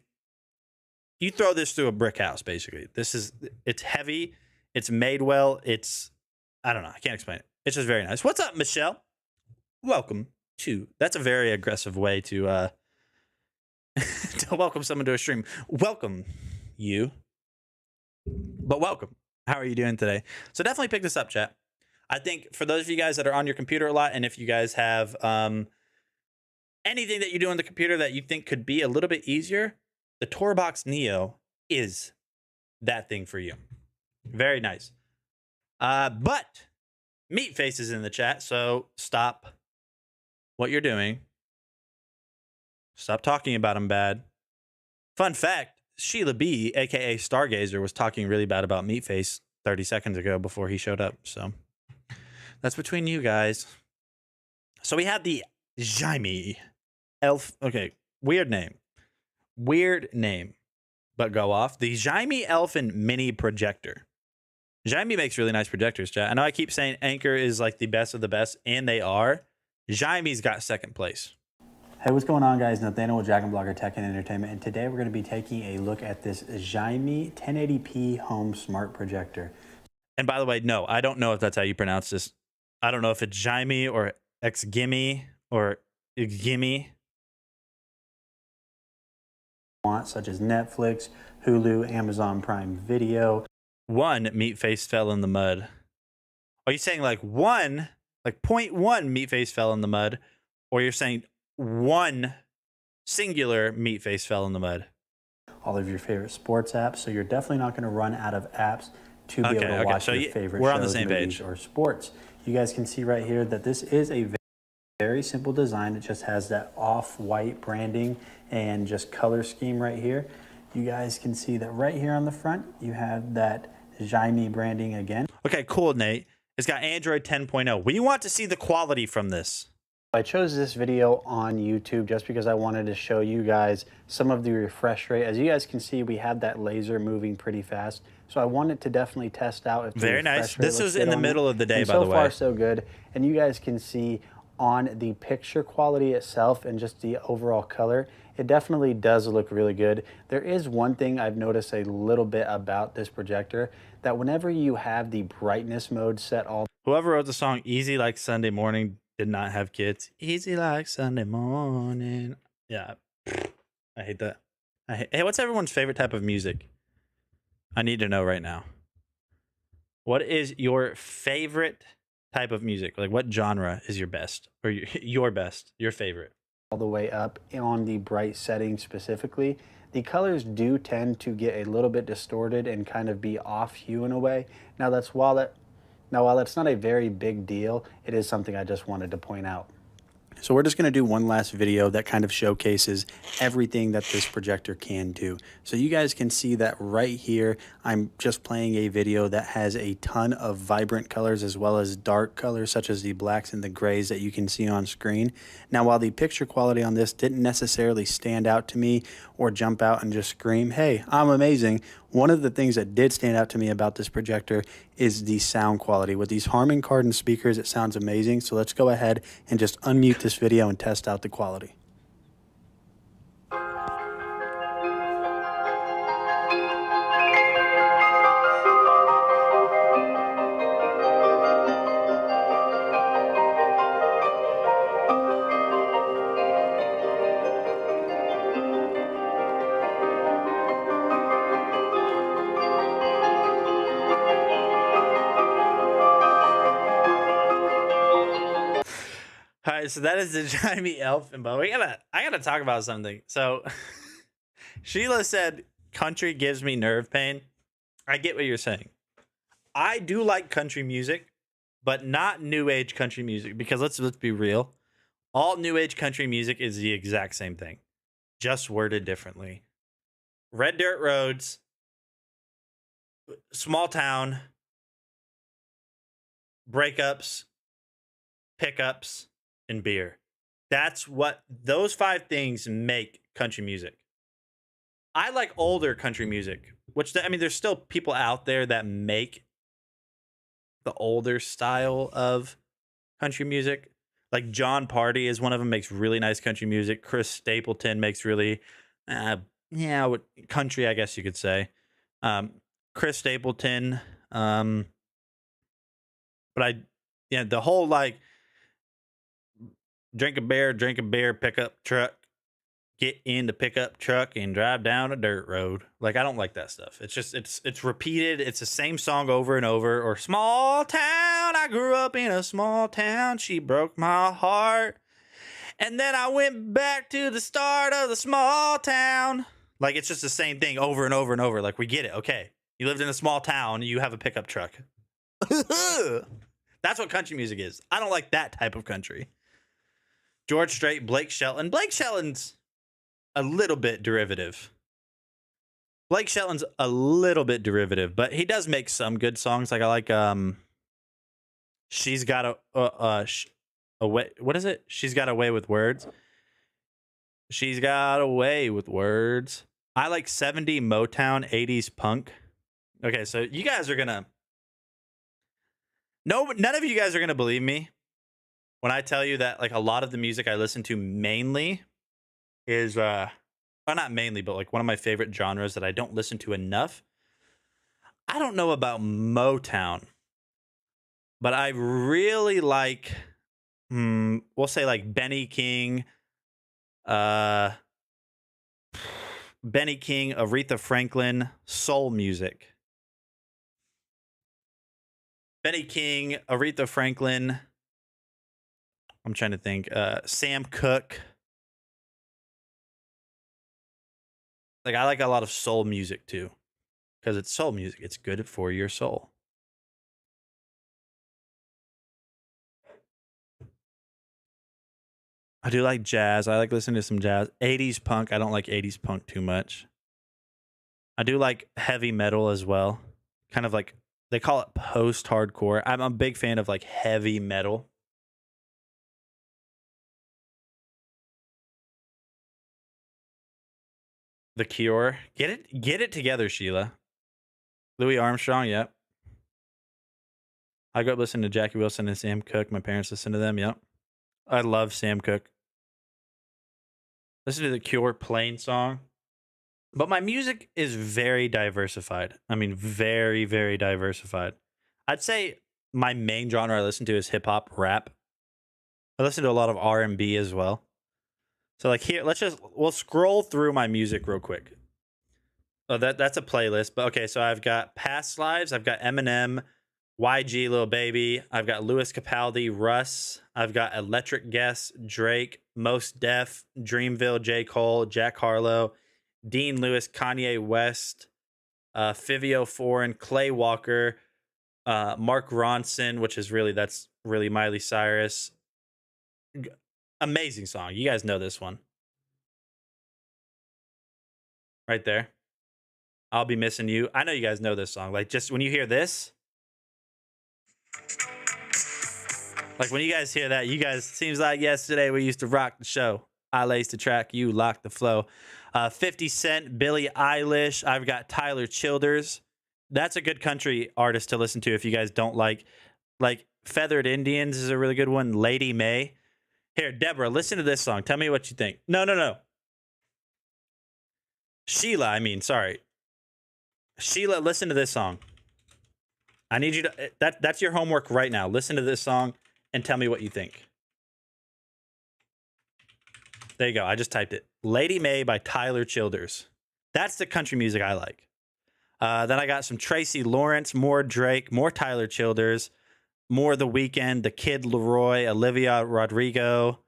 [SPEAKER 1] you throw this through a brick house, basically. It's heavy. It's made well. I don't know. I can't explain it. It's just very nice. What's up, Michelle? Welcome to, that's a very aggressive way to to welcome someone to a stream. Welcome you, but welcome. How are you doing today? So definitely pick this up, chat. I think for those of you guys that are on your computer a lot, and if you guys have anything that you do on the computer that you think could be a little bit easier, the Torbox Neo is that thing for you. Very nice. But Meatface is in the chat, so stop what you're doing. Stop talking about him bad. Fun fact, Sheila B, aka Stargazer, was talking really bad about Meatface 30 seconds ago before he showed up. So that's between you guys. So we have the Xiaomi Elf. Okay, weird name. Weird name, but go off. The Xiaomi Elfin Mini Projector. Xiaomi makes really nice projectors, chat. I know I keep saying Anker is like the best of the best, and they are. Xiaomi's got second place.
[SPEAKER 2] Hey, what's going on, guys? Nathaniel with Jack and Blogger Tech and Entertainment, and today we're going to be taking a look at this Xiaomi 1080p home smart projector.
[SPEAKER 1] And by the way, no, I don't know if that's how you pronounce this. I don't know if it's Xiaomi or Xgimi or Xgimi.
[SPEAKER 2] Such as Netflix, Hulu, Amazon Prime Video.
[SPEAKER 1] One Meatface fell in the mud. Are you saying like 0.1 Meatface fell in the mud, or you're saying one singular Meatface fell in the mud?
[SPEAKER 2] All of your favorite sports apps, so you're definitely not going to run out of apps to be able to watch your favorite
[SPEAKER 1] we're
[SPEAKER 2] shows,
[SPEAKER 1] on the same
[SPEAKER 2] movies,
[SPEAKER 1] page.
[SPEAKER 2] or sports. You guys can see right here that this is a very simple design. It just has that off-white branding and just color scheme right here. You guys can see that right here on the front, you have that Xiaomi branding again.
[SPEAKER 1] Okay, cool, Nate. It's got Android 10.0. We want to see the quality from this.
[SPEAKER 2] I chose this video on YouTube just because I wanted to show you guys some of the refresh rate. As you guys can see, we have that laser moving pretty fast. So I wanted to definitely test out if the
[SPEAKER 1] Very
[SPEAKER 2] refresh
[SPEAKER 1] nice.
[SPEAKER 2] rate
[SPEAKER 1] This
[SPEAKER 2] looks
[SPEAKER 1] was
[SPEAKER 2] good
[SPEAKER 1] in the
[SPEAKER 2] on
[SPEAKER 1] middle
[SPEAKER 2] it.
[SPEAKER 1] of the day,
[SPEAKER 2] And
[SPEAKER 1] by the way.
[SPEAKER 2] So far, so good. And you guys can see on the picture quality itself and just the overall color, it definitely does look really good. There is one thing I've noticed a little bit about this projector, that whenever you have the brightness mode set all.
[SPEAKER 1] Whoever wrote the song Easy Like Sunday Morning did not have kids. Easy like Sunday morning. Yeah. I hate that. Hey, what's everyone's favorite type of music? I need to know right now. What is your favorite type of music? Like what genre is your best? Or your best, your favorite?
[SPEAKER 2] All the way up on the bright setting specifically. The colors do tend to get a little bit distorted and kind of be off hue in a way. Now while that's not a very big deal, it is something I just wanted to point out. So we're just going to do one last video that kind of showcases everything that this projector can do. So you guys can see that right here, I'm just playing a video that has a ton of vibrant colors as well as dark colors such as the blacks and the grays that you can see on screen. Now, while the picture quality on this didn't necessarily stand out to me or jump out and just scream, hey, I'm amazing, one of the things that did stand out to me about this projector is the sound quality. With these Harman Kardon speakers, it sounds amazing. So let's go ahead and just unmute this video and test out the quality.
[SPEAKER 1] All right, so that is the Xiaomi Elfin, but I gotta talk about something. So Sheila said, "Country gives me nerve pain." I get what you're saying. I do like country music, but not new age country music, because let's be real. All new age country music is the exact same thing, just worded differently. Red dirt roads, small town, breakups, pickups, and beer. That's what those 5 things make country music. I like older country music, which I mean, there's still people out there that make the older style of country music. Like John Party is one of them, makes really nice country music. Chris Stapleton makes really, country, I guess you could say. Chris Stapleton, but the whole like drink a beer, pickup truck, get in the pickup truck and drive down a dirt road. Like, I don't like that stuff. It's just, it's repeated. It's the same song over and over. Or small town, I grew up in a small town. She broke my heart. And then I went back to the start of the small town. Like, it's just the same thing over and over and over. Like, we get it. Okay. You lived in a small town. You have a pickup truck. That's what country music is. I don't like that type of country. George Strait, Blake Shelton. Blake Shelton's a little bit derivative. Blake Shelton's a little bit derivative, but he does make some good songs. Like, I like She's Got a way. What is it? She's Got a Way with Words. She's Got a Way with Words. I like 70 Motown, 80s punk. Okay, so you guys are gonna none of you guys are gonna believe me when I tell you that like a lot of the music I listen to mainly is well, not mainly, but like one of my favorite genres that I don't listen to enough. I don't know about Motown, but I really like we'll say like Benny King, Aretha Franklin, soul music. Benny King, Aretha Franklin. I'm trying to think. Sam Cooke. Like, I like a lot of soul music too, because it's soul music. It's good for your soul. I do like jazz. I like listening to some jazz. 80s punk. I don't like 80s punk too much. I do like heavy metal as well. Kind of like, they call it post-hardcore. I'm a big fan of like heavy metal. The Cure. Get it together, Sheila. Louis Armstrong, yep. I grew up listening to Jackie Wilson and Sam Cooke. My parents listened to them, yep. I love Sam Cooke. Listen to the Cure Plain song. But my music is very diversified. I mean, very, very diversified. I'd say my main genre I listen to is hip hop, rap. I listen to a lot of R&B as well. So like here, we'll scroll through my music real quick. Oh, that's a playlist. But okay, so I've got Past Lives. I've got Eminem, YG, Lil Baby. I've got Louis Capaldi, Russ. I've got Electric Guess, Drake, Mos Def, Dreamville, J. Cole, Jack Harlow, Dean Lewis, Kanye West, Fivio Foreign, Clay Walker, Mark Ronson, that's really Miley Cyrus. Amazing song. You guys know this one. Right there. I'll Be Missing You. I know you guys know this song. Like, just when you hear this, like when you guys hear that, you guys, seems like yesterday we used to rock the show. I laced the track, you locked the flow. 50 Cent, Billie Eilish. I've got Tyler Childers. That's a good country artist to listen to if you guys don't like Feathered Indians is a really good one. Lady May. Here, Deborah, listen to this song. Tell me what you think. No. Sheila, sorry. Sheila, listen to this song. I need you to, that's your homework right now. Listen to this song and tell me what you think. There you go. I just typed it. Lady May by Tyler Childers. That's the country music I like. Then I got some Tracy Lawrence, more Drake, more Tyler Childers, more The Weeknd, The Kid Laroi, Olivia Rodrigo.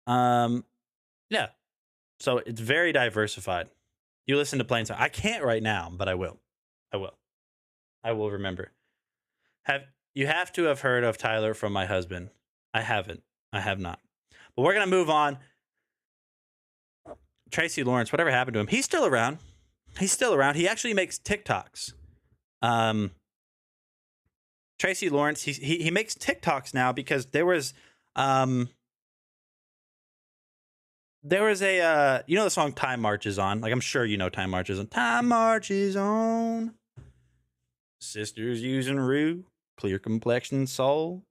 [SPEAKER 1] Yeah. So it's very diversified. You listen to plain song. I can't right now, but I will. I will remember. You have to have heard of Tyler from My Husband. I haven't. I have not. But we're gonna move on. Tracy Lawrence, whatever happened to him? He's still around. He's still around. He actually makes TikToks. Tracy Lawrence, he makes TikToks now because there was a you know the song Time Marches On? Like I'm sure you know Time Marches On. Time marches on. Sisters using rue, clear complexion soul.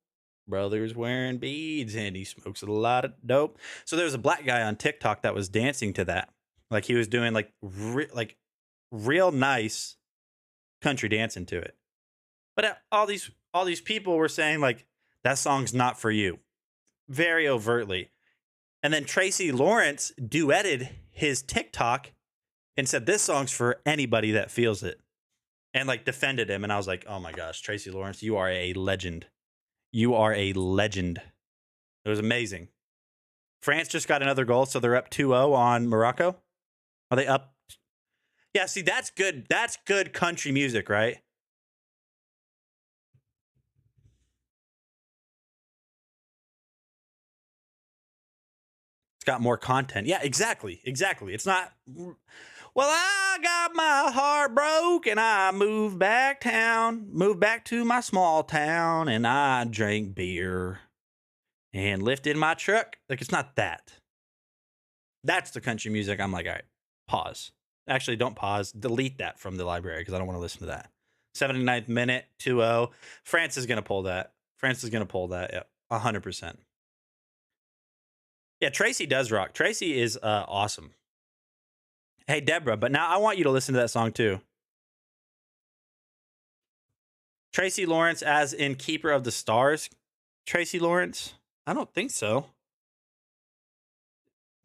[SPEAKER 1] Brothers wearing beads and he smokes a lot of dope. So there was a black guy on TikTok that was dancing to that. Like he was doing like real nice country dancing to it. But all these people were saying like that song's not for you. Very overtly. And then Tracy Lawrence duetted his TikTok and said this song's for anybody that feels it. And like defended him and I was like, "Oh my gosh, Tracy Lawrence, you are a legend. You are a legend." It was amazing. France just got another goal, so they're up 2-0 on Morocco. Are they up? Yeah, see, that's good. That's good country music, right? It's got more content. Yeah, exactly. Exactly. It's not... Well, I got my heart broke and I moved back to my small town and I drank beer and lifted my truck. Like, it's not that. That's the country music. I'm like, all right, pause. Actually, don't pause. Delete that from the library because I don't want to listen to that. 79th minute, 2-0. France is going to pull that. Yeah, 100%. Yeah, Tracy does rock. Tracy is awesome. Hey, Deborah, but now I want you to listen to that song too. Tracy Lawrence as in Keeper of the Stars. Tracy Lawrence? I don't think so.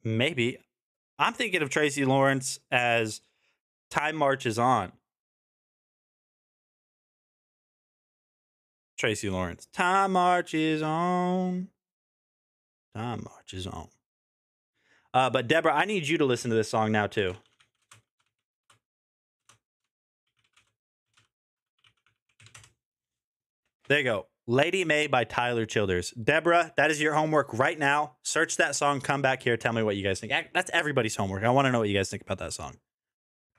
[SPEAKER 1] Maybe. I'm thinking of Tracy Lawrence as Time Marches On. Tracy Lawrence. Time marches on. Time marches on. But Deborah, I need you to listen to this song now too. There you go. Lady May by Tyler Childers. Deborah, that is your homework right now. Search that song. Come back here. Tell me what you guys think. That's everybody's homework. I want to know what you guys think about that song.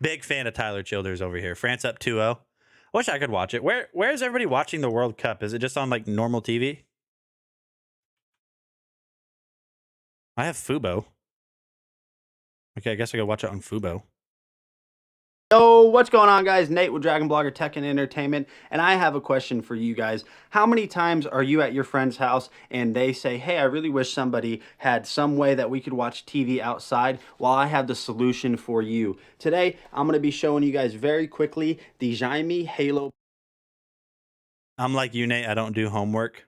[SPEAKER 1] Big fan of Tyler Childers over here. France up 2-0. I wish I could watch it. Where is everybody watching the World Cup? Is it just on like normal TV? I have Fubo. Okay, I guess I could watch it on Fubo.
[SPEAKER 2] Yo, what's going on, guys? Nate with Dragon Blogger Tech and Entertainment, and I have a question for you guys. How many times are you at your friend's house and they say, hey, I really wish somebody had some way that we could watch TV outside? Well, I have the solution for you. Today, I'm going to be showing you guys very quickly the Xiaomi Halo.
[SPEAKER 1] I'm like you, Nate. I don't do homework.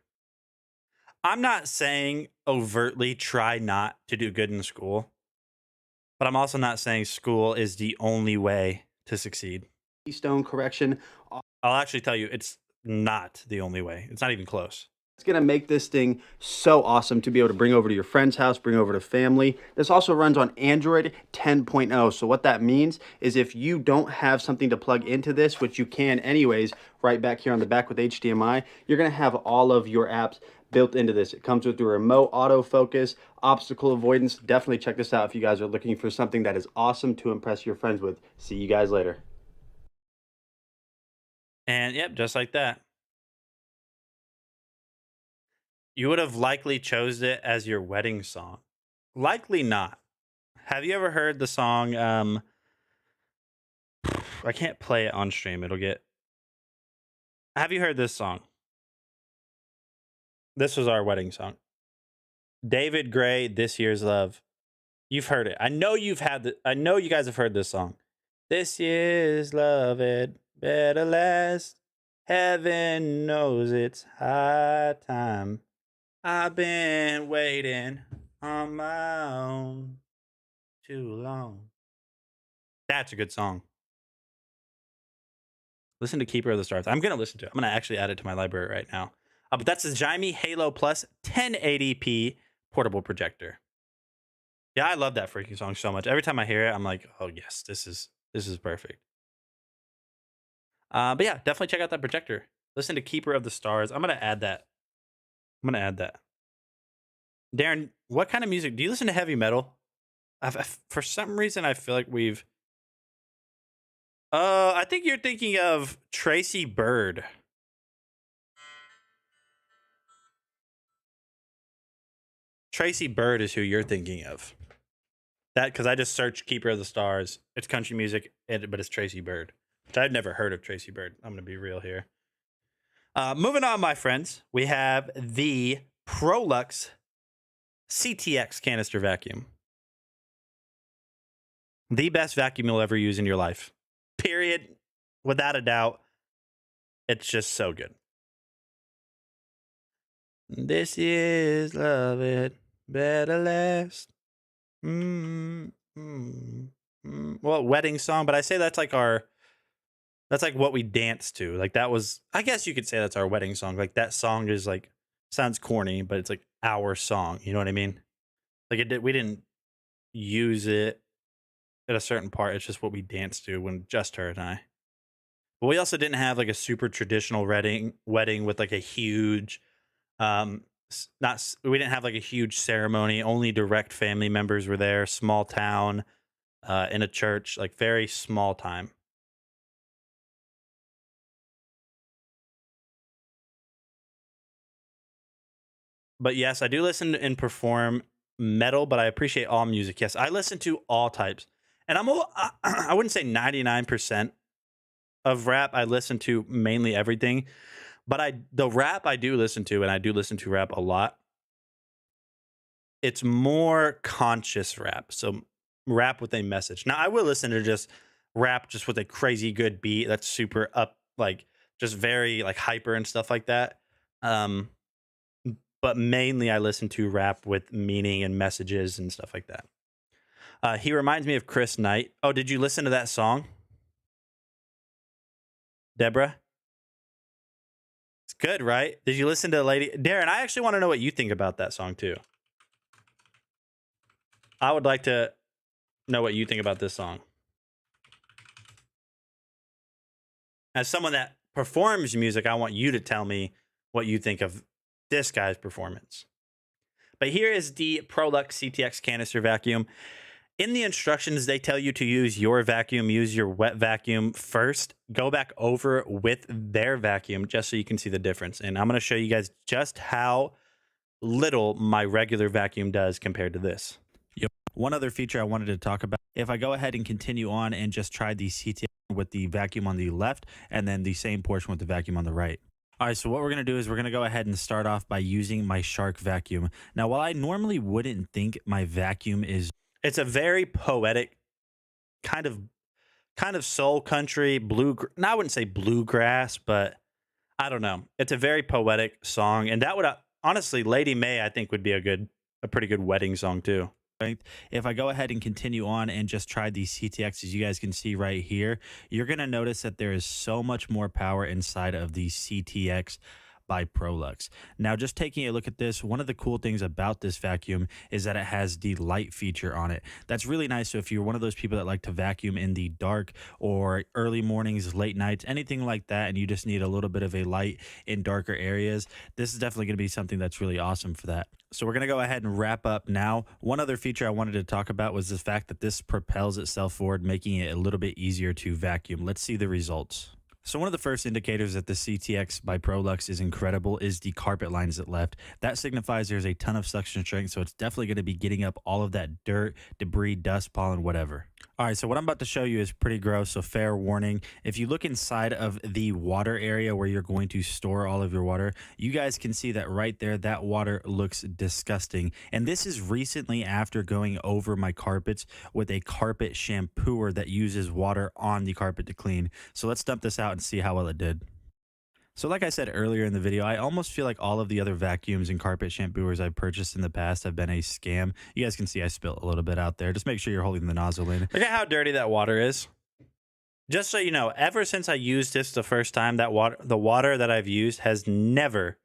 [SPEAKER 1] I'm not saying overtly try not to do good in school, but I'm also not saying school is the only way to succeed.
[SPEAKER 2] Stone correction.
[SPEAKER 1] I'll actually tell you, it's not the only way. It's not even close.
[SPEAKER 2] It's going to make this thing so awesome to be able to bring over to your friend's house, bring over to family. This also runs on Android 10.0. So what that means is if you don't have something to plug into this, which you can anyways, right back here on the back with HDMI, you're going to have all of your apps built into this. It comes with the remote autofocus, obstacle avoidance. Definitely check this out if you guys are looking for something that is awesome to impress your friends with. See you guys later.
[SPEAKER 1] And yep, just like that. You would have likely chose it as your wedding song. Likely not. Have you ever heard the song, I can't play it on stream. Have you heard this song? This was our wedding song. David Gray, This Year's Love. You've heard it. I know you guys have heard this song. This year's love, it better last. Heaven knows it's high time. I've been waiting on my own too long. That's a good song. Listen to Keeper of the Stars. I'm going to listen to it. I'm going to actually add it to my library right now. But that's the Xiaomi Halo Plus 1080p portable projector. Yeah, I love that freaking song so much. Every time I hear it, I'm like, oh yes, this is perfect. But yeah, definitely check out that projector. Listen to Keeper of the Stars. I'm gonna add that. Darren, what kind of music do you listen to? Heavy metal? For some reason, I feel like we've. I think you're thinking of Tracy Bird. Tracy Bird is who you're thinking of. That because I just searched Keeper of the Stars. It's country music, but it's Tracy Bird. Which I've never heard of Tracy Bird. I'm gonna be real here. Moving on, my friends, we have the Prolux CTX canister vacuum. The best vacuum you'll ever use in your life. Period. Without a doubt. It's just so good. This is love it. Better last. Well, wedding song, but I say that's like what we dance to. Like that was, I guess you could say that's our wedding song. Like that song is like, sounds corny, but it's like our song. You know what I mean? Like we didn't use it at a certain part. It's just what we danced to when just her and I. But we also didn't have like a super traditional wedding with like a huge, we didn't have like a huge ceremony. Only direct family members were there. Small town, in a church, like very small time. But yes, I do listen and perform metal, but I appreciate all music. Yes, I listen to all types. And I wouldn't say 99% of rap. I listen to mainly everything. But the rap I do listen to, and I do listen to rap a lot, it's more conscious rap. So rap with a message. Now, I will listen to just rap just with a crazy good beat that's super up, like just very like hyper and stuff like that. But mainly I listen to rap with meaning and messages and stuff like that. He reminds me of Chris Knight. Oh, did you listen to that song? Deborah? It's good, right? Did you listen to Lady... Darren, I actually want to know what you think about that song, too. I would like to know what you think about this song. As someone that performs music, I want you to tell me what you think of this guy's performance. But here is the Prolux CTX canister vacuum. In the instructions, they tell you to use your vacuum, use your wet vacuum first. Go back over with their vacuum just so you can see the difference. And I'm going to show you guys just how little my regular vacuum does compared to this. One other feature I wanted to talk about, if I go ahead and continue on and just try the CTX with the vacuum on the left and then the same portion with the vacuum on the right. All right, so what we're going to do is we're going to go ahead and start off by using my Shark vacuum. Now, while I normally wouldn't think my vacuum is... It's a very poetic kind of soul country, I wouldn't say bluegrass, but I don't know. It's a very poetic song. And that would, honestly, Lady May, I think would be a pretty good wedding song too. If I go ahead and continue on and just try the CTX, as you guys can see right here, you're going to notice that there is so much more power inside of the CTX by Prolux. Now, just taking a look at this, one of the cool things about this vacuum is that it has the light feature on it. That's really nice. So if you're one of those people that like to vacuum in the dark or early mornings, late nights, anything like that, and you just need a little bit of a light in darker areas, this is definitely going to be something that's really awesome for that. So we're going to go ahead and wrap up now. One other feature I wanted to talk about was the fact that this propels itself forward, making it a little bit easier to vacuum. Let's see the results. So one of the first indicators that the CTX by Prolux is incredible is the carpet lines it left. That signifies there's a ton of suction strength, so it's definitely going to be getting up all of that dirt, debris, dust, pollen, whatever. All right, so what I'm about to show you is pretty gross, so fair warning. If you look inside of the water area where you're going to store all of your water, you guys can see that right there, that water looks disgusting. And this is recently after going over my carpets with a carpet shampooer that uses water on the carpet to clean. So let's dump this out and see how well it did. So like I said earlier in the video, I almost feel like all of the other vacuums and carpet shampooers I've purchased in the past have been a scam. You guys can see I spilled a little bit out there. Just make sure you're holding the nozzle in. Look at how dirty that water is. Just so you know, ever since I used this the first time, the water that I've used has never...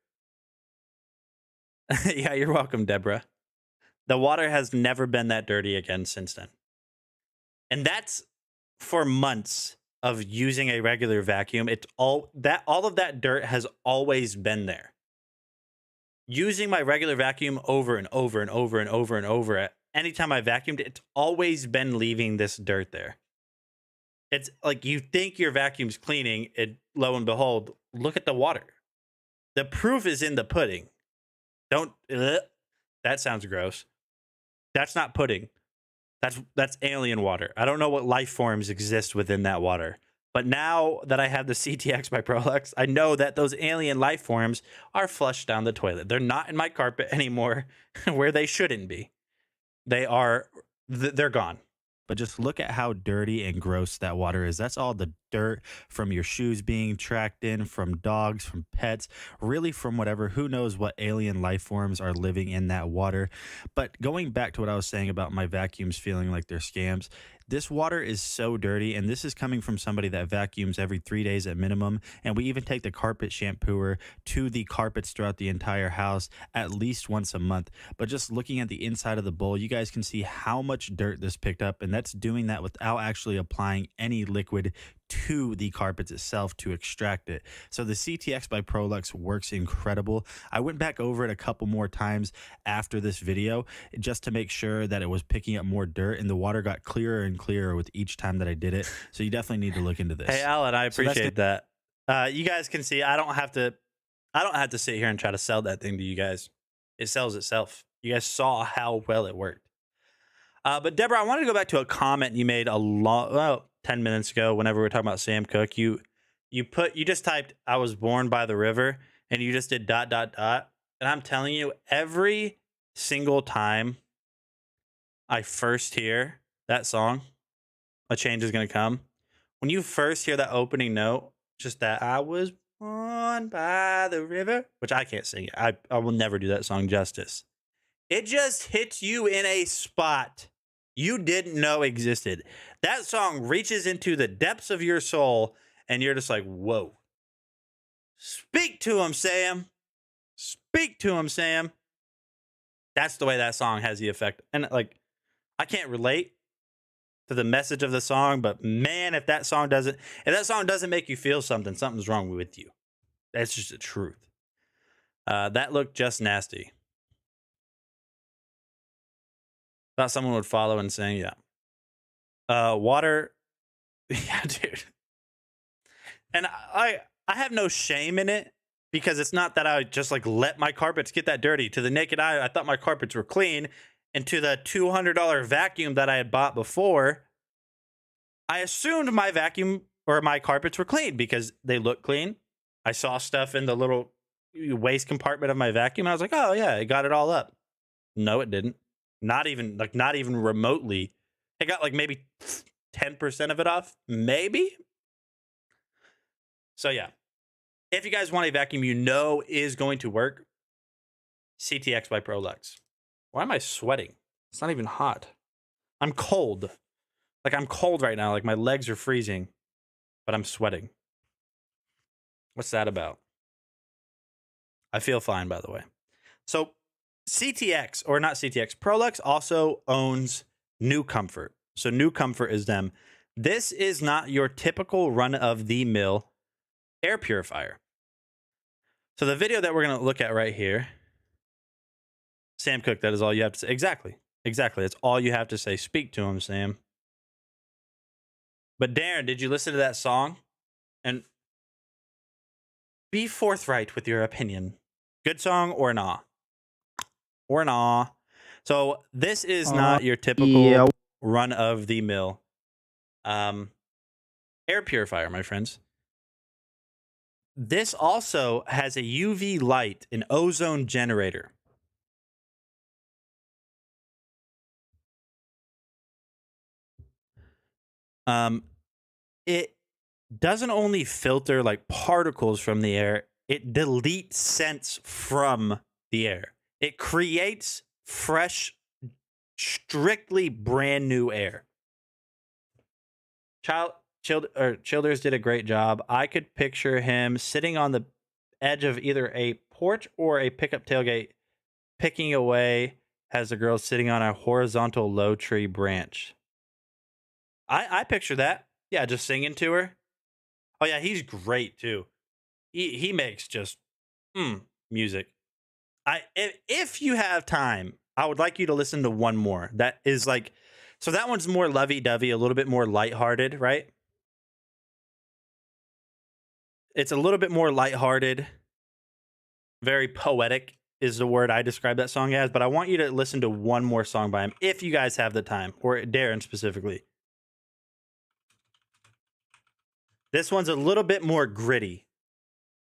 [SPEAKER 1] Yeah, you're welcome, Deborah. The water has never been that dirty again since then. And that's for months. of using a regular vacuum. It's all of that dirt has always been there. Using my regular vacuum over and over and over and over and over, anytime I vacuumed, it's always been leaving this dirt there. It's like you think your vacuum's cleaning it, lo and behold, look at the water. The proof is in the pudding. Don't that sounds gross. That's not pudding. That's alien water. I don't know what life forms exist within that water. But now that I have the CTX by Prolux, I know that those alien life forms are flushed down the toilet. They're not in my carpet anymore where they shouldn't be. They're gone. But just look at how dirty and gross that water is. That's all the dirt from your shoes being tracked in, from dogs, from pets, really from whatever. Who knows what alien life forms are living in that water. But going back to what I was saying about my vacuums feeling like they're scams, this water is so dirty, and this is coming from somebody that vacuums every 3 days at minimum, and we even take the carpet shampooer to the carpets throughout the entire house at least once a month. But just looking at the inside of the bowl, you guys can see how much dirt this picked up, and that's doing that without actually applying any liquid to the carpets itself to extract it. So the CTX by Prolux works incredible. I went back over it a couple more times after this video just to make sure that it was picking up more dirt, and the water got clearer and clearer with each time that I did it. So you definitely need to look into this. Hey Alan, I appreciate that. You guys can see I don't have to sit here and try to sell that thing to you guys. It sells itself. You guys saw how well it worked. But Deborah, I wanted to go back to a comment you made 10 minutes ago whenever we were talking about Sam Cooke. You just typed I was born by the river, and you just did ... And I'm telling you, every single time I first hear that song, A Change Is Gonna Come. When you first hear that opening note, just that I was born by the river, which I can't sing it. I will never do that song justice. It just hits you in a spot you didn't know existed. That song reaches into the depths of your soul, and you're just like, whoa. Speak to him, Sam. Speak to him, Sam. That's the way that song has the effect. And like, I can't relate to the message of the song, but man, if that song doesn't make you feel something, something's wrong with you. That's just the truth. That looked just nasty. Thought someone would follow and saying, yeah. Water. Yeah, dude. And I have no shame in it, because it's not that I just like let my carpets get that dirty. To the naked eye, I thought my carpets were clean. And to the $200 vacuum that I had bought before, I assumed my vacuum or my carpets were clean because they look clean. I saw stuff in the little waste compartment of my vacuum. I was like, oh yeah, it got it all up. No, it didn't. Not even remotely. It got like maybe 10% of it off, maybe. So yeah, if you guys want a vacuum you know is going to work, CTX by Prolux. Why am I sweating? It's not even hot. I'm cold. Like I'm cold right now. Like my legs are freezing, but I'm sweating. What's that about? I feel fine, by the way. So CTX, or not CTX, Prolux also owns New Comfort. So New Comfort is them. This is not your typical run-of-the-mill air purifier. So the video that we're going to look at right here, Sam Cooke, that is all you have to say. Exactly. That's all you have to say. Speak to him, Sam. But Darren, did you listen to that song? And be forthright with your opinion. Good song or nah? Or nah. So this is not your typical run-of-the-mill air purifier, my friends. This also has a UV light, an ozone generator. It doesn't only filter like particles from the air, it deletes scents from the air. It creates fresh, strictly brand new air. Childers did a great job. I could picture him sitting on the edge of either a porch or a pickup tailgate, picking away as the girl sitting on a horizontal low tree branch. I picture that. Yeah, just singing to her. Oh yeah, he's great too. He makes just music. If you have time, I would like you to listen to one more. That is like, so that one's more lovey-dovey, a little bit more lighthearted, right? It's a little bit more lighthearted, very poetic is the word I describe that song as, but I want you to listen to one more song by him if you guys have the time, or Darren specifically. This one's a little bit more gritty.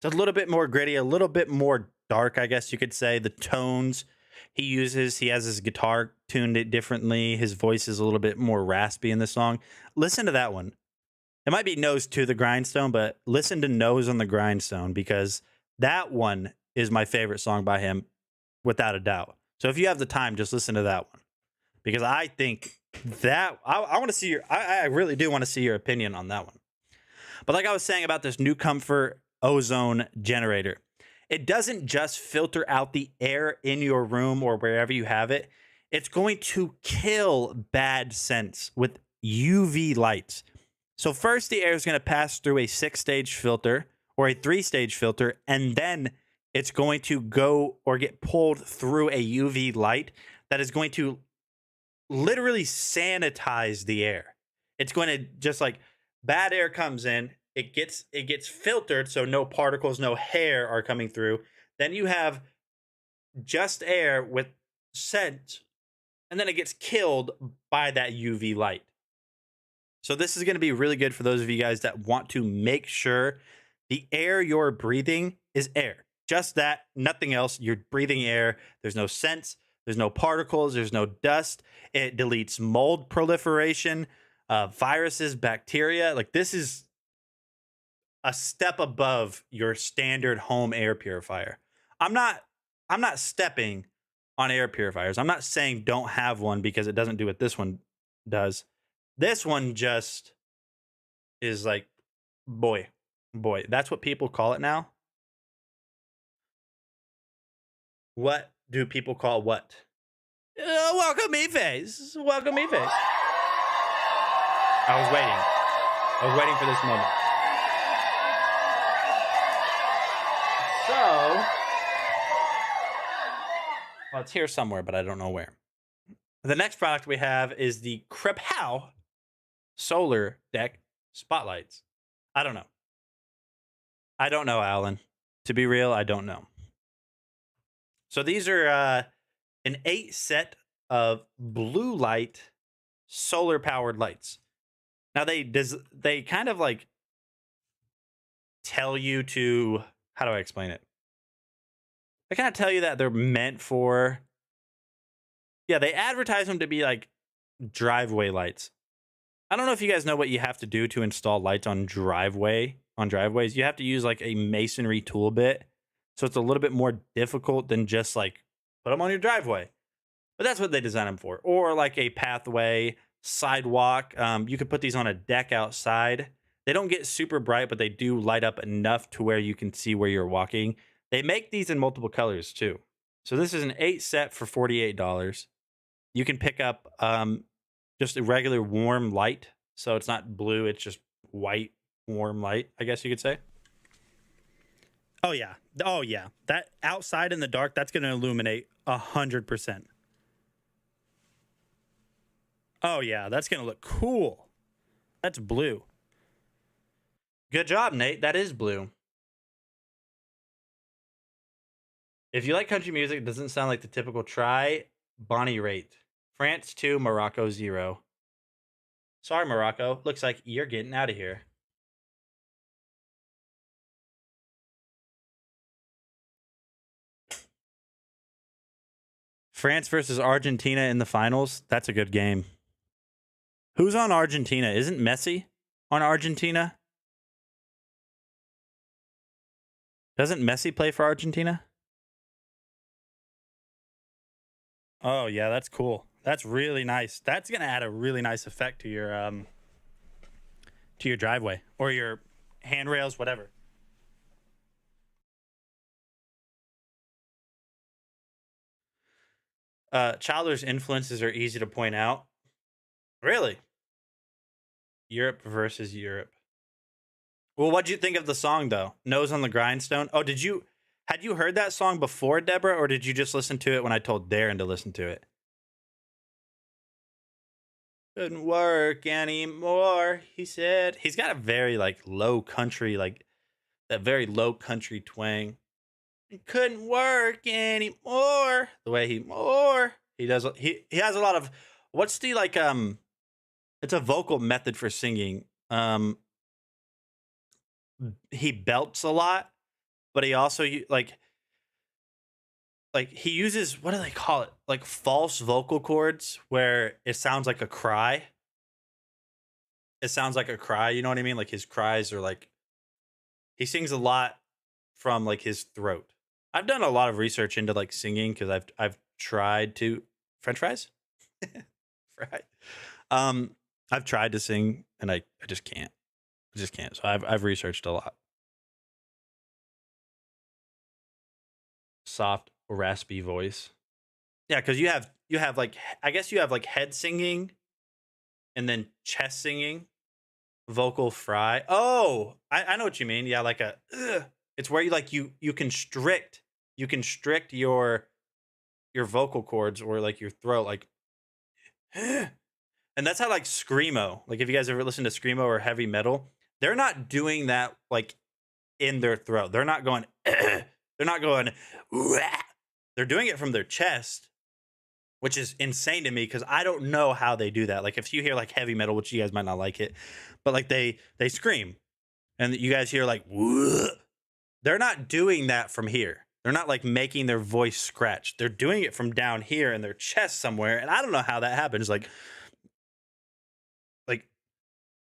[SPEAKER 1] It's a little bit more gritty, a little bit more dark, I guess you could say. The tones he uses, he has his guitar tuned it differently. His voice is a little bit more raspy in this song. Listen to that one. It might be Nose to the Grindstone, but listen to Nose on the Grindstone because that one is my favorite song by him, without a doubt. So if you have the time, just listen to that one because I think that I want to see I really do want to see your opinion on that one. But like I was saying about this New Comfort ozone generator, it doesn't just filter out the air in your room or wherever you have it. It's going to kill bad scents with UV lights. So first the air is going to pass through a 6-stage filter or a 3-stage filter, and then it's going to go or get pulled through a UV light that is going to literally sanitize the air. It's going to just like bad air comes in, it gets filtered so no particles, no hair are coming through. Then you have just air with scent, and then it gets killed by that UV light. So this is going to be really good for those of you guys that want to make sure the air you're breathing is air. Just that, nothing else. You're breathing air. There's no scents. There's no particles. There's no dust. It deletes mold proliferation, viruses, bacteria. Like this is a step above your standard home air purifier. I'm not stepping on air purifiers. I'm not saying don't have one because it doesn't do what this one does. This one just is like, boy, that's what people call it now. What do people call what? Welcome me face. Welcome me face. I was waiting for this moment. So, well, it's here somewhere, but I don't know where. The next product we have is the Crepow Solar Deck Spotlights. I don't know, Alan. To be real, I don't know. So these are an 8 set of blue light solar powered lights. Now they kind of like tell you to, how do I explain it? They kind of tell you that they're meant for, yeah, they advertise them to be like driveway lights. I don't know if you guys know what you have to do to install lights on driveways. You have to use like a masonry tool bit. So it's a little bit more difficult than just like put them on your driveway. But that's what they design them for. Or like a pathway, sidewalk. You could put these on a deck outside. They don't get super bright, but they do light up enough to where you can see where you're walking. They make these in multiple colors too. So this is an 8 set for $48. You can pick up just a regular warm light. So it's not blue, it's just white warm light, I guess you could say. Oh yeah. That outside in the dark, that's going to illuminate 100%. Oh yeah, that's going to look cool. That's blue. Good job, Nate. That is blue. If you like country music, it doesn't sound like the typical, try Bonnie Raitt. France 2, Morocco 0. Sorry, Morocco. Looks like you're getting out of here. France versus Argentina in the finals. That's a good game. Who's on Argentina? Isn't Messi on Argentina? Doesn't Messi play for Argentina? Oh yeah, that's cool. That's really nice. That's gonna add a really nice effect to your driveway or your handrails, whatever. Childers influences are easy to point out. Really? Europe versus Europe. Well, what'd you think of the song though? Nose on the Grindstone. Oh, had you heard that song before, Deborah, or did you just listen to it when I told Darren to listen to it? Couldn't work anymore, he said. He's got a very like low country, like that very low country twang. It couldn't work anymore. The way he does, he has a lot of, what's the like it's a vocal method for singing. He belts a lot, but he also like he uses, what do they call it? Like false vocal cords where it sounds like a cry. It sounds like a cry, you know what I mean? Like his cries are like, he sings a lot from like his throat. I've done a lot of research into like singing because I've tried to French fries. I've tried to sing and I just can't. I just can't. So I've researched a lot. Soft, raspy voice. Yeah, because you have like, I guess you have like head singing and then chest singing, vocal fry. Oh, I know what you mean. Yeah, like a it's where you like you constrict your vocal cords or like your throat, like and that's how like screamo. Like if you guys ever listen to screamo or heavy metal, they're not doing that like in their throat. They're not going they're not going they're doing it from their chest, which is insane to me because I don't know how they do that. Like if you hear like heavy metal, which you guys might not like it, but like they scream and you guys hear like they're not doing that from here. They're not like making their voice scratch. They're doing it from down here in their chest somewhere, and I don't know how that happens. Like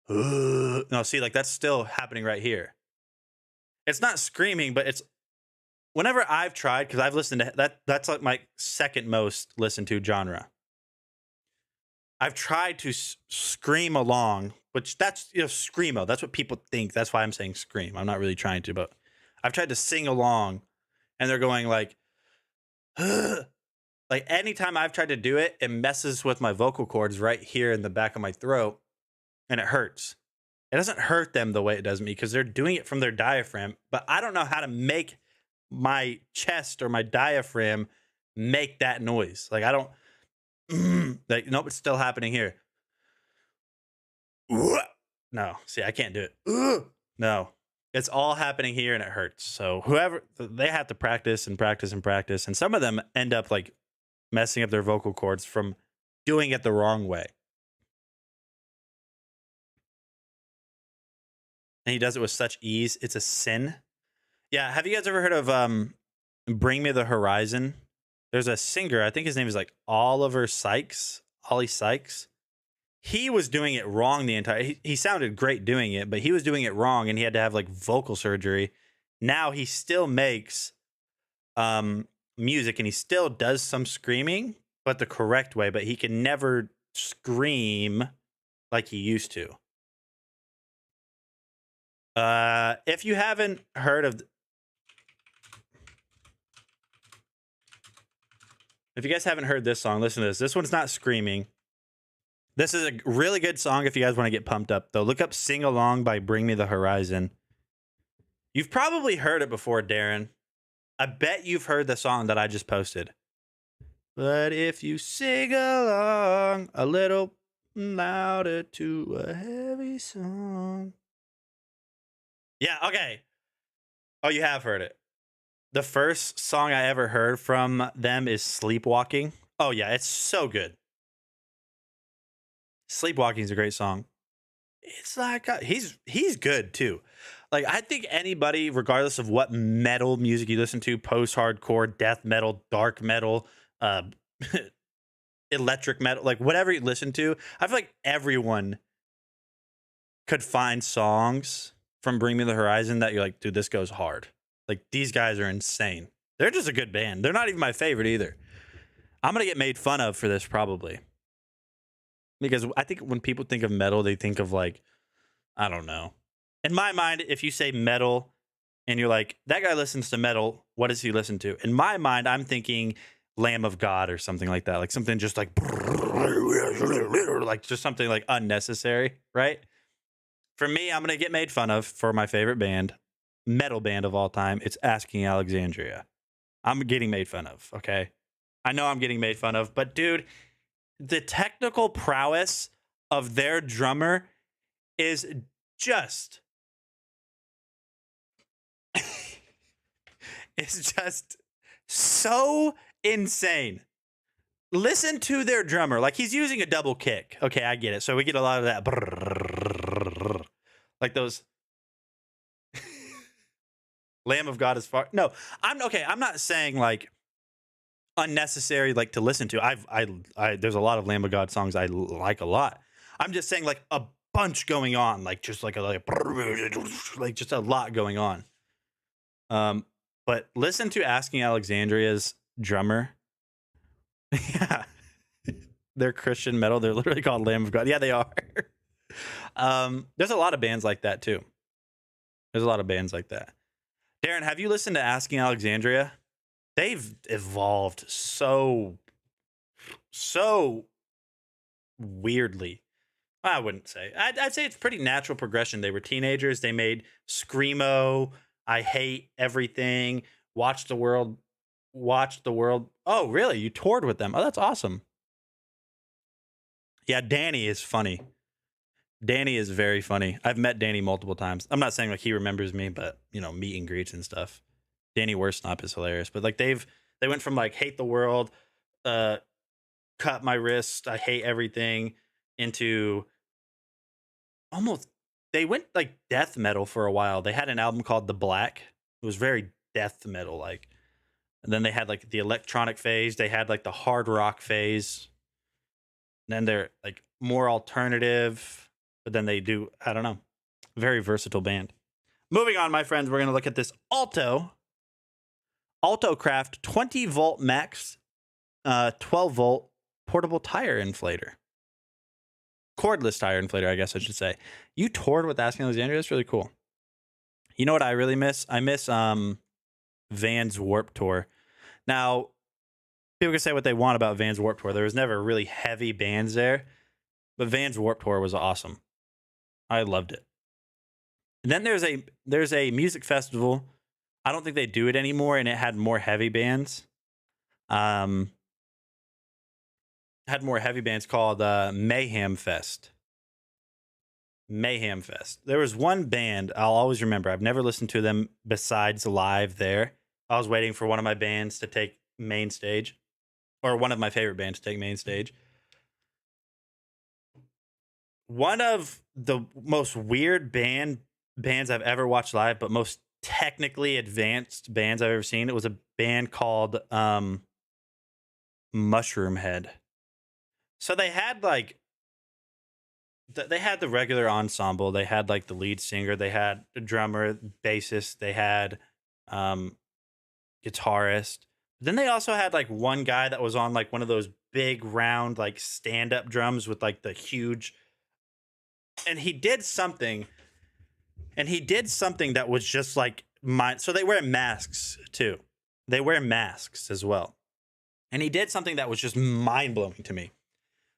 [SPEAKER 1] no, see, like that's still happening right here. It's not screaming, but it's whenever I've tried, because I've listened to that, that's like my second most listened to genre. I've tried to scream along, which that's, you know, screamo. That's what people think. That's why I'm saying scream. I'm not really trying to, but I've tried to sing along and they're going like, like anytime I've tried to do it, it messes with my vocal cords right here in the back of my throat and it hurts. It doesn't hurt them the way it does me because they're doing it from their diaphragm, but I don't know how to make my chest or my diaphragm make that noise. Like I don't like, nope, it's still happening here. No, see, I can't do it. No, it's all happening here and it hurts. So whoever, they have to practice and practice and practice. And some of them end up like messing up their vocal cords from doing it the wrong way. And he does it with such ease. It's a sin. Yeah. Have you guys ever heard of Bring Me the Horizon? There's a singer, I think his name is like Ollie Sykes. He was doing it wrong the entire, he sounded great doing it, but he was doing it wrong and he had to have like vocal surgery. Now he still makes music and he still does some screaming, but the correct way, but he can never scream like he used to. If you haven't heard of, if you guys haven't heard this song, listen to this. This one's not screaming. This is a really good song if you guys want to get pumped up, though. Look up Sing Along by Bring Me the Horizon. You've probably heard it before, Darren. I bet you've heard the song that I just posted. But if you sing along a little louder to a heavy song. Yeah, okay. Oh, you have heard it. The first song I ever heard from them is Sleepwalking. Oh, yeah, it's so good. Sleepwalking is a great song. It's like, he's good too. Like, I think anybody, regardless of what metal music you listen to, post-hardcore, death metal, dark metal, electric metal, like whatever you listen to, I feel like everyone could find songs from Bring Me the Horizon that you're like, dude, this goes hard. Like, these guys are insane. They're just a good band. They're not even my favorite either. I'm going to get made fun of for this probably. Because I think when people think of metal, they think of like, I don't know. In my mind, if you say metal and you're like, that guy listens to metal, what does he listen to? In my mind, I'm thinking Lamb of God or something like that. Like something just like just something like unnecessary, right? For me, I'm going to get made fun of for my favorite band, metal band of all time. It's Asking Alexandria. I'm getting made fun of, okay? I know I'm getting made fun of, but dude, the technical prowess of their drummer is just it's just so insane. Listen to their drummer. Like, he's using a double kick. Okay, I get it. So we get a lot of that. Like those. Lamb of God is far. No, I'm okay. I'm not saying like unnecessary, like to listen to. I there's a lot of Lamb of God songs I like a lot. I'm just saying like a bunch going on, like just like just a lot going on. But listen to Asking Alexandria's drummer. Yeah, they're Christian metal. They're literally called Lamb of God. Yeah, they are. There's a lot of bands like that too. There's a lot of bands like that. Darren, have you listened to Asking Alexandria? They've evolved so weirdly. I wouldn't say. I'd say it's pretty natural progression. They were teenagers. They made Screamo, I Hate Everything, Watch the World. Oh, really? You toured with them? Oh, that's awesome. Yeah, Danny is funny. Danny is very funny. I've met Danny multiple times. I'm not saying like he remembers me, but you know, meet and greets and stuff. Danny Worsnop is hilarious. But like they went from like Hate the World, Cut My Wrist, I Hate Everything, into almost, they went like death metal for a while. They had an album called The Black. It was very death metal like. And then they had like the electronic phase. They had like the hard rock phase. And then they're like more alternative. But then they do, I don't know, very versatile band. Moving on, my friends, we're going to look at this Alto-Craft 20 volt max, 12 volt portable tire inflator. Cordless tire inflator, I guess I should say. You toured with Asking Alexandria? That's really cool. You know what I really miss? I miss Vans Warped Tour. Now, people can say what they want about Vans Warped Tour. There was never really heavy bands there. But Vans Warped Tour was awesome. I loved it. And then there's a music festival. I don't think they do it anymore, and it had more heavy bands. Had more heavy bands called Mayhem Fest. Mayhem Fest. There was one band I'll always remember. I've never listened to them besides live there. I was waiting for one of my bands to take main stage, or one of my favorite bands to take main stage. One of the most weird bands I've ever watched live, but most technically advanced bands I've ever seen. It was a band called Mushroom Head. So they had like, they had the regular ensemble. They had like the lead singer. They had the drummer, bassist. They had guitarist. Then they also had like one guy that was on like one of those big round like stand-up drums with like the huge. And he did something that was just like so they wear masks too. They wear masks as well. And he did something that was just mind-blowing to me.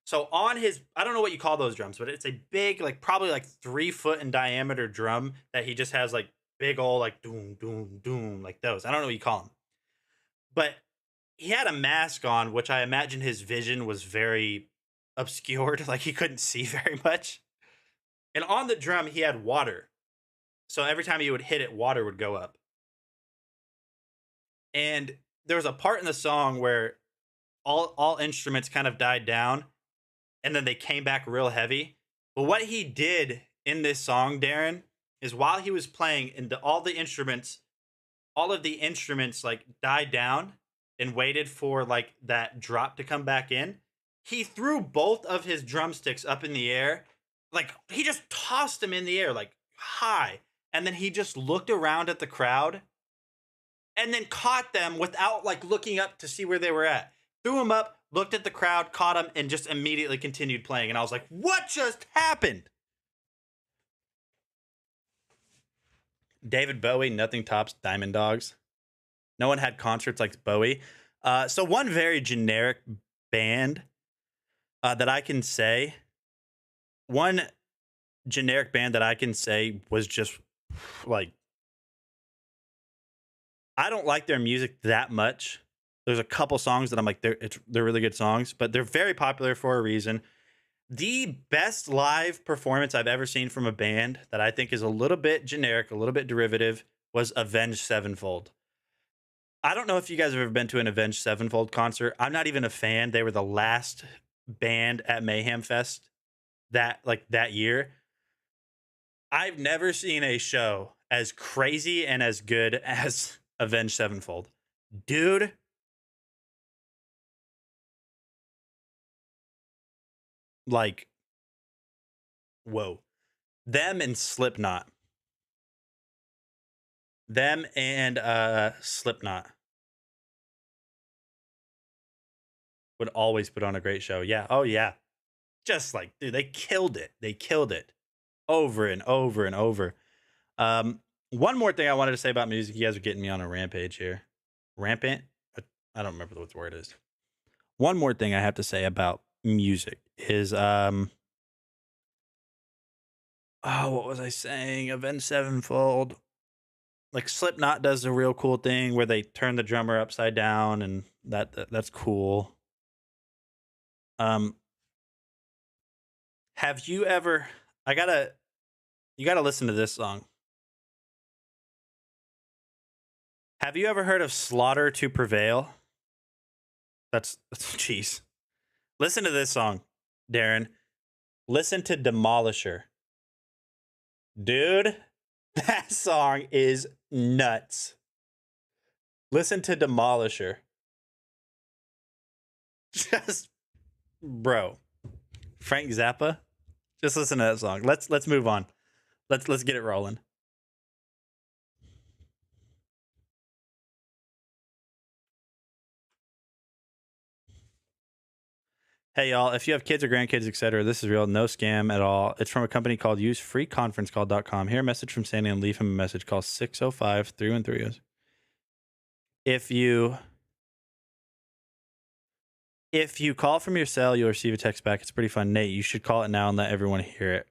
[SPEAKER 1] So on his, I don't know what you call those drums, but it's a big, like probably like 3 foot in diameter drum that he just has like big old like doom, doom, doom, like those. I don't know what you call them. But he had a mask on, which I imagine his vision was very obscured. Like he couldn't see very much. And on the drum, he had water. So every time he would hit it, water would go up. And there was a part in the song where all instruments kind of died down, and then they came back real heavy. But what he did in this song, Darren, is while he was playing, and all of the instruments like died down and waited for like that drop to come back in. He threw both of his drumsticks up in the air. Like, he just tossed them in the air, like, high. And then he just looked around at the crowd and then caught them without, like, looking up to see where they were at. Threw them up, looked at the crowd, caught them, and just immediately continued playing. And I was like, what just happened? David Bowie, nothing tops Diamond Dogs. No one had concerts like Bowie. So one very generic band that I can say, one generic band that I can say was just like, I don't like their music that much. There's a couple songs that I'm like, they're really good songs, but they're very popular for a reason. The best live performance I've ever seen from a band that I think is a little bit generic, a little bit derivative, was Avenged Sevenfold. I don't know if you guys have ever been to an Avenged Sevenfold concert. I'm not even a fan. They were the last band at Mayhem Fest that year. I've never seen a show as crazy and as good as Avenged Sevenfold. Dude. Like, whoa. Them and Slipknot. Slipknot would always put on a great show. Yeah. Oh, yeah. Just like, dude, they killed it. They killed it over and over and over. One more thing I wanted to say about music. You guys are getting me on a rampage here. Rampant? I don't remember what the word is. One more thing I have to say about music is, what was I saying? Avenged Sevenfold. Like Slipknot does a real cool thing where they turn the drummer upside down, and that's cool. Have you ever? You gotta listen to this song. Have you ever heard of Slaughter to Prevail? That's jeez. Listen to this song, Darren. Listen to Demolisher. Dude, that song is nuts. Listen to Demolisher. Just, bro. Frank Zappa. Just listen to that song. Let's move on. Let's get it rolling. Hey y'all, if you have kids or grandkids, etc., this is real, no scam at all. It's from a company called usefreeconferencecall.com. Hear a message from Sandy and leave him a message. Call 605-313. If you call from your cell, you'll receive a text back. It's pretty fun. Nate, you should call it now and let everyone hear it.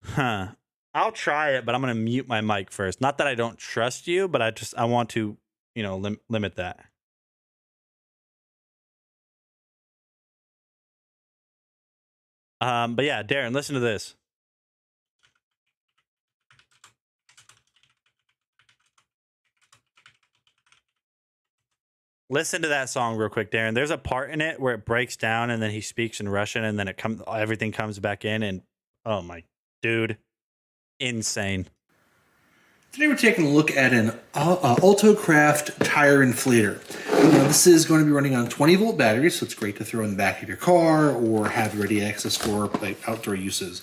[SPEAKER 1] Huh. I'll try it, but I'm going to mute my mic first. Not that I don't trust you, but I want to, limit that. But yeah, Darren, listen to this. Listen to that song real quick, Darren. There's a part in it where it breaks down and then he speaks in Russian and then everything comes back in and oh my dude. Insane.
[SPEAKER 16] Today we're taking a look at an Autocraft tire inflator. Now, this is going to be running on 20-volt batteries, so it's great to throw in the back of your car or have ready access for like outdoor uses.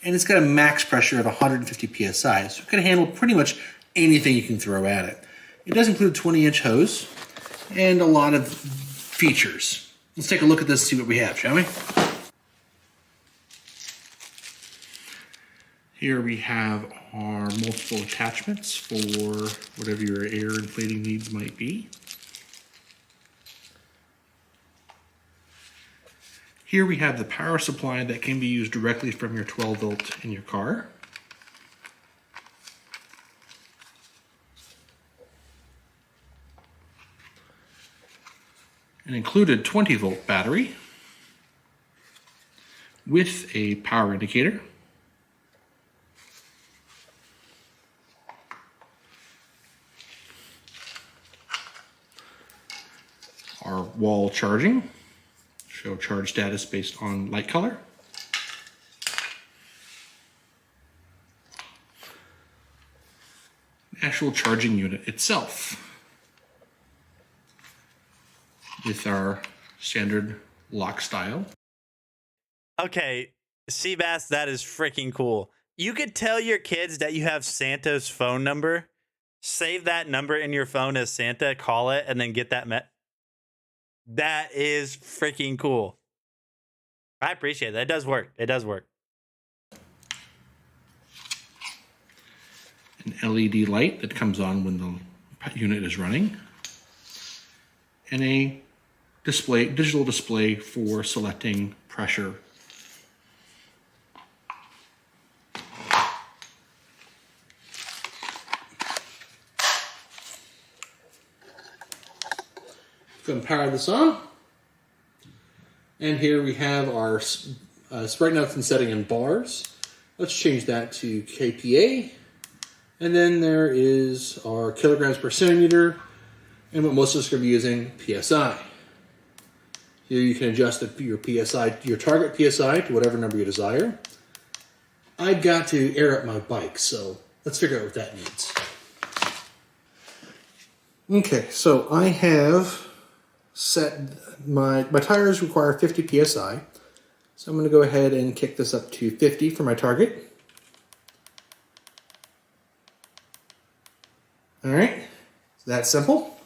[SPEAKER 16] And it's got a max pressure of 150 psi, so it can handle pretty much anything you can throw at it. It does include a 20-inch hose and a lot of features. Let's take a look at this and see what we have, shall we? Here we have our multiple attachments for whatever your air inflating needs might be. Here we have the power supply that can be used directly from your 12 volt in your car. An included 20 volt battery with a power indicator. Our wall charging, show charge status based on light color. The actual charging unit itself with our standard lock style.
[SPEAKER 1] Okay, Seabass, that is freaking cool. You could tell your kids that you have Santa's phone number, save that number in your phone as Santa, call it, and then get that That is freaking cool. I appreciate that. It does work. It does work.
[SPEAKER 16] An LED light that comes on when the unit is running, and a digital display for selecting pressure. Go and power this on. And here we have our right now it's in setting in bars. Let's change that to kPa. And then there is our kilograms per centimeter, and what most of us are going to be using, PSI. Here you can adjust your PSI, your target PSI to whatever number you desire. I've got to air up my bike, so let's figure out what that means. Okay, so I have set my tires require 50 PSI. So I'm going to go ahead and kick this up to 50 for my target. All right, so that's simple.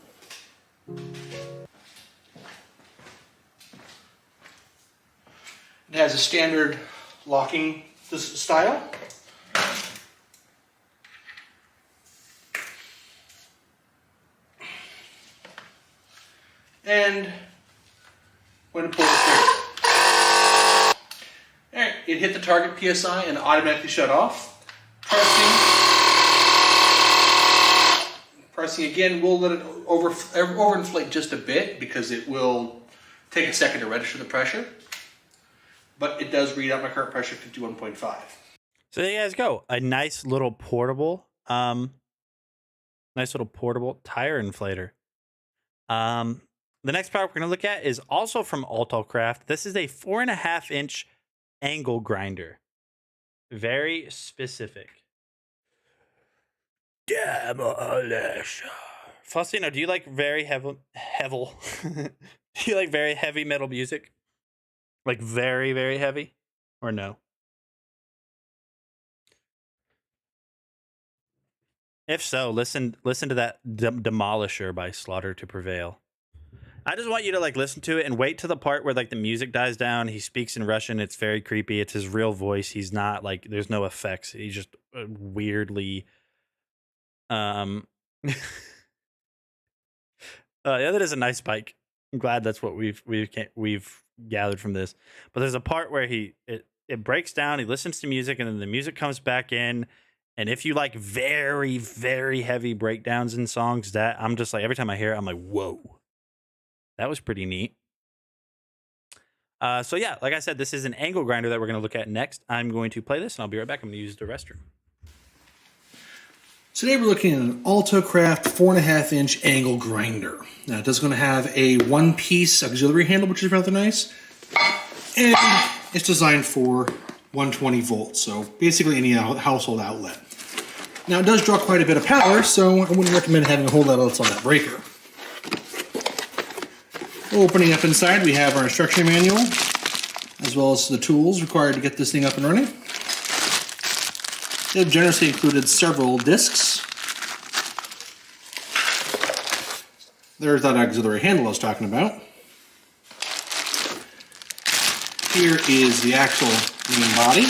[SPEAKER 16] It has a standard locking style. And when to pull the trigger. All right, it hit the target PSI and automatically shut off. Pressing again, we'll let it overinflate just a bit because it will take a second to register the pressure. But it does read out my current pressure 51.5.
[SPEAKER 1] So there you guys go. A nice little portable tire inflator. The next product we're going to look at is also from Autocraft. This is a 4.5-inch angle grinder. Very specific. Demolition. Faustino, do you like very do you like very heavy metal music? Like very, very heavy? Or no? If so, listen to that Demolisher by Slaughter to Prevail. I just want you to like listen to it and wait to the part where like the music dies down. He speaks in Russian. It's very creepy. It's his real voice. He's not like, there's no effects. He's just weirdly, yeah, that is a nice bike. I'm glad that's what we've gathered from this. But there's a part where it breaks down. He listens to music and then the music comes back in. And if you like very, very heavy breakdowns in songs, that I'm just like, every time I hear it, I'm like, whoa. That was pretty neat. So yeah, like I said, this is an angle grinder that we're going to look at next. I'm going to play this and I'll be right back. I'm going to use the restroom.
[SPEAKER 16] Today we're looking at an Autocraft 4.5-inch angle grinder. Now it is going to have a one-piece auxiliary handle, which is rather nice. And it's designed for 120 volts, so basically any household outlet. Now it does draw quite a bit of power, so I wouldn't recommend having a whole lot else on that breaker. Opening up inside, we have our instruction manual, as well as the tools required to get this thing up and running. They've generously included several discs. There's that auxiliary handle I was talking about. Here is the actual main body.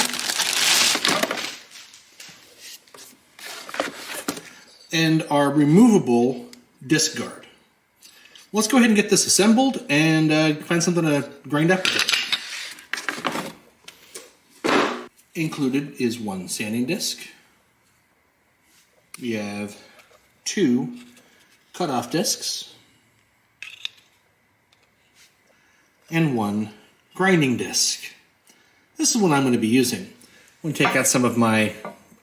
[SPEAKER 16] And our removable disc guard. Let's go ahead and get this assembled and find something to grind up with it. Included is one sanding disc. We have 2 cutoff discs. And 1 grinding disc. This is what I'm going to be using. I'm going to take out some of my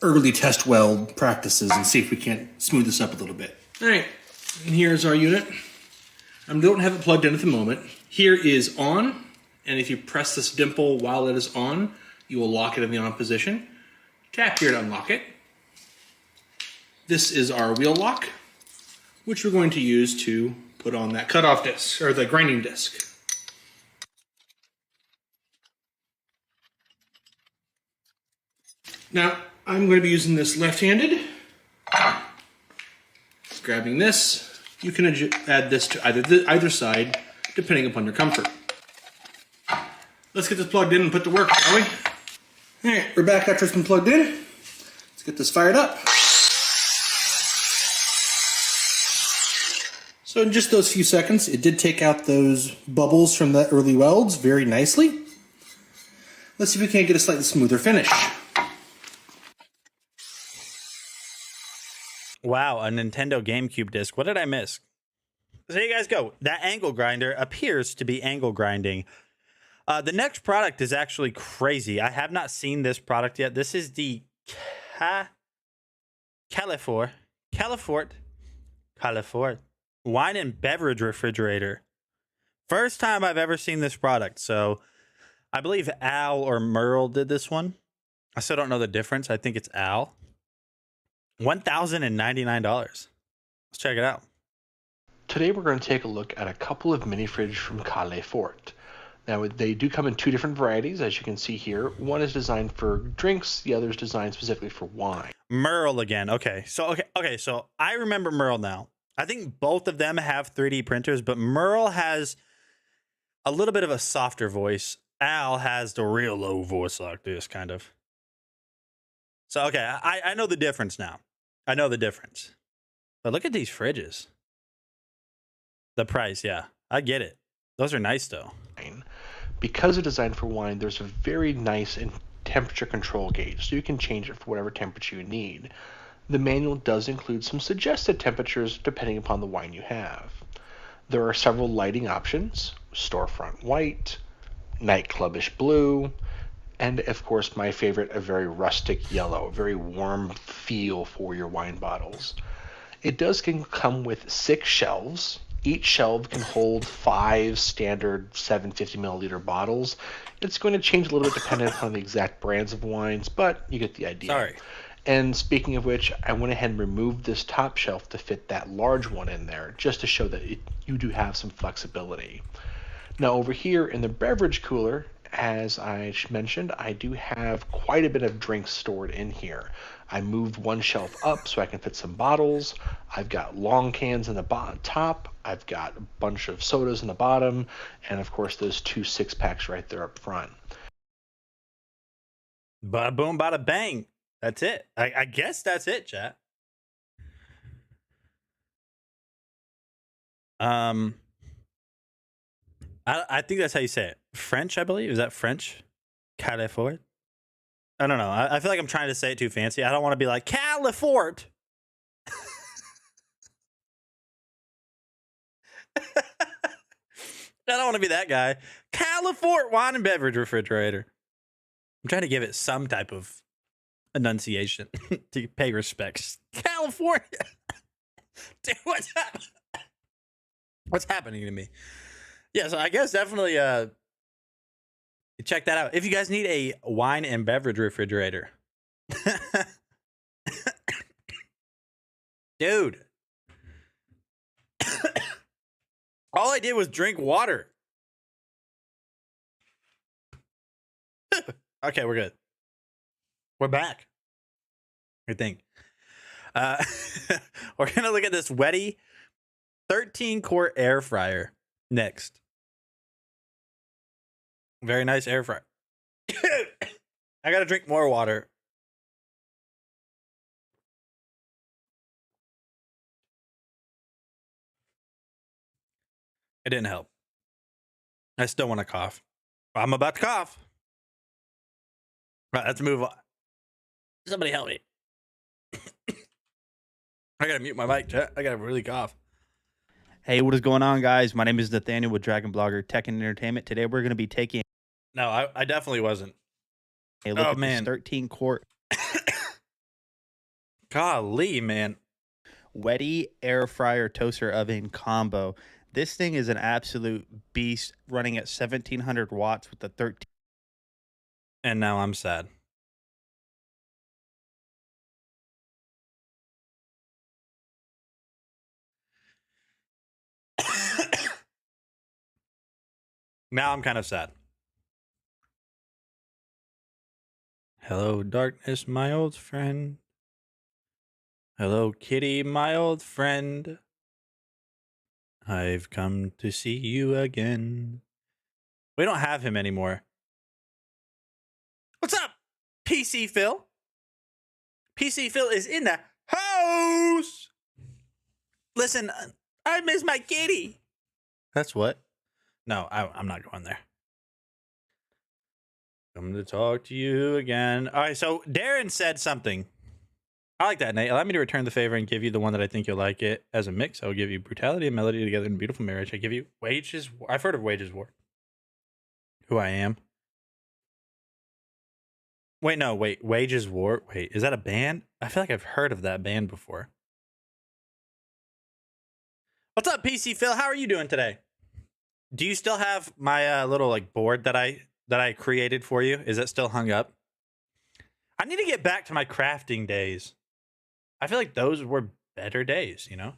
[SPEAKER 16] early test weld practices and see if we can't smooth this up a little bit. All right, and here's our unit. I don't have it plugged in at the moment. Here is on, and if you press this dimple while it is on, you will lock it in the on position. Tap here to unlock it. This is our wheel lock, which we're going to use to put on that cutoff disc, or the grinding disc. Now, I'm going to be using this left-handed. Grabbing this. You can add this to either side, depending upon your comfort. Let's get this plugged in and put to work, shall we? All right, we're back after it's been plugged in. Let's get this fired up. So in just those few seconds, it did take out those bubbles from the early welds very nicely. Let's see if we can't get a slightly smoother finish.
[SPEAKER 1] Wow, a Nintendo GameCube disc. What did I miss? So you guys go. That angle grinder appears to be angle grinding. The next product is actually crazy. I have not seen this product yet. This is the Califort wine and beverage refrigerator. First time I've ever seen this product. So I believe Al or Merle did this one. I still don't know the difference. I think it's Al. $1,099. Let's check it out.
[SPEAKER 17] Today we're going to take a look at a couple of mini fridge from Califort. Now they do come in two different varieties, as you can see here. One is designed for drinks, the other is designed specifically for wine.
[SPEAKER 1] Merle again. Okay. So I remember Merle now. I think both of them have 3D printers, but Merle has a little bit of a softer voice. Al has the real low voice like this, kind of. So, okay, I know the difference now. I know the difference. But look at these fridges. The price, yeah. I get it. Those are nice, though.
[SPEAKER 17] Because it's designed for wine, there's a very nice temperature control gauge, so you can change it for whatever temperature you need. The manual does include some suggested temperatures depending upon the wine you have. There are several lighting options: storefront white, nightclubish blue, and of course my favorite, a very rustic yellow, a very warm feel for your wine bottles. It does come with 6 shelves. Each shelf can hold 5 standard 750 milliliter bottles. It's going to change a little bit depending upon the exact brands of wines, but you get the idea.
[SPEAKER 1] Sorry.
[SPEAKER 17] And speaking of which, I went ahead and removed this top shelf to fit that large one in there, just to show that you do have some flexibility. Now over here in the beverage cooler, as I mentioned, I do have quite a bit of drinks stored in here. I moved one shelf up so I can fit some bottles. I've got long cans in the top. I've got a bunch of sodas in the bottom. And of course, those 2 6-packs right there up front.
[SPEAKER 1] Bada boom, bada bang. That's it. I guess that's it, chat. I think that's how you say it. French, I believe. Is that French? Califort? I don't know. I feel like I'm trying to say it too fancy. I don't want to be like, Califort. I don't want to be that guy. Califort wine and beverage refrigerator. I'm trying to give it some type of enunciation to pay respects. California. Dude, what's happening to me? Yeah, so I guess definitely check that out. If you guys need a wine and beverage refrigerator. Dude. All I did was drink water. Okay, we're good. We're back. I think. We're going to look at this Wedi 13-quart air fryer next. Very nice air fryer. I got to drink more water. It didn't help. I still want to cough. I'm about to cough. Right, let's move on. Somebody help me. I gotta mute my mic, chat. I gotta really cough. Hey, what is going on, guys? My name is Nathaniel with Dragon Blogger Tech and Entertainment. Today we're gonna be taking. No, I definitely wasn't. Hey, look at man. This 13-quart. Golly, man. Wedi air fryer toaster oven combo. This thing is an absolute beast, running at 1700 watts with the 13. And now I'm sad. Now I'm kind of sad. Hello, darkness, my old friend. Hello, kitty, my old friend. I've come to see you again. We don't have him anymore. What's up, PC Phil? PC Phil is in the house. Listen, I miss my kitty. That's what? No, I'm not going there. I'm going to talk to you again. All right, so Darren said something. I like that, Nate. Allow me to return the favor and give you the one that I think you'll like it. As a mix, I will give you brutality and melody together in beautiful marriage. I give you Wages. I've heard of Wages War. Who I Am. Wait, no, wait. Wages War. Wait, is that a band? I feel like I've heard of that band before. What's up, PC Phil? How are you doing today? Do you still have my little like board that I created for you? Is it still hung up? I need to get back to my crafting days. I feel like those were better days, you know?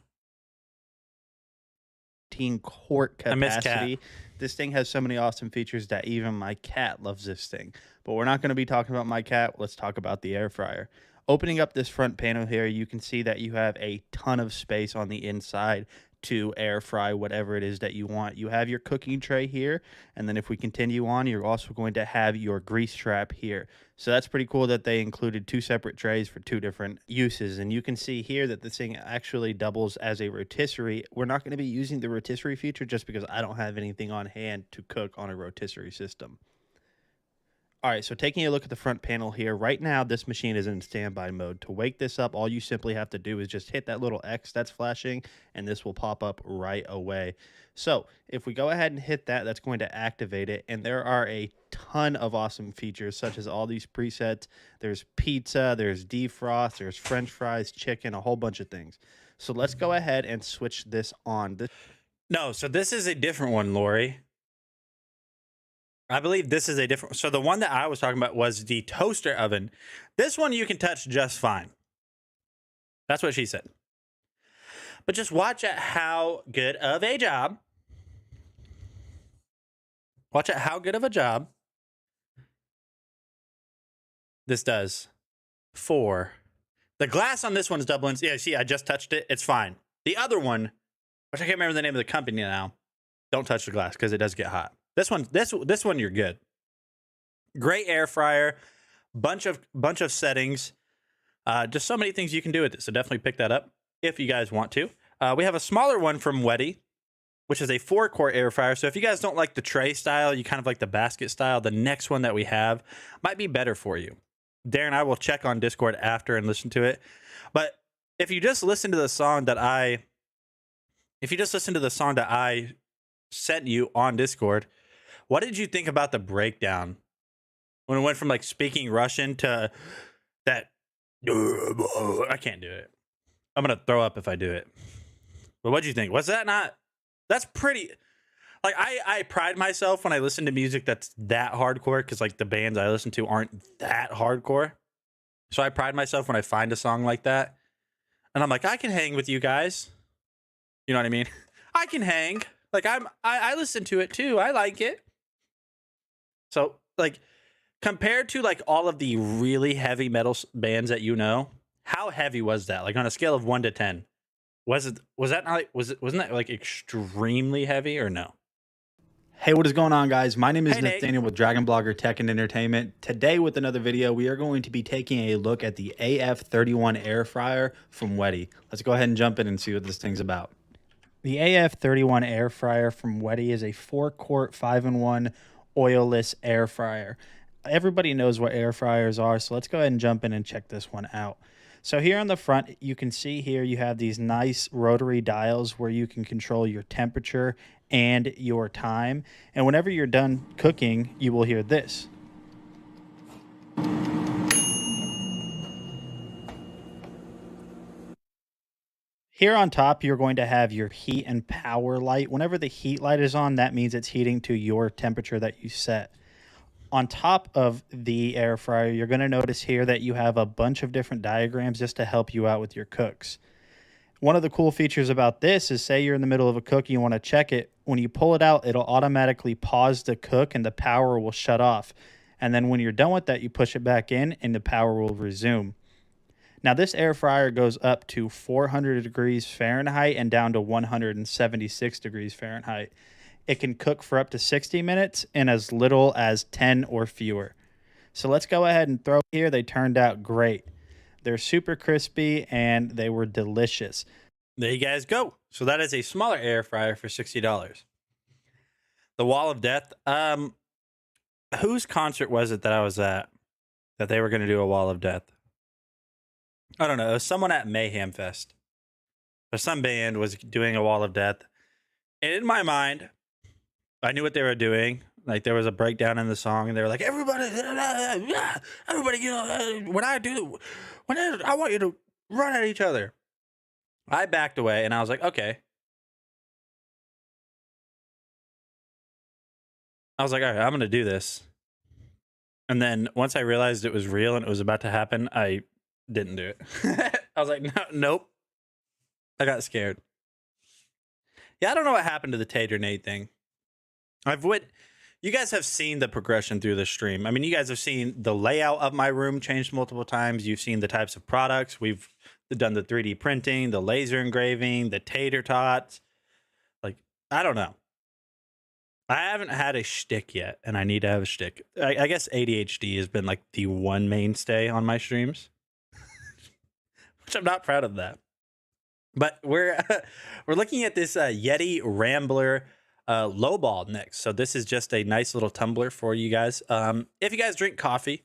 [SPEAKER 2] 15 quart
[SPEAKER 1] I miss Cat.
[SPEAKER 2] capacity. This thing has so many awesome features that even my cat loves this thing. But we're not going to be talking about my cat. Let's talk about the air fryer. Opening up this front panel here, you can see that you have a ton of space on the inside to air fry whatever it is that you want. You have your cooking tray here, and then if we continue on, you're also going to have your grease trap here. So that's pretty cool that they included two separate trays for two different uses. And you can see here that this thing actually doubles as a rotisserie. We're not going to be using the rotisserie feature just because I don't have anything on hand to cook on a rotisserie system. All right, so taking a look at the front panel here, right now this machine is in standby mode. To wake this up, all you simply have to do is just hit that little X that's flashing, and this will pop up right away. So if we go ahead and hit that, that's going to activate it, and there are a ton of awesome features, such as all these presets. There's pizza, there's defrost, there's french fries, chicken, a whole bunch of things. So let's go ahead and switch this on.
[SPEAKER 1] No, so this is a different one, Lori. I believe this is a different. So the one that I was talking about was the toaster oven. This one you can touch just fine. That's what she said. But just watch at how good of a job. Watch at how good of a job this does for the glass on this one is double. Yeah, see, I just touched it. It's fine. The other one, which I can't remember the name of the company now, don't touch the glass because it does get hot. This one, you're good. Great air fryer, bunch of settings, just so many things you can do with it. So definitely pick that up if you guys want to. We have a smaller one from Weddy, which is a 4-quart air fryer. So if you guys don't like the tray style, you kind of like the basket style, the next one that we have might be better for you. Darren, I will check on Discord after and listen to it. But if you just listen to the song that I sent you on Discord, what did you think about the breakdown when it went from like speaking Russian to that? I can't do it. I'm gonna throw up if I do it. But what'd you think? Was that not? That's pretty. Like I pride myself when I listen to music that's that hardcore, because like the bands I listen to aren't that hardcore. So I pride myself when I find a song like that, and I'm like, I can hang with you guys. You know what I mean? I can hang. Like I listen to it too. I like it. So like compared to like all of the really heavy metal bands that you know, how heavy was that? Like on a scale of 1 to 10, wasn't that like extremely heavy or no?
[SPEAKER 2] Hey, what is going on, guys? My name is
[SPEAKER 1] Hey, Nate.
[SPEAKER 2] Nathaniel with Dragon Blogger Tech and Entertainment. Today with another video, we are going to be taking a look at the AF31 air fryer from Weddy. Let's go ahead and jump in and see what this thing's about. The AF31 air fryer from Weddy is a 4-quart 5-in-1 oilless air fryer. Everybody knows what air fryers are, so let's go ahead and jump in and check this one out. So here on the front, you can see here you have these nice rotary dials where you can control your temperature and your time. And whenever you're done cooking, you will hear this. Here on top, you're going to have your heat and power light. Whenever the heat light is on, that means it's heating to your temperature that you set. On top of the air fryer, you're going to notice here that you have a bunch of different diagrams just to help you out with your cooks. One of the cool features about this is, say you're in the middle of a cook and you want to check it. When you pull it out, it'll automatically pause the cook and the power will shut off. And then when you're done with that, you push it back in and the power will resume. Now, this air fryer goes up to 400 degrees Fahrenheit and down to 176 degrees Fahrenheit. It can cook for up to 60 minutes in as little as 10 or fewer. So let's go ahead and throw here. They turned out great. They're super crispy and they were delicious.
[SPEAKER 1] there you guys go. So that is a smaller air fryer for $60. The Wall of Death. Whose concert was it that I was at that they were going to do a Wall of Death? I don't know. It was someone at Mayhem Fest. Or some band was doing a Wall of Death. And in my mind, I knew what they were doing. Like there was a breakdown in the song, and they were like, "Everybody, you know, when I want you to run at each other." I backed away, and I was like, "Okay." I was like, "All right, I'm gonna do this." And then once I realized it was real and it was about to happen, I didn't do it. I was like, "No, nope." I got scared. Yeah, I don't know what happened to the Tater Nate thing. You guys have seen the progression through the stream. I mean, you guys have seen the layout of my room changed multiple times. You've seen the types of products. We've done the 3D printing, the laser engraving, the tater tots. Like, I don't know. I haven't had a shtick yet, and I need to have a shtick. I guess ADHD has been like the one mainstay on my streams, which I'm not proud of that. But we're looking at this Yeti Rambler lowball next. So this is just a nice little tumbler for you guys. If you guys drink coffee,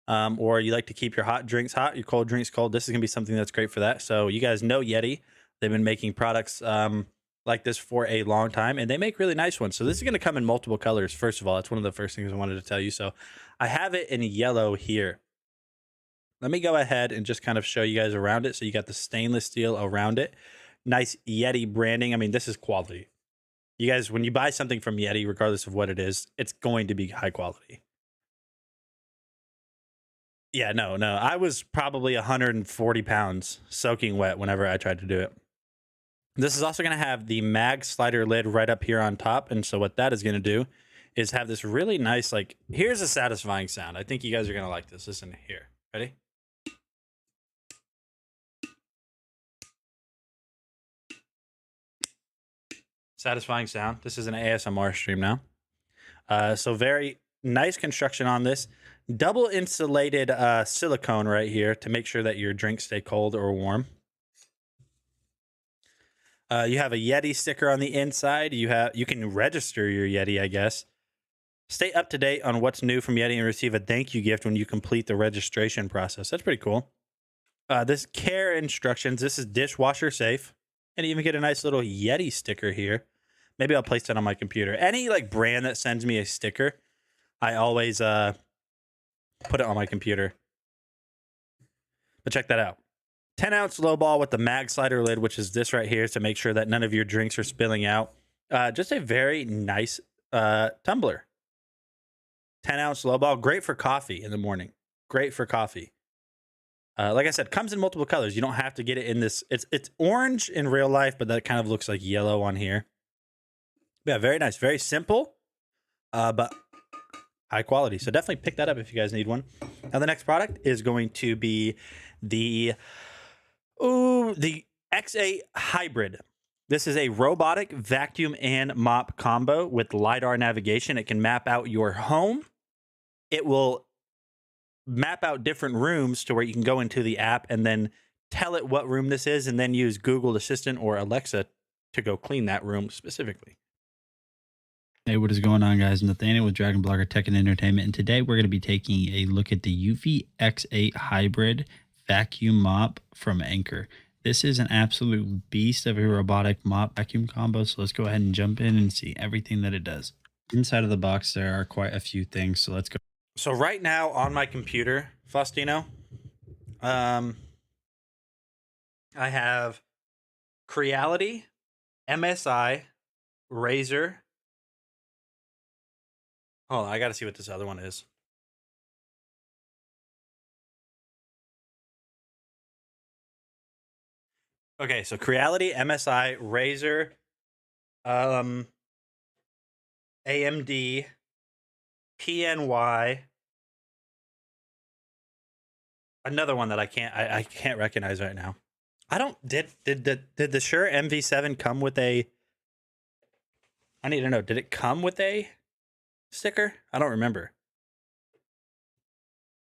[SPEAKER 1] or you like to keep your hot drinks hot, your cold drinks cold, this is gonna be something that's great for that. So you guys know Yeti. They've been making products like this for a long time, and they make really nice ones. So this is gonna come in multiple colors. First of all, that's one of the first things I wanted to tell you. So I have it in yellow here. Let me go ahead and just kind of show you guys around it. So you got the stainless steel around it. Nice Yeti branding. I mean, this is quality. You guys, when you buy something from Yeti, regardless of what it is, it's going to be high quality. Yeah, no. I was probably 140 pounds soaking wet whenever I tried to do it. This is also going to have the mag slider lid right up here on top. And so what that is going to do is have this really nice, like, here's a satisfying sound. I think you guys are going to like this. Listen here. Ready? Satisfying sound. This is an ASMR stream now. So very nice construction on this. Double insulated silicone right here to make sure that your drinks stay cold or warm. You have a Yeti sticker on the inside. You can register your Yeti, I guess. Stay up to date on what's new from Yeti and receive a thank you gift when you complete the registration process. That's pretty cool. This care instructions. This is dishwasher safe. And you even get a nice little Yeti sticker here. Maybe I'll place that on my computer. Any like brand that sends me a sticker, I always put it on my computer. But check that out. 10-ounce low ball with the mag slider lid, which is this right here to make sure that none of your drinks are spilling out. Just a very nice tumbler. 10-ounce low ball. Great for coffee in the morning. Great for coffee. Like I said, comes in multiple colors. You don't have to get it in this. It's orange in real life, but that kind of looks like yellow on here. Yeah, very nice. Very simple, but high quality. So definitely pick that up if you guys need one. Now the next product is going to be the X8 Hybrid. This is a robotic vacuum and mop combo with LiDAR navigation. It can map out your home. It will map out different rooms to where you can go into the app and then tell it what room this is, and then use Google Assistant or Alexa to go clean that room specifically.
[SPEAKER 13] Hey, what is going on, guys? Nathaniel with Dragon Blogger Tech and Entertainment, and today we're going to be taking a look at the Eufy X8 Hybrid vacuum mop from Anker. This is an absolute beast of a robotic mop vacuum combo, so let's go ahead and jump in and see everything that it does. Inside of the box, there are quite a few things, so let's go.
[SPEAKER 1] So right now on my computer, Faustino, I have Creality, MSI, Razer. Hold on, I got to see what this other one is. Okay, so Creality, MSI, Razer, AMD, PNY. Another one that I can't recognize right now. I don't did the Shure MV7 come with a? I need to know. Did it come with a sticker? I don't remember.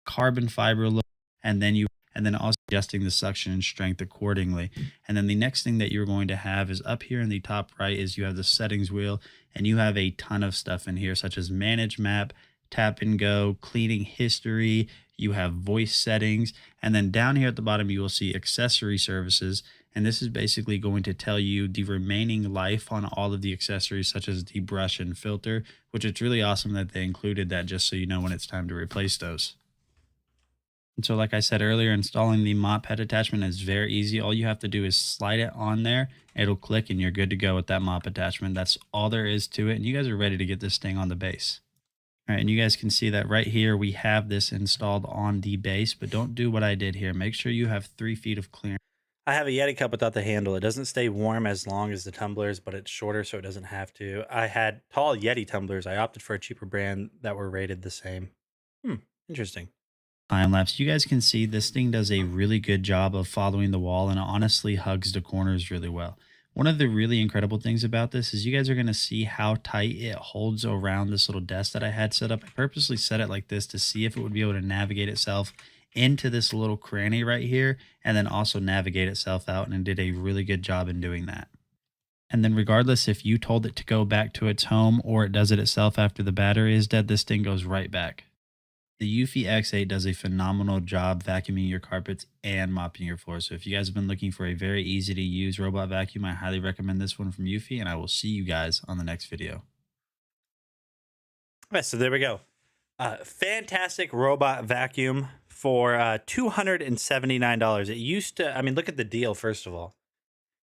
[SPEAKER 13] Carbon fiber look, and then you and then also adjusting the suction and strength accordingly. And then the next thing that you're going to have is up here in the top right is you have the settings wheel, and you have a ton of stuff in here, such as manage map, tap and go, cleaning history, you have voice settings, and then down here at the bottom you will see accessory services, and this is basically going to tell you the remaining life on all of the accessories, such as the brush and filter, which it's really awesome that they included that, just so you know when it's time to replace those. And so like I said earlier, installing the mop head attachment is very easy. All you have to do is slide it on there, it'll click, and you're good to go with that mop attachment. That's all there is to it, and you guys are ready to get this thing on the base. All right, and you guys can see that right here we have this installed on the base, but don't do what I did here. Make sure you have 3 feet of clearance.
[SPEAKER 1] I have a Yeti cup without the handle. It doesn't stay warm as long as the tumblers, but it's shorter, so it doesn't have to. I had tall Yeti tumblers. I opted for a cheaper brand that were rated the same. Interesting.
[SPEAKER 13] Time lapse. You guys can see this thing does a really good job of following the wall, and it honestly hugs the corners really well. One of the really incredible things about this is you guys are going to see how tight it holds around this little desk that I had set up. I purposely set it like this to see if it would be able to navigate itself into this little cranny right here, and then also navigate itself out, and it did a really good job in doing that. And then regardless if you told it to go back to its home or it does it itself after the battery is dead, this thing goes right back. The Eufy X8 does a phenomenal job vacuuming your carpets and mopping your floors. So if you guys have been looking for a very easy to use robot vacuum, I highly recommend this one from Eufy, and I will see you guys on the next video.
[SPEAKER 1] All right, so there we go. Fantastic robot vacuum for $279. It used to, I mean, look at the deal, first of all.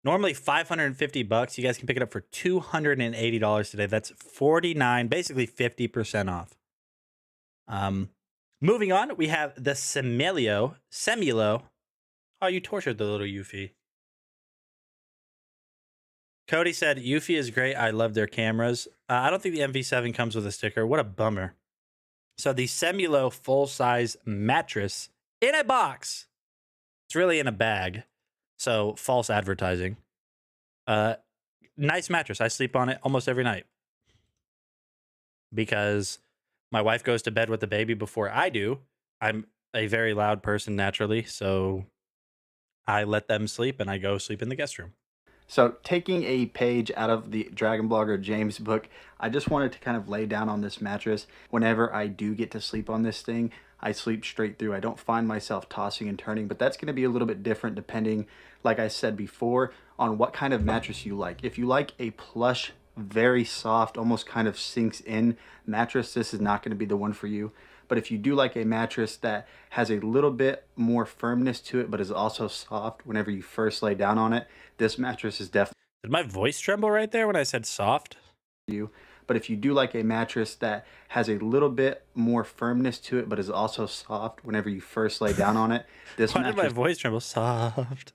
[SPEAKER 1] Normally $550. You guys can pick it up for $280 today. That's 49, basically 50% off. Moving on, we have the Semulo. Oh, you tortured the little Eufy. Cody said, Eufy is great. I love their cameras. I don't think the MV7 comes with a sticker. What a bummer. So the Semulo full-size mattress in a box. It's really in a bag. So false advertising. Nice mattress. I sleep on it almost every night. Because my wife goes to bed with the baby before I do. I'm a very loud person naturally, so I let them sleep and I go sleep in the guest room.
[SPEAKER 2] So taking a page out of the Dragon Blogger James book, I just wanted to kind of lay down on this mattress. Whenever I do get to sleep on this thing, I sleep straight through. I don't find myself tossing and turning, but that's going to be a little bit different depending, like I said before, on what kind of mattress you like. If you like a plush, very soft, almost kind of sinks in mattress, this is not going to be the one for you. But if you do like a mattress that has a little bit more firmness to it, but is also soft whenever you first lay down on it, this mattress is definitely...
[SPEAKER 1] Did my voice tremble right there when I said soft?
[SPEAKER 2] But if you do like a mattress that has a little bit more firmness to it, but is also soft whenever you first lay down on it, this
[SPEAKER 1] Why
[SPEAKER 2] mattress...
[SPEAKER 1] did my voice tremble? Soft.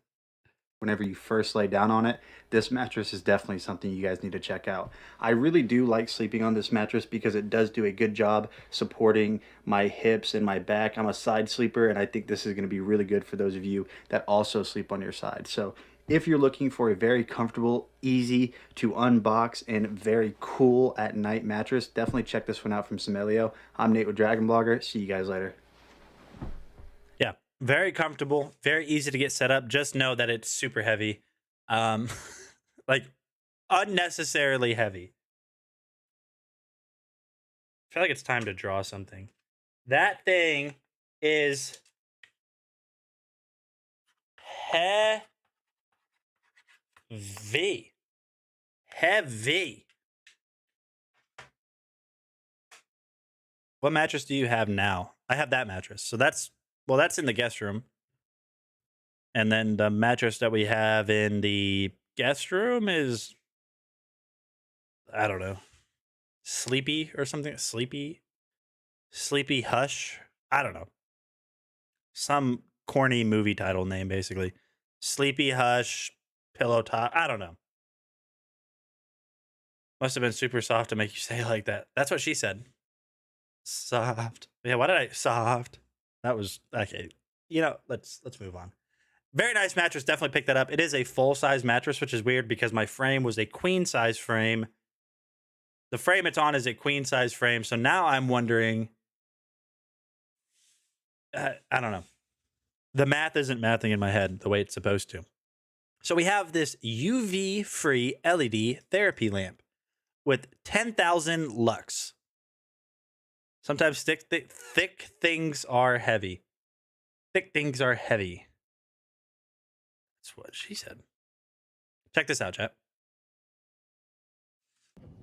[SPEAKER 2] Whenever you first lay down on it, this mattress is definitely something you guys need to check out. I really do like sleeping on this mattress because it does do a good job supporting my hips and my back. I'm a side sleeper, and I think this is going to be really good for those of you that also sleep on your side. So if you're looking for a very comfortable, easy to unbox, and very cool at night mattress, definitely check this one out from Semulo. I'm Nate with Dragon Blogger. See you guys later.
[SPEAKER 1] Yeah, very comfortable, very easy to get set up. Just know that it's super heavy. Like unnecessarily heavy. I feel like it's time to draw something. That thing is heavy. Heavy. What mattress do you have now? I have that mattress. So that's in the guest room. And then the mattress that we have in the guest room is, I don't know, Sleepy or something. Sleepy Hush. I don't know. Some corny movie title name, basically. Sleepy Hush, Pillow Top. I don't know. Must have been super soft to make you say it like that. That's what she said. Soft. Yeah, why did I soft? That was okay. You know, let's move on. Very nice mattress. Definitely pick that up. It is a full-size mattress, which is weird because my frame was a queen-size frame. The frame it's on is a queen-size frame. So now I'm wondering, I don't know. the math isn't mathing in my head the way it's supposed to. So we have this UV-free LED therapy lamp with 10,000 lux. Sometimes thick things are heavy. Thick things are heavy. That's what she said. Check this out, chat.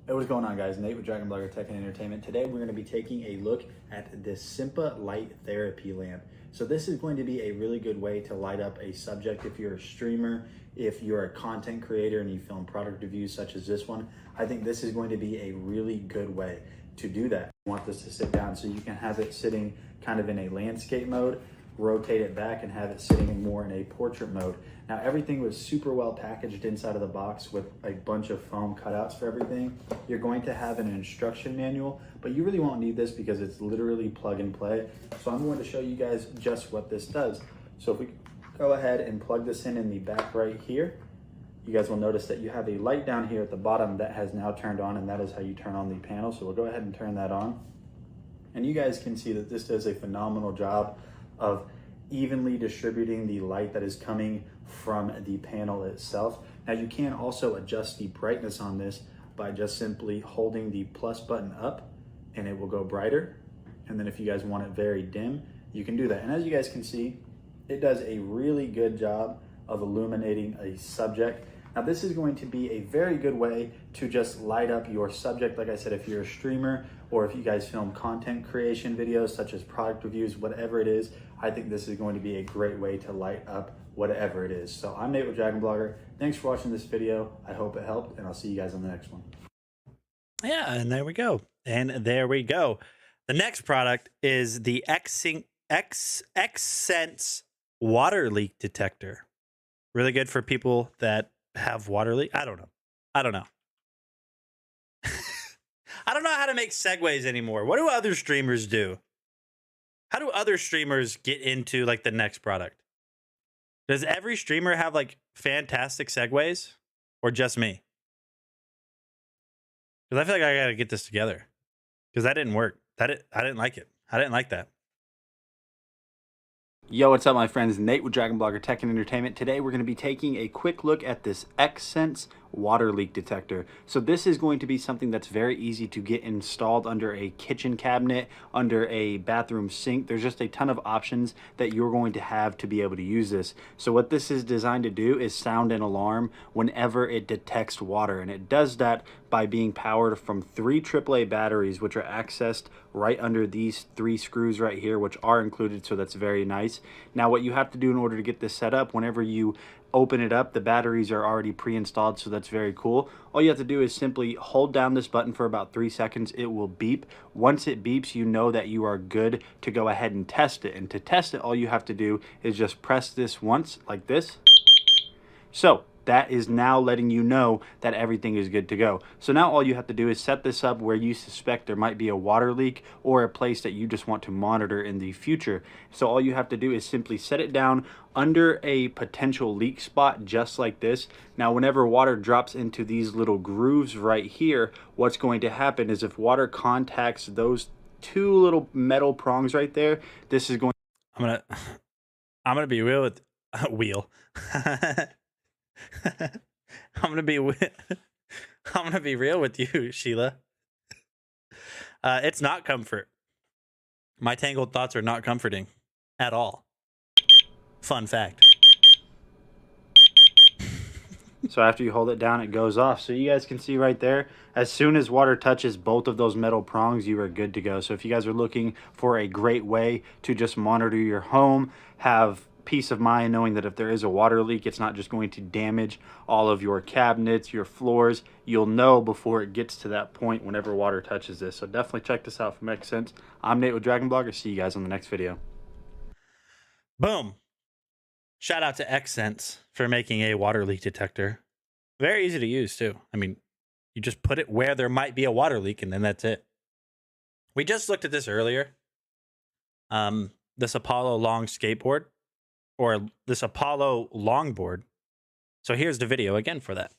[SPEAKER 2] Hey, what's going on, guys? Nate with Dragon Blogger Tech and Entertainment. Today we're going to be taking a look at this Simpa Light Therapy Lamp. So this is going to be a really good way to light up a subject if you're a streamer, if you're a content creator and you film product reviews such as this one. I think this is going to be a really good way to do that. I want this to sit down so you can have it sitting kind of in a landscape mode, rotate it back and have it sitting more in a portrait mode. Now everything was super well packaged inside of the box with a bunch of foam cutouts for everything. You're going to have an instruction manual, but you really won't need this because it's literally plug and play. So I'm going to show you guys just what this does. So if we go ahead and plug this in the back right here, you guys will notice that you have a light down here at the bottom that has now turned on, and that is how you turn on the panel. So we'll go ahead and turn that on. And you guys can see that this does a phenomenal job of evenly distributing the light that is coming from the panel itself. Now you can also adjust the brightness on this by just simply holding the plus button up and it will go brighter. And then if you guys want it very dim, you can do that. And as you guys can see, it does a really good job of illuminating a subject. Now this is going to be a very good way to just light up your subject. Like I said, if you're a streamer or if you guys film content creation videos such as product reviews, whatever it is, I think this is going to be a great way to light up whatever it is. So I'm Nate with Dragon Blogger. Thanks for watching this video. I hope it helped, and I'll see you guys on the next one.
[SPEAKER 1] Yeah, and there we go. And there we go. The next product is the Xsense water leak detector. Really good for people that have water leak. I don't know. I don't know how to make segues anymore. What do other streamers do? How do other streamers get into like the next product? Does every streamer have like fantastic segues or just me? Because I feel like I got to get this together because that didn't work. I didn't like it. I didn't like that.
[SPEAKER 2] Yo, what's up, my friends? Nate with Dragon Blogger Tech and Entertainment. Today we're going to be taking a quick look at this Xsense water leak detector. So this is going to be something that's very easy to get installed under a kitchen cabinet, under a bathroom sink. There's just a ton of options that you're going to have to be able to use this. So what this is designed to do is sound an alarm whenever it detects water, and it does that by being powered from 3 AAA batteries, which are accessed right under these 3 screws right here, which are included, so that's very nice. Now what you have to do in order to get this set up, whenever you open it up, the batteries are already pre-installed, so that's very cool. All you have to do is simply hold down this button for about 3 seconds. It will beep. Once it beeps, you know that you are good to go ahead and test it. And to test it, all you have to do is just press this once like this. So that is now letting you know that everything is good to go. So now all you have to do is set this up where you suspect there might be a water leak or a place that you just want to monitor in the future. So all you have to do is simply set it down under a potential leak spot just like this. Now whenever water drops into these little grooves right here, what's going to happen is if water contacts those 2 little metal prongs right there, this is going
[SPEAKER 1] I'm gonna be real with I'm gonna be real with you, Sheila. It's not comfort. My tangled thoughts are not comforting at all. Fun fact.
[SPEAKER 2] So after you hold it down, it goes off. So you guys can see right there, as soon as water touches both of those metal prongs, you are good to go. So if you guys are looking for a great way to just monitor your home, have peace of mind knowing that if there is a water leak, it's not just going to damage all of your cabinets, your floors. You'll know before it gets to that point whenever water touches this. So definitely check this out from Xsense. I'm Nate with Dragon Blogger. See you guys on the next video.
[SPEAKER 1] Boom. Shout out to Xsense for making a water leak detector. Very easy to use too. I mean, you just put it where there might be a water leak and then that's it. We just looked at this earlier. This Apollo long skateboard. Or this Apollo longboard. So here's the video again for that.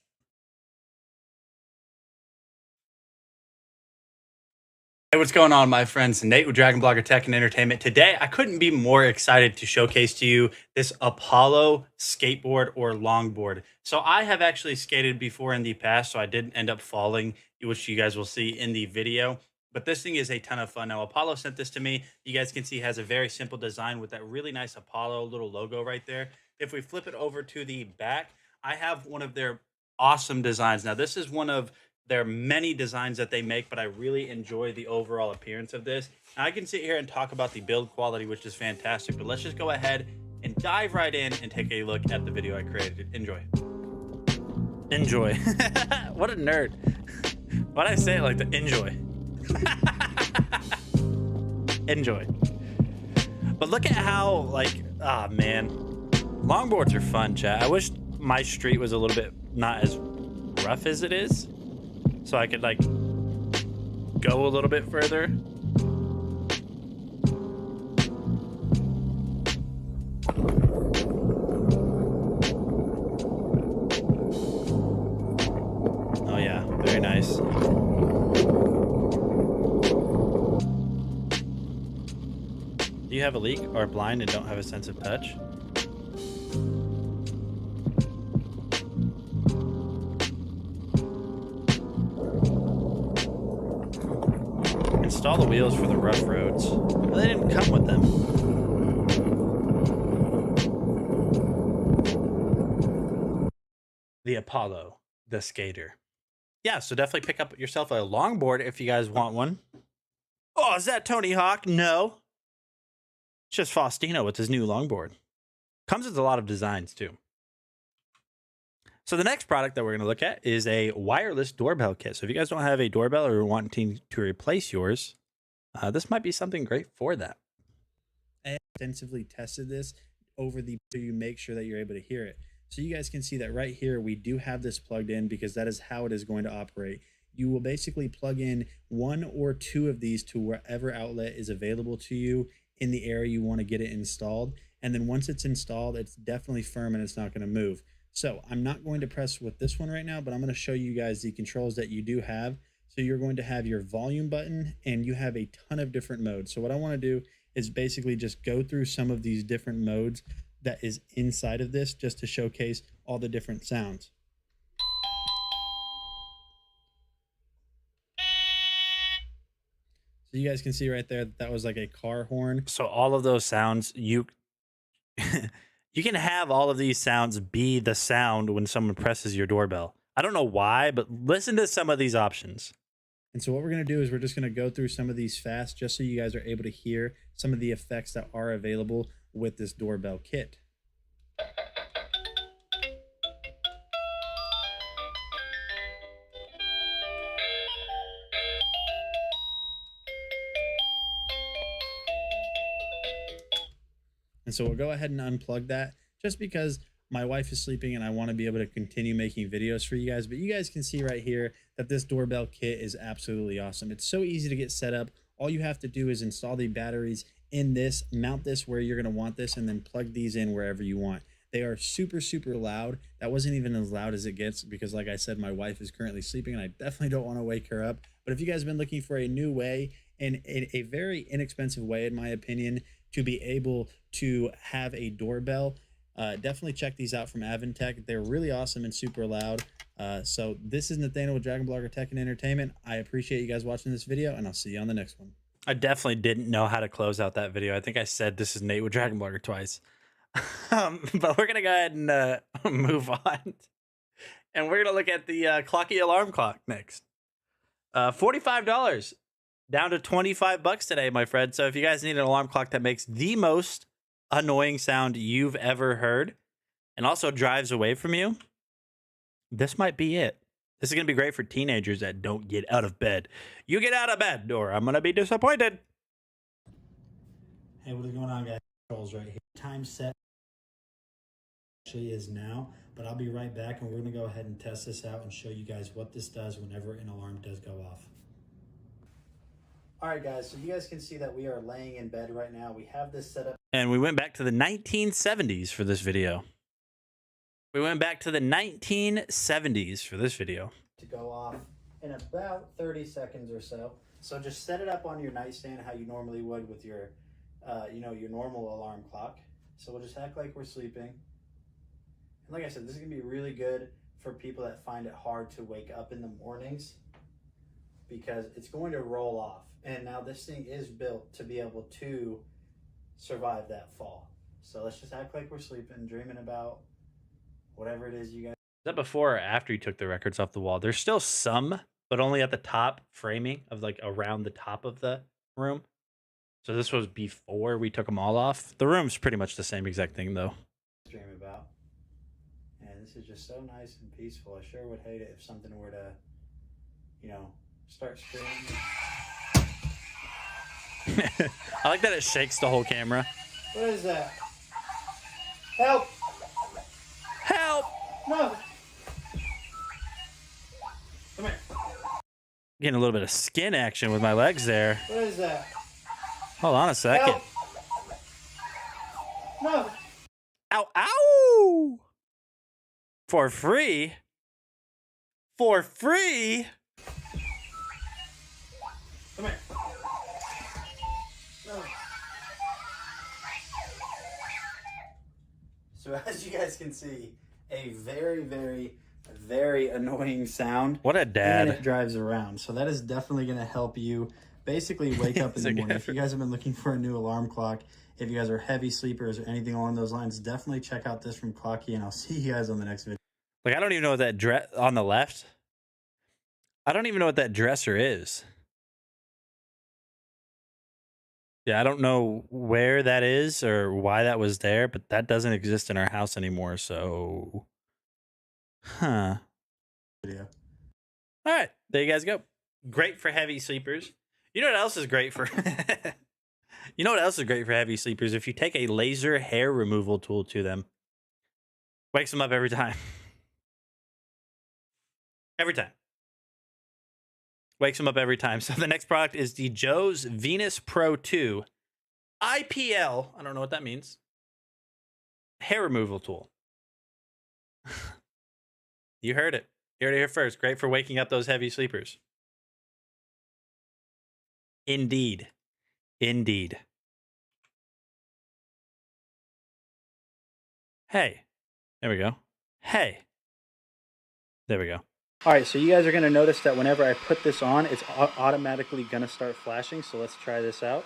[SPEAKER 1] Hey, what's going on, my friends? Nate with Dragon Blogger Tech and Entertainment. Today, I couldn't be more excited to showcase to you this Apollo skateboard or longboard. So I have actually skated before in the past, so I didn't end up falling, which you guys will see in the video. But this thing is a ton of fun. Now, Apollo sent this to me. You guys can see it has a very simple design with that really nice Apollo little logo right there. If we flip it over to the back, I have one of their awesome designs. Now, this is one of there are many designs that they make, but I really enjoy the overall appearance of this. Now, I can sit here and talk about the build quality, which is fantastic, but let's just go ahead and dive right in and take a look at the video I created. Enjoy. Enjoy. What a nerd. Why'd I say it like that? Enjoy. Enjoy. But look at how, like, ah, man. Longboards are fun, chat. I wish my street was a little bit not as rough as it is, so I could like go a little bit further. Oh yeah, very nice. Do you have a leak or blind and don't have a sense of touch? Install the wheels for the rough roads. Well, they didn't come with them. The Apollo, the skater. Yeah, so definitely pick up yourself a longboard if you guys want one. Oh, is that Tony Hawk? No. It's just Faustino with his new longboard. Comes with a lot of designs too. So the next product that we're going to look at is a wireless doorbell kit. So if you guys don't have a doorbell or are wanting to replace yours, this might be something great for that. I extensively tested this over the so you make sure that you're able to hear it. So you guys can see that right here, we do have this plugged in because that is how it is going to operate. You will basically plug in one or two of these to wherever outlet is available to you in the area you want to get it installed. And then once it's installed, it's definitely firm and it's not going to move. So I'm not going to press with this one right now, but I'm going to show you guys the controls that you do have. So you're going to have your volume button and you have a ton of different modes. So what I want to do is basically just go through some of these different modes that is inside of this just to showcase all the different sounds. So you guys can see right there, that was like a car horn. So all of those sounds, you can have all of these sounds be the sound when someone presses your doorbell. I don't know why, but listen to some of these options. And so what we're going to do is we're just going to go through some of these fast just so you guys are able to hear some of the effects that are available with this doorbell kit. And so we'll go ahead and unplug that just because my wife is sleeping and I want to be able to continue making videos for you guys. But you guys can see right here that this doorbell kit is absolutely awesome. It's so easy to get set up. All you have to do is install the batteries in this, mount this where you're going to want this, and then plug these in wherever you want. They are super, super loud. That wasn't even as loud as it gets because, like I said, my wife is currently sleeping and I definitely don't want to wake her up. But if you guys have been looking for a new way and a very inexpensive way, in my opinion, to be able to have a doorbell, definitely check these out from Avantech. They're really awesome and super loud. So this is Nathaniel with Dragon Blogger Tech and Entertainment. I appreciate you guys watching this video, and I'll see you on the next one. I definitely didn't know how to close out that video. I think I said this is Nate with Dragon Blogger twice. But we're going to go ahead and move on. And we're going to look at the Clocky alarm clock next. $45 down to $25 today, my friend. So if you guys need an alarm clock that makes the most annoying sound you've ever heard and also drives away from you, this might be it. This is going to be great for teenagers that don't get out of bed. You get out of bed or I'm going to be disappointed. Hey, what is going on, guys? Controls right here. Time set actually is now, but I'll be right back and we're going to go ahead and test this out and show you guys what this does whenever an alarm does go off. All right, guys, so you guys can see that we are laying in bed right now. We have this set up. And we went back to the 1970s for this video. We went back to the 1970s for this video. To go off in about 30 seconds or so.
[SPEAKER 2] So just set it up on your nightstand how you normally would with your, your normal alarm clock. So we'll just act like we're sleeping. And like I said, this is gonna be really good for people that find it hard to wake up in the mornings because it's going to roll off. And now this thing is built to be able to survive that fall. So let's just act like we're sleeping, dreaming about whatever it is you guys.
[SPEAKER 1] Is that before or after you took the records off the wall? There's still some, but only at the top framing of like around the top of the room. So this was before we took them all off. The room's pretty much the same exact thing though.
[SPEAKER 2] Dream about. And this is just so nice and peaceful. I sure would hate it if something were to, start screaming.
[SPEAKER 1] I like that it shakes the whole camera.
[SPEAKER 2] What is that? Help!
[SPEAKER 1] Help!
[SPEAKER 2] No! Come here.
[SPEAKER 1] Getting a little bit of skin action with my legs there.
[SPEAKER 2] What is that?
[SPEAKER 1] Hold on a second.
[SPEAKER 2] Help! No!
[SPEAKER 1] Ow, ow! For free? For free?
[SPEAKER 2] Come here. No. So as you guys can see, a very, very, very annoying sound.
[SPEAKER 1] What a dad.
[SPEAKER 2] And it drives around. So that is definitely going to help you basically wake up in the morning. If you guys have been looking for a new alarm clock, if you guys are heavy sleepers or anything along those lines, definitely check out this from Clocky, and I'll see you guys on the next video.
[SPEAKER 1] Like, I don't even know what that dress on the left. I don't even know what that dresser is. Yeah, I don't know where that is or why that was there, but that doesn't exist in our house anymore, so... Huh.
[SPEAKER 2] Video.
[SPEAKER 1] All right, there you guys go. Great for heavy sleepers. You know what else is great for... You know what else is great for heavy sleepers? If you take a laser hair removal tool to them. Wakes them up every time. Every time. Wakes them up every time. So the next product is the Joe's Venus Pro 2 IPL. I don't know what that means. Hair removal tool. You heard it. You heard it here first. Great for waking up those heavy sleepers. Indeed. Indeed. Hey. There we go. Hey. There we go.
[SPEAKER 2] All right, so you guys are going to notice that whenever I put this on, it's automatically going to start flashing. So let's try this out.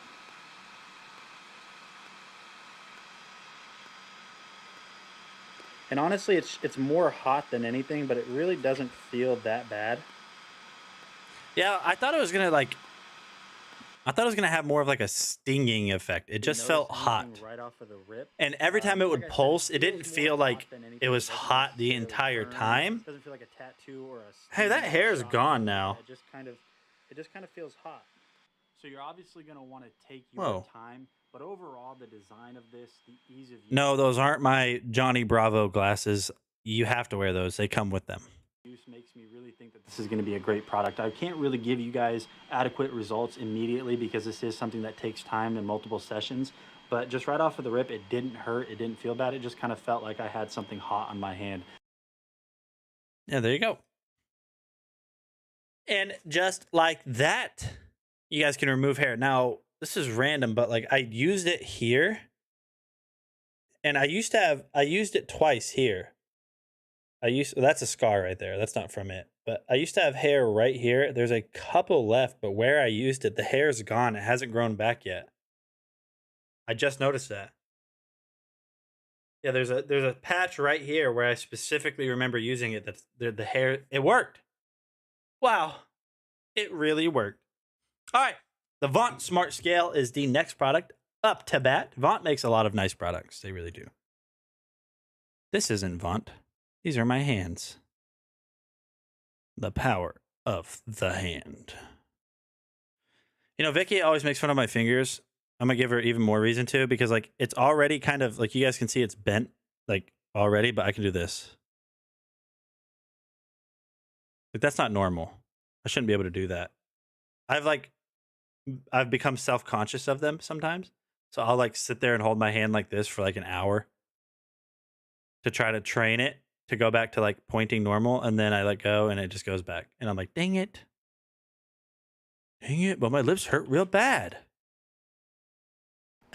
[SPEAKER 2] And honestly, it's more hot than anything, but it really doesn't feel that bad.
[SPEAKER 1] Yeah, I thought it was gonna have more of like a stinging effect. It just felt hot.
[SPEAKER 2] Right off of the rip.
[SPEAKER 1] And every time it would pulse, it didn't feel like it was hot the entire time.
[SPEAKER 2] Doesn't feel like a tattoo or a
[SPEAKER 1] Hey, that hair's gone now.
[SPEAKER 2] It just kind of feels hot. So you're obviously going to want to take your
[SPEAKER 1] Whoa.
[SPEAKER 2] time, but overall the design of this, the ease of use.
[SPEAKER 1] No, those aren't my Johnny Bravo glasses. You have to wear those. They come with them.
[SPEAKER 2] Makes me really think that this is going to be a great product. I can't really give you guys adequate results immediately because this is something that takes time and multiple sessions, but just right off of the rip, it didn't hurt, it didn't feel bad, it just kind of felt like I had something hot on my hand.
[SPEAKER 1] Yeah, there you go. And just like that, you guys can remove hair. Now, this is random, but like I used it here, and I used it twice here. That's a scar right there. That's not from it. But I used to have hair right here. There's a couple left, but where I used it, the hair's gone. It hasn't grown back yet. I just noticed that. Yeah, there's a patch right here where I specifically remember using it. That's the hair. It worked. Wow. It really worked. All right. The Vaunt Smart Scale is the next product up to bat. Vaunt makes a lot of nice products. They really do. This isn't Vaunt. These are my hands. The power of the hand. You know, Vicky always makes fun of my fingers. I'm going to give her even more reason to, because like it's already kind of like, you guys can see it's bent like already, but I can do this. Like that's not normal. I shouldn't be able to do that. I've become self-conscious of them sometimes. So I'll like sit there and hold my hand like this for like an hour to try to train it to go back to like pointing normal, and then I let go and it just goes back. And I'm like, dang it. Dang it, but my lips hurt real bad.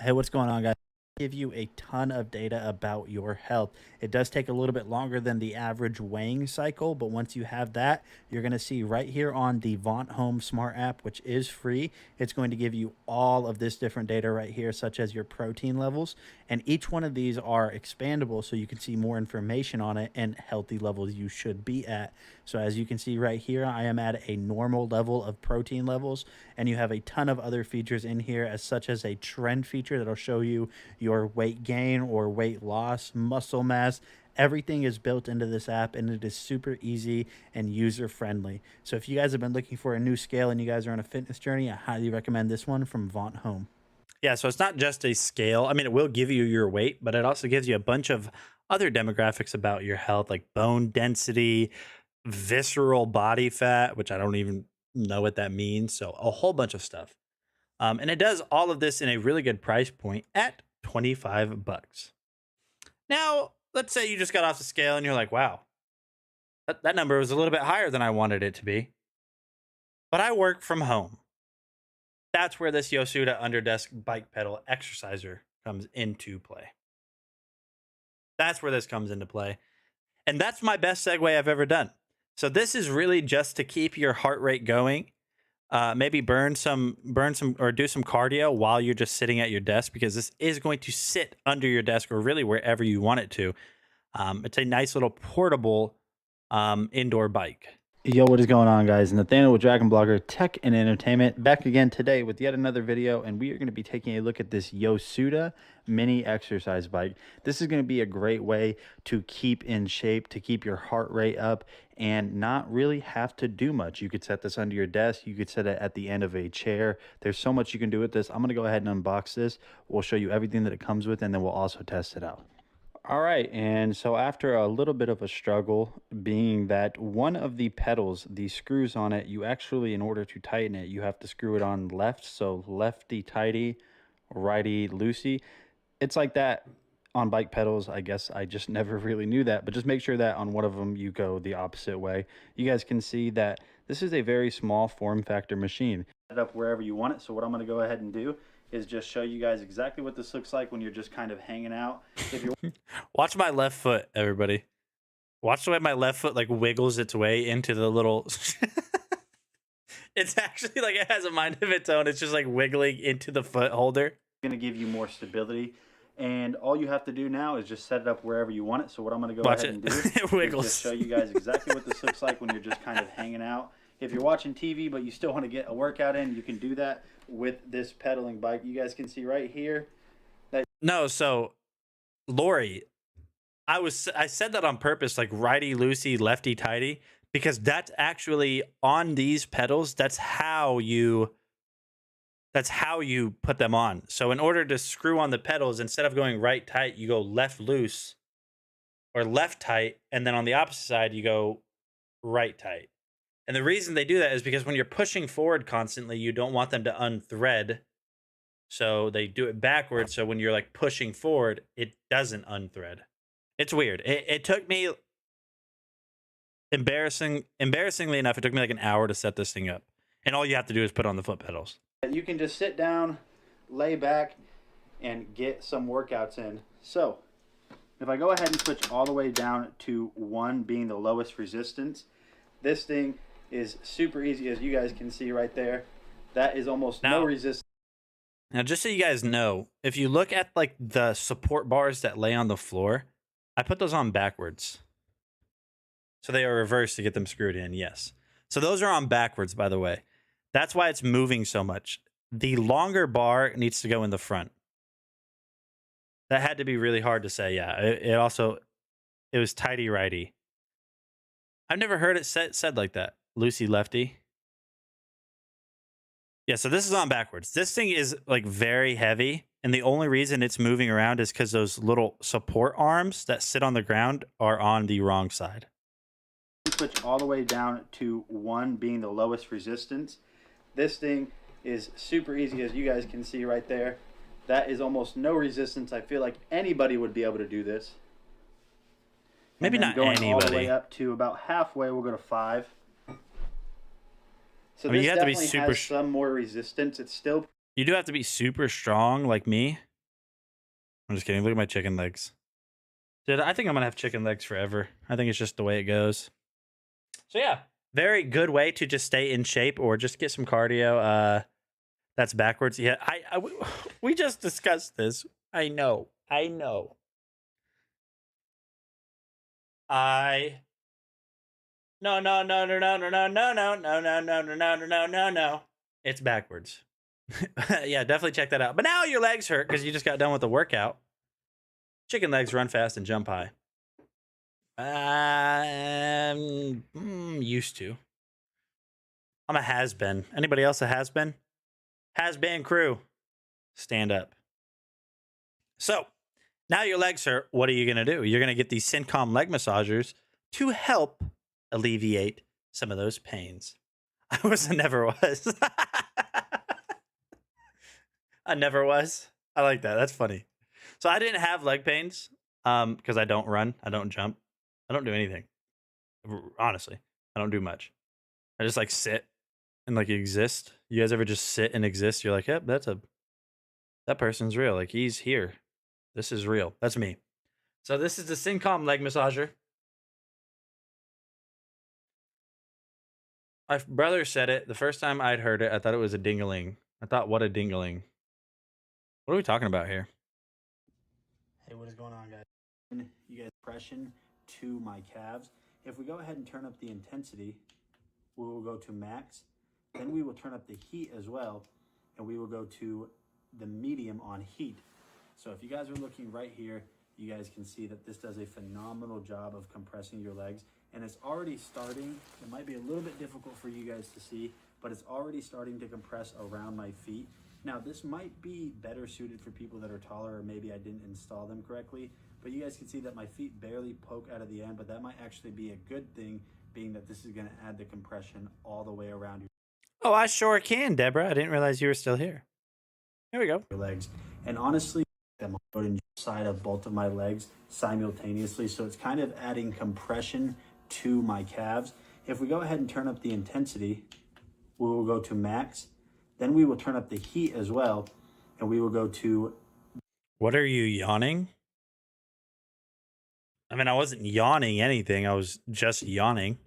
[SPEAKER 13] Hey, what's going on, guys? Give you a ton of data about your health. It does take a little bit longer than the average weighing cycle, but once you have that, you're going to see right here on the Vaunt Home Smart app, which is free. It's going to give you all of this different data right here, such as your protein levels, and each one of these are expandable, so you can see more information on it and healthy levels you should be at. So as you can see right here, I am at a normal level of protein levels, and you have a ton of other features in here, as such as a trend feature that'll show you your weight gain or weight loss, muscle mass. Everything is built into this app, and it is super easy and user friendly. So if you guys have been looking for a new scale and you guys are on a fitness journey, I highly recommend this one from Vaunt Home.
[SPEAKER 1] Yeah, so it's not just a scale. I mean, it will give you your weight, but it also gives you a bunch of other demographics about your health, like bone density, visceral body fat, which I don't even know what that means. So a whole bunch of stuff. And it does all of this in a really good price point at $25. Now, let's say you just got off the scale and you're like, wow, that number was a little bit higher than I wanted it to be. But I work from home. That's where this Yosuda Underdesk Bike Pedal Exerciser comes into play. That's where this comes into play. And that's my best segue I've ever done. So this is really just to keep your heart rate going. Maybe burn some or do some cardio while you're just sitting at your desk, because this is going to sit under your desk or really wherever you want it to. It's a nice little portable indoor bike.
[SPEAKER 2] Yo, what is going on, guys? Nathaniel with Dragon Blogger Tech and Entertainment, back again today with yet another video, and we are going to be taking a look at this Yosuda mini exercise bike. This is going to be a great way to keep in shape, to keep your heart rate up, and not really have to do much. You could set this under your desk. You could set it at the end of a chair. There's so much you can do with this. I'm going to go ahead and unbox this. We'll show you everything that it comes with, and then we'll also test it out. All right, and so after a little bit of a struggle, being that one of the pedals, the screws on it, you actually, in order to tighten it, you have to screw it on left, so lefty tighty, righty loosey. It's like that on bike pedals. I guess I just never really knew that, but just make sure that on one of them you go the opposite way. You guys can see that this is a very small form factor machine. Set it up wherever you want it, so what I'm going to go ahead and do is just show you guys exactly what this looks like when you're just kind of hanging out. If you're
[SPEAKER 1] Watch my left foot, everybody. Watch the way my left foot like wiggles its way into the little... It's actually like it has a mind of its own. It's just like wiggling into the foot holder.
[SPEAKER 2] Going to give you more stability. And all you have to do now is just set it up wherever you want it. So what I'm going to go ahead and do
[SPEAKER 1] It wiggles.
[SPEAKER 2] is just show you guys exactly what this looks like when you're just kind of hanging out. If you're watching TV but you still want to get a workout in, you can do that with this pedaling bike. You guys can see right here that...
[SPEAKER 1] No, so Lori, I said that on purpose, like righty loosey, lefty tighty, because that's actually on these pedals. That's how you put them on. So in order to screw on the pedals, instead of going right tight, you go left loose or left tight, and then on the opposite side you go right tight. And the reason they do that is because when you're pushing forward constantly, you don't want them to unthread. So they do it backwards. So when you're like pushing forward, it doesn't unthread. It's weird. It took me, embarrassingly enough, it took me like an hour to set this thing up. And all you have to do is put on the foot pedals.
[SPEAKER 2] You can just sit down, lay back, and get some workouts in. So if I go ahead and switch all the way down to 1 being the lowest resistance, this thing is super easy, as you guys can see right there. That is almost no resistance.
[SPEAKER 1] Now, just so you guys know, if you look at like the support bars that lay on the floor, I put those on backwards. So they are reversed to get them screwed in, yes. So those are on backwards, by the way. That's why it's moving so much. The longer bar needs to go in the front. That had to be really hard to say, yeah. It was tighty-righty. I've never heard it said like that. Loosey lefty. Yeah, so this is on backwards. This thing is like very heavy, and the only reason it's moving around is because those little support arms that sit on the ground are on the wrong side.
[SPEAKER 2] Switch all the way down to 1 being the lowest resistance. This thing is super easy, as you guys can see right there. That is almost no resistance. I feel like anybody would be able to do this.
[SPEAKER 1] Maybe not
[SPEAKER 2] going
[SPEAKER 1] anybody.
[SPEAKER 2] All the way up to about halfway, we'll go to 5. So
[SPEAKER 1] I mean,
[SPEAKER 2] this
[SPEAKER 1] you have to be
[SPEAKER 2] definitely
[SPEAKER 1] super
[SPEAKER 2] has some more resistance. It's still
[SPEAKER 1] You do have to be super strong like me. I'm just kidding. Look at my chicken legs. Dude, I think I'm going to have chicken legs forever. I think it's just the way it goes. So yeah, very good way to just stay in shape or just get some cardio. That's backwards. Yeah, we just discussed this. I know. No. It's backwards. Yeah, definitely check that out. But now your legs hurt because you just got done with the workout. Chicken legs run fast and jump high. Used to. I'm a has-been. Anybody else a has-been? Has-been crew. Stand up. So, now your legs hurt. What are you going to do? You're going to get these Syncom leg massagers to help alleviate some of those pains. I never was. I never was. I like that. That's funny. So I didn't have leg pains because I don't run. I don't jump. I don't do anything. Honestly, I don't do much. I just like sit and like exist. You guys ever just sit and exist? You're like, yep, that person's real. Like he's here. This is real. That's me. So this is the Syncom leg massager. My brother said it. The first time I'd heard it, I thought it was a dingling. I thought, what a dingling. What are we talking about here?
[SPEAKER 2] Hey, what is going on, guys? You guys compression to my calves. If we go ahead and turn up the intensity, we will go to max. Then we will turn up the heat as well, and we will go to the medium on heat. So if you guys are looking right here, you guys can see that this does a phenomenal job of compressing your legs, and it's already starting. It might be a little bit difficult for you guys to see, but it's already starting to compress around my feet. Now, this might be better suited for people that are taller, or maybe I didn't install them correctly, but you guys can see that my feet barely poke out of the end, but that might actually be a good thing, being that this is going to add the compression all the way around your
[SPEAKER 1] Oh, I sure can, Deborah. I didn't realize you were still here. Here we go.
[SPEAKER 2] legs. And honestly, I'm on the side of both of my legs simultaneously, so it's kind of adding compression to my calves. If we go ahead and turn up the intensity, we will go to max. Then we will turn up the heat as well, and we will go to...
[SPEAKER 1] What are you yawning? I mean, I wasn't yawning anything. I was just yawning.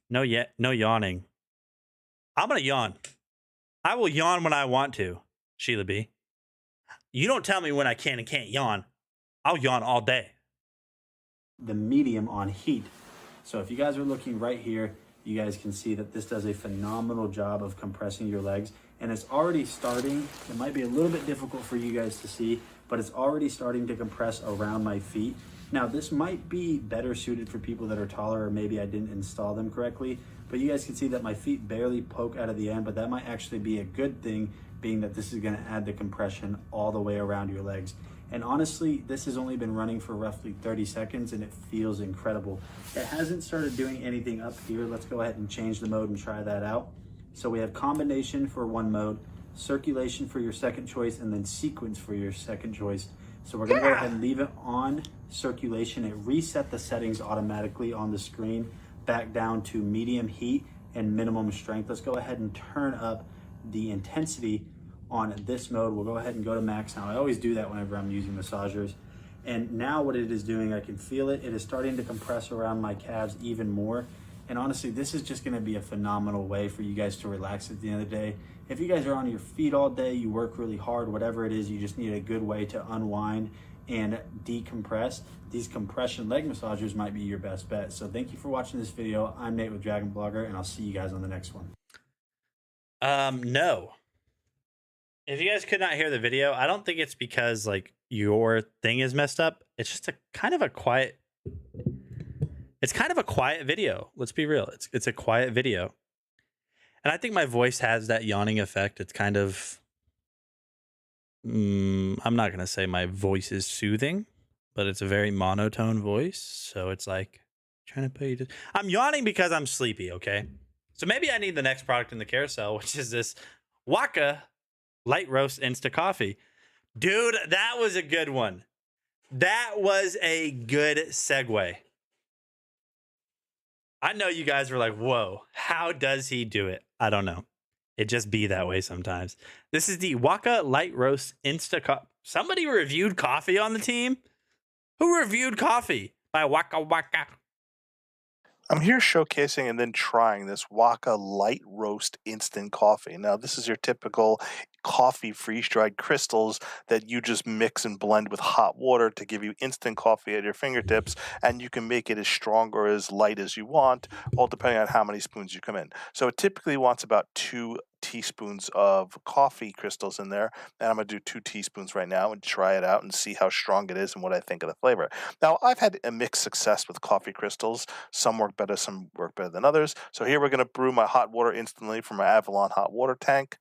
[SPEAKER 1] No yawning. I'm going to yawn. I will yawn when I want to, Sheila B. You don't tell me when I can and can't yawn. I'll yawn all day.
[SPEAKER 2] The medium on heat. So if you guys are looking right here, you guys can see that this does a phenomenal job of compressing your legs, and it's already starting. It might be a little bit difficult for you guys to see, but it's already starting to compress around my feet. Now, this might be better suited for people that are taller, or maybe I didn't install them correctly, but you guys can see that my feet barely poke out of the end, but that might actually be a good thing, being that this is going to add the compression all the way around your legs. And honestly, this has only been running for roughly 30 seconds, and it feels incredible. It hasn't started doing anything up here. Let's go ahead and change the mode and try that out. So we have combination for one mode, circulation for your second choice, and then sequence for your second choice. So we're going to go ahead and leave it on circulation. It reset the settings automatically on the screen back down to medium heat and minimum strength. Let's go ahead and turn up the intensity on this mode. We'll go ahead and go to max now. I always do that whenever I'm using massagers. And now what it is doing, I can feel it. It is starting to compress around my calves even more. And honestly, this is just going to be a phenomenal way for you guys to relax at the end of the day. If you guys are on your feet all day, you work really hard, whatever it is, you just need a good way to unwind and decompress. These compression leg massagers might be your best bet. So thank you for watching this video. I'm Nate with Dragon Blogger, and I'll see you guys on the next one.
[SPEAKER 1] No. If you guys could not hear the video, I don't think it's because like your thing is messed up. It's just a kind of a quiet video. Let's be real. It's a quiet video. And I think my voice has that yawning effect. It's kind of I'm not going to say my voice is soothing, but it's a very monotone voice. So it's like trying to put you to... I'm yawning because I'm sleepy, okay? So maybe I need the next product in the carousel, which is this Waka Light Roast Insta Coffee. Dude, that was a good one. That was a good segue. I know you guys were like, whoa, how does he do it? I don't know. It just be that way sometimes. This is the Waka Light Roast Insta. Somebody reviewed coffee on the team? Who reviewed coffee by Waka Waka?
[SPEAKER 18] I'm here showcasing and then trying this Waka Light Roast Instant Coffee. Now, this is your typical coffee freeze-dried crystals that you just mix and blend with hot water to give you instant coffee at your fingertips, and you can make it as strong or as light as you want, all depending on how many spoons you come in. So it typically wants about 2 teaspoons of coffee crystals in there, and I'm going to do 2 teaspoons right now and try it out and see how strong it is and what I think of the flavor. Now, I've had a mixed success with coffee crystals. Some work better, some work better than others. So here we're going to brew my hot water instantly from my Avalon hot water tank.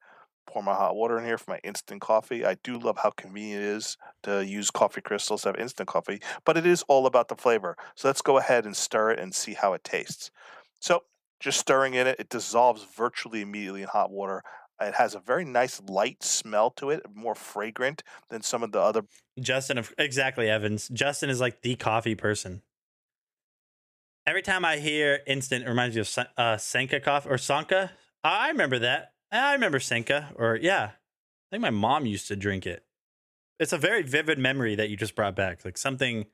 [SPEAKER 18] Pour my hot water in here for my instant coffee. I do love how convenient it is to use coffee crystals to have instant coffee, but it is all about the flavor. So let's go ahead and stir it and see how it tastes. So just stirring in it, it dissolves virtually immediately in hot water. It has a very nice light smell to it, more fragrant than some of the other.
[SPEAKER 1] Justin, exactly, Evans. Justin is like the coffee person. Every time I hear instant, it reminds me of Senka coffee or Sanka. I remember that. I remember Senka, or yeah, I think my mom used to drink it. It's a very vivid memory that you just brought back. Like something,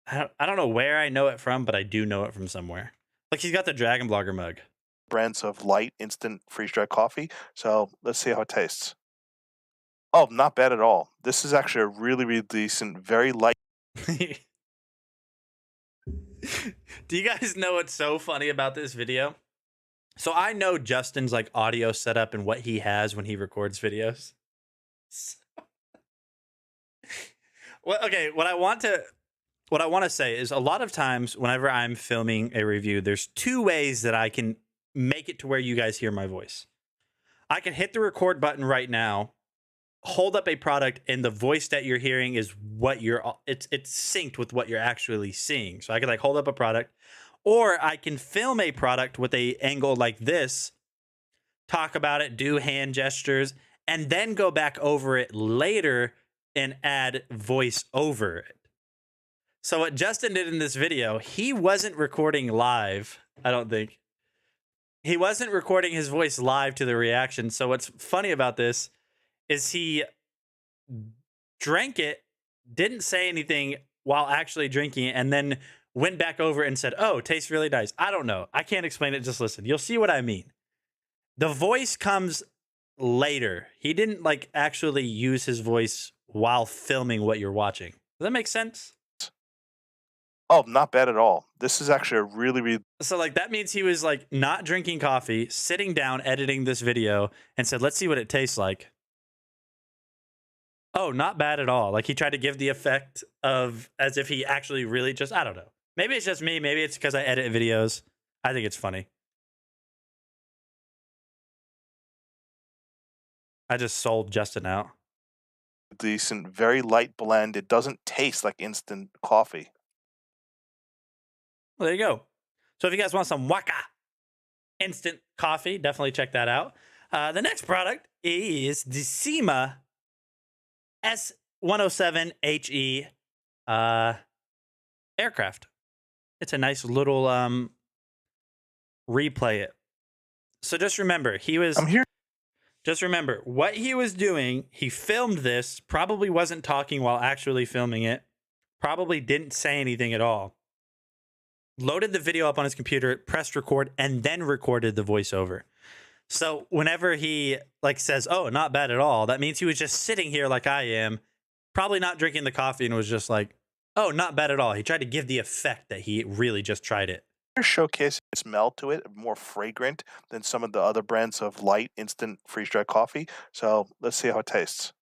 [SPEAKER 1] I don't know where I know it from, but I do know it from somewhere. Like he's got the Dragon Blogger mug.
[SPEAKER 18] Brands of light instant freeze-dried coffee. So let's see how it tastes. Oh, not bad at all. This is actually a really, really decent, very light.
[SPEAKER 1] Do you guys know what's so funny about this video? So I know Justin's like audio setup and what he has when he records videos. Well, okay, what I want to say is a lot of times whenever I'm filming a review, there's 2 ways that I can make it to where you guys hear my voice. I can hit the record button right now, hold up a product, and the voice that you're hearing is what it's synced with what you're actually seeing. So I can like hold up a product, or I can film a product with a angle like this, talk about it, do hand gestures, and then go back over it later and add voice over it. So what Justin did in this video, he wasn't recording live, I don't think. He wasn't recording his voice live to the reaction. So what's funny about this is he drank it, didn't say anything while actually drinking it, and then went back over and said, oh, tastes really nice. I don't know. I can't explain it. Just listen. You'll see what I mean. The voice comes later. He didn't like actually use his voice while filming what you're watching. Does that make sense?
[SPEAKER 18] Oh, not bad at all. This is actually a really, really.
[SPEAKER 1] So like that means he was like not drinking coffee, sitting down, editing this video, and said, let's see what it tastes like. Oh, not bad at all. Like he tried to give the effect of as if he actually really just, I don't know. Maybe it's just me. Maybe it's because I edit videos. I think it's funny. I just sold Justin out.
[SPEAKER 18] Decent, very light blend. It doesn't taste like instant coffee.
[SPEAKER 1] Well, there you go. So if you guys want some Waka instant coffee, definitely check that out. The next product is the SEMA S107HE aircraft. It's a nice little replay it. So just remember, I'm here. Just remember what he was doing. He filmed this, probably wasn't talking while actually filming it, probably didn't say anything at all. Loaded the video up on his computer, pressed record, and then recorded the voiceover. So whenever he like says, oh, not bad at all, that means he was just sitting here like I am, probably not drinking the coffee, and was just like, oh, not bad at all. He tried to give the effect that he really just tried it.
[SPEAKER 18] Showcase smell to it, more fragrant than some of the other brands of light instant freeze-dried coffee. So let's see how it tastes.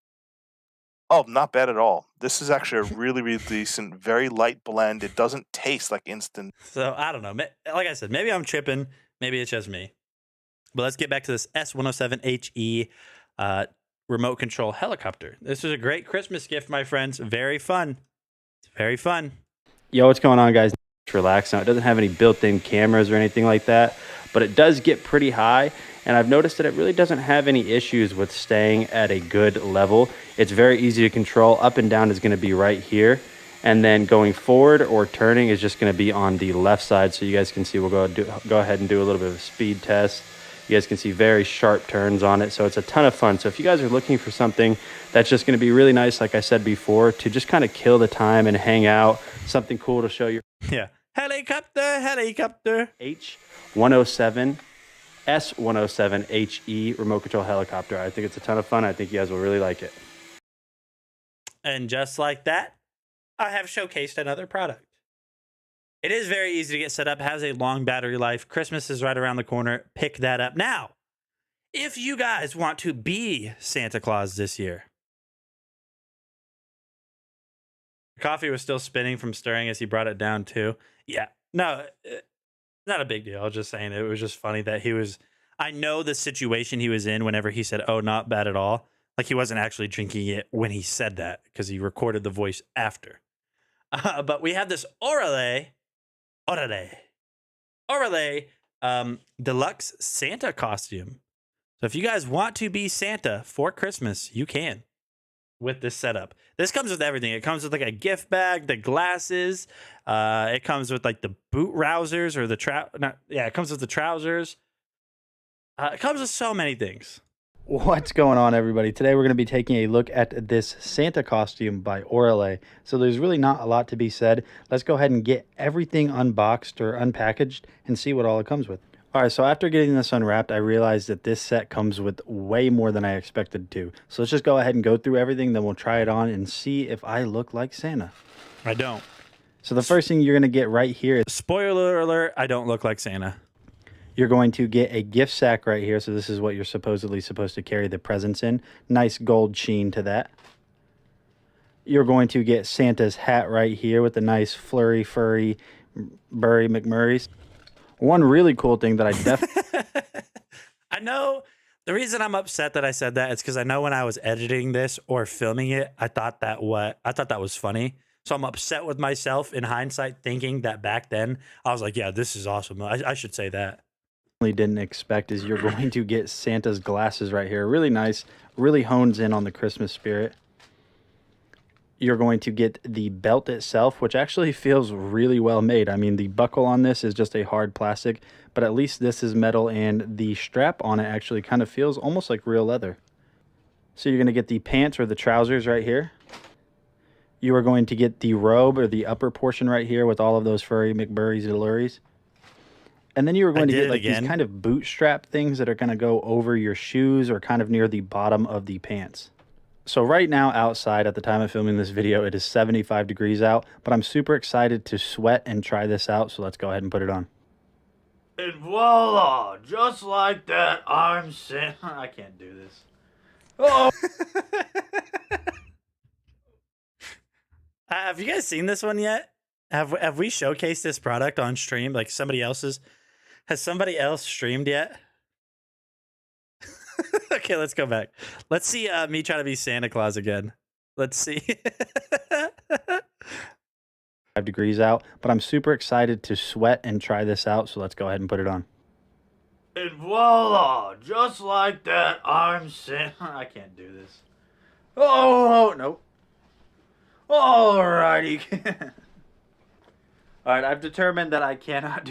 [SPEAKER 18] Oh, not bad at all. This is actually a really, really decent, very light blend. It doesn't taste like instant.
[SPEAKER 1] So I don't know. Like I said, maybe I'm tripping. Maybe it's just me. But let's get back to this S107HE remote control helicopter. This is a great Christmas gift, my friends. Very fun. It's very fun.
[SPEAKER 2] Yo, what's going on, guys? Relax. Now, it doesn't have any built-in cameras or anything like that, but it does get pretty high, and I've noticed that it really doesn't have any issues with staying at a good level. It's very easy to control. Up and down is going to be right here, And then going forward or turning is just going to be on the left side. So you guys can see, we'll go ahead and do a little bit of a speed test. You guys can see very sharp turns on it. So it's a ton of fun. So if you guys are looking for something that's just going to be really nice, like I said before, to just kind of kill the time and hang out, something cool to show you.
[SPEAKER 1] Yeah. Helicopter, helicopter.
[SPEAKER 2] H107, S107HE remote control helicopter. I think it's a ton of fun. I think you guys will really like it.
[SPEAKER 1] And just like that, I have showcased another product. It is very easy to get set up, has a long battery life. Christmas is right around the corner. Pick that up. Now, if you guys want to be Santa Claus this year, coffee was still spinning from stirring as he brought it down too. Yeah, no, not a big deal. I was just saying it was just funny that he was, I know the situation he was in whenever he said, oh, not bad at all. Like he wasn't actually drinking it when he said that because he recorded the voice after. But we have this Orale deluxe Santa costume. So if you guys want to be Santa for Christmas, you can with this setup. This comes with everything. It comes with like a gift bag, the glasses. It comes with like the boot rousers or the it comes with the trousers. It comes with so many things.
[SPEAKER 2] What's going on, everybody? Today we're going to be taking a look at this Santa costume by Orale. So there's really not a lot to be said. Let's go ahead and get everything unboxed or unpackaged and see what all it comes with. All right, so after getting this unwrapped, I realized that this set comes with way more than I expected to. So let's just go ahead and go through everything, then we'll try it on and see if I look like Santa.
[SPEAKER 1] I don't.
[SPEAKER 2] So the first thing you're going to get right here is...
[SPEAKER 1] Spoiler alert, I don't look like Santa.
[SPEAKER 2] You're going to get a gift sack right here. So this is what you're supposedly supposed to carry the presents in. Nice gold sheen to that. You're going to get Santa's hat right here with the nice flurry, furry, Burry McMurrays. One really cool thing that I definitely...
[SPEAKER 1] I know the reason I'm upset that I said that is because I know when I was editing this or filming it, I thought that was funny. So I'm upset with myself in hindsight, thinking that back then I was like, yeah, this is awesome. I should say that.
[SPEAKER 2] Didn't expect is you're going to get Santa's glasses right here. Really nice, really hones in on the Christmas spirit. You're going to get the belt itself, which actually feels really well made. I mean, the buckle on this is just a hard plastic, but at least this is metal, and the strap on it actually kind of feels almost like real leather. So you're going to get the pants or the trousers right here. You are going to get the robe or the upper portion right here with all of those furry McBurries and Luries. And then you were going to get like these kind of bootstrap things that are going to go over your shoes or kind of near the bottom of the pants. So right now outside at the time of filming this video, it is 75 degrees out, but I'm super excited to sweat and try this out. So let's go ahead and put it on.
[SPEAKER 6] And voila, just like that, I'm Santa. I can't do this. Oh!
[SPEAKER 1] Have you guys seen this one yet? Have we showcased this product on stream? Like somebody else's? Has somebody else streamed yet? Okay, let's go back. Let's see me try to be Santa Claus again. Let's see.
[SPEAKER 2] 5 degrees out, but I'm super excited to sweat and try this out. So let's go ahead and put it on.
[SPEAKER 6] And voila, just like that, I'm Santa. I can't do this. Oh, nope. Alrighty. Alright, I've determined that I cannot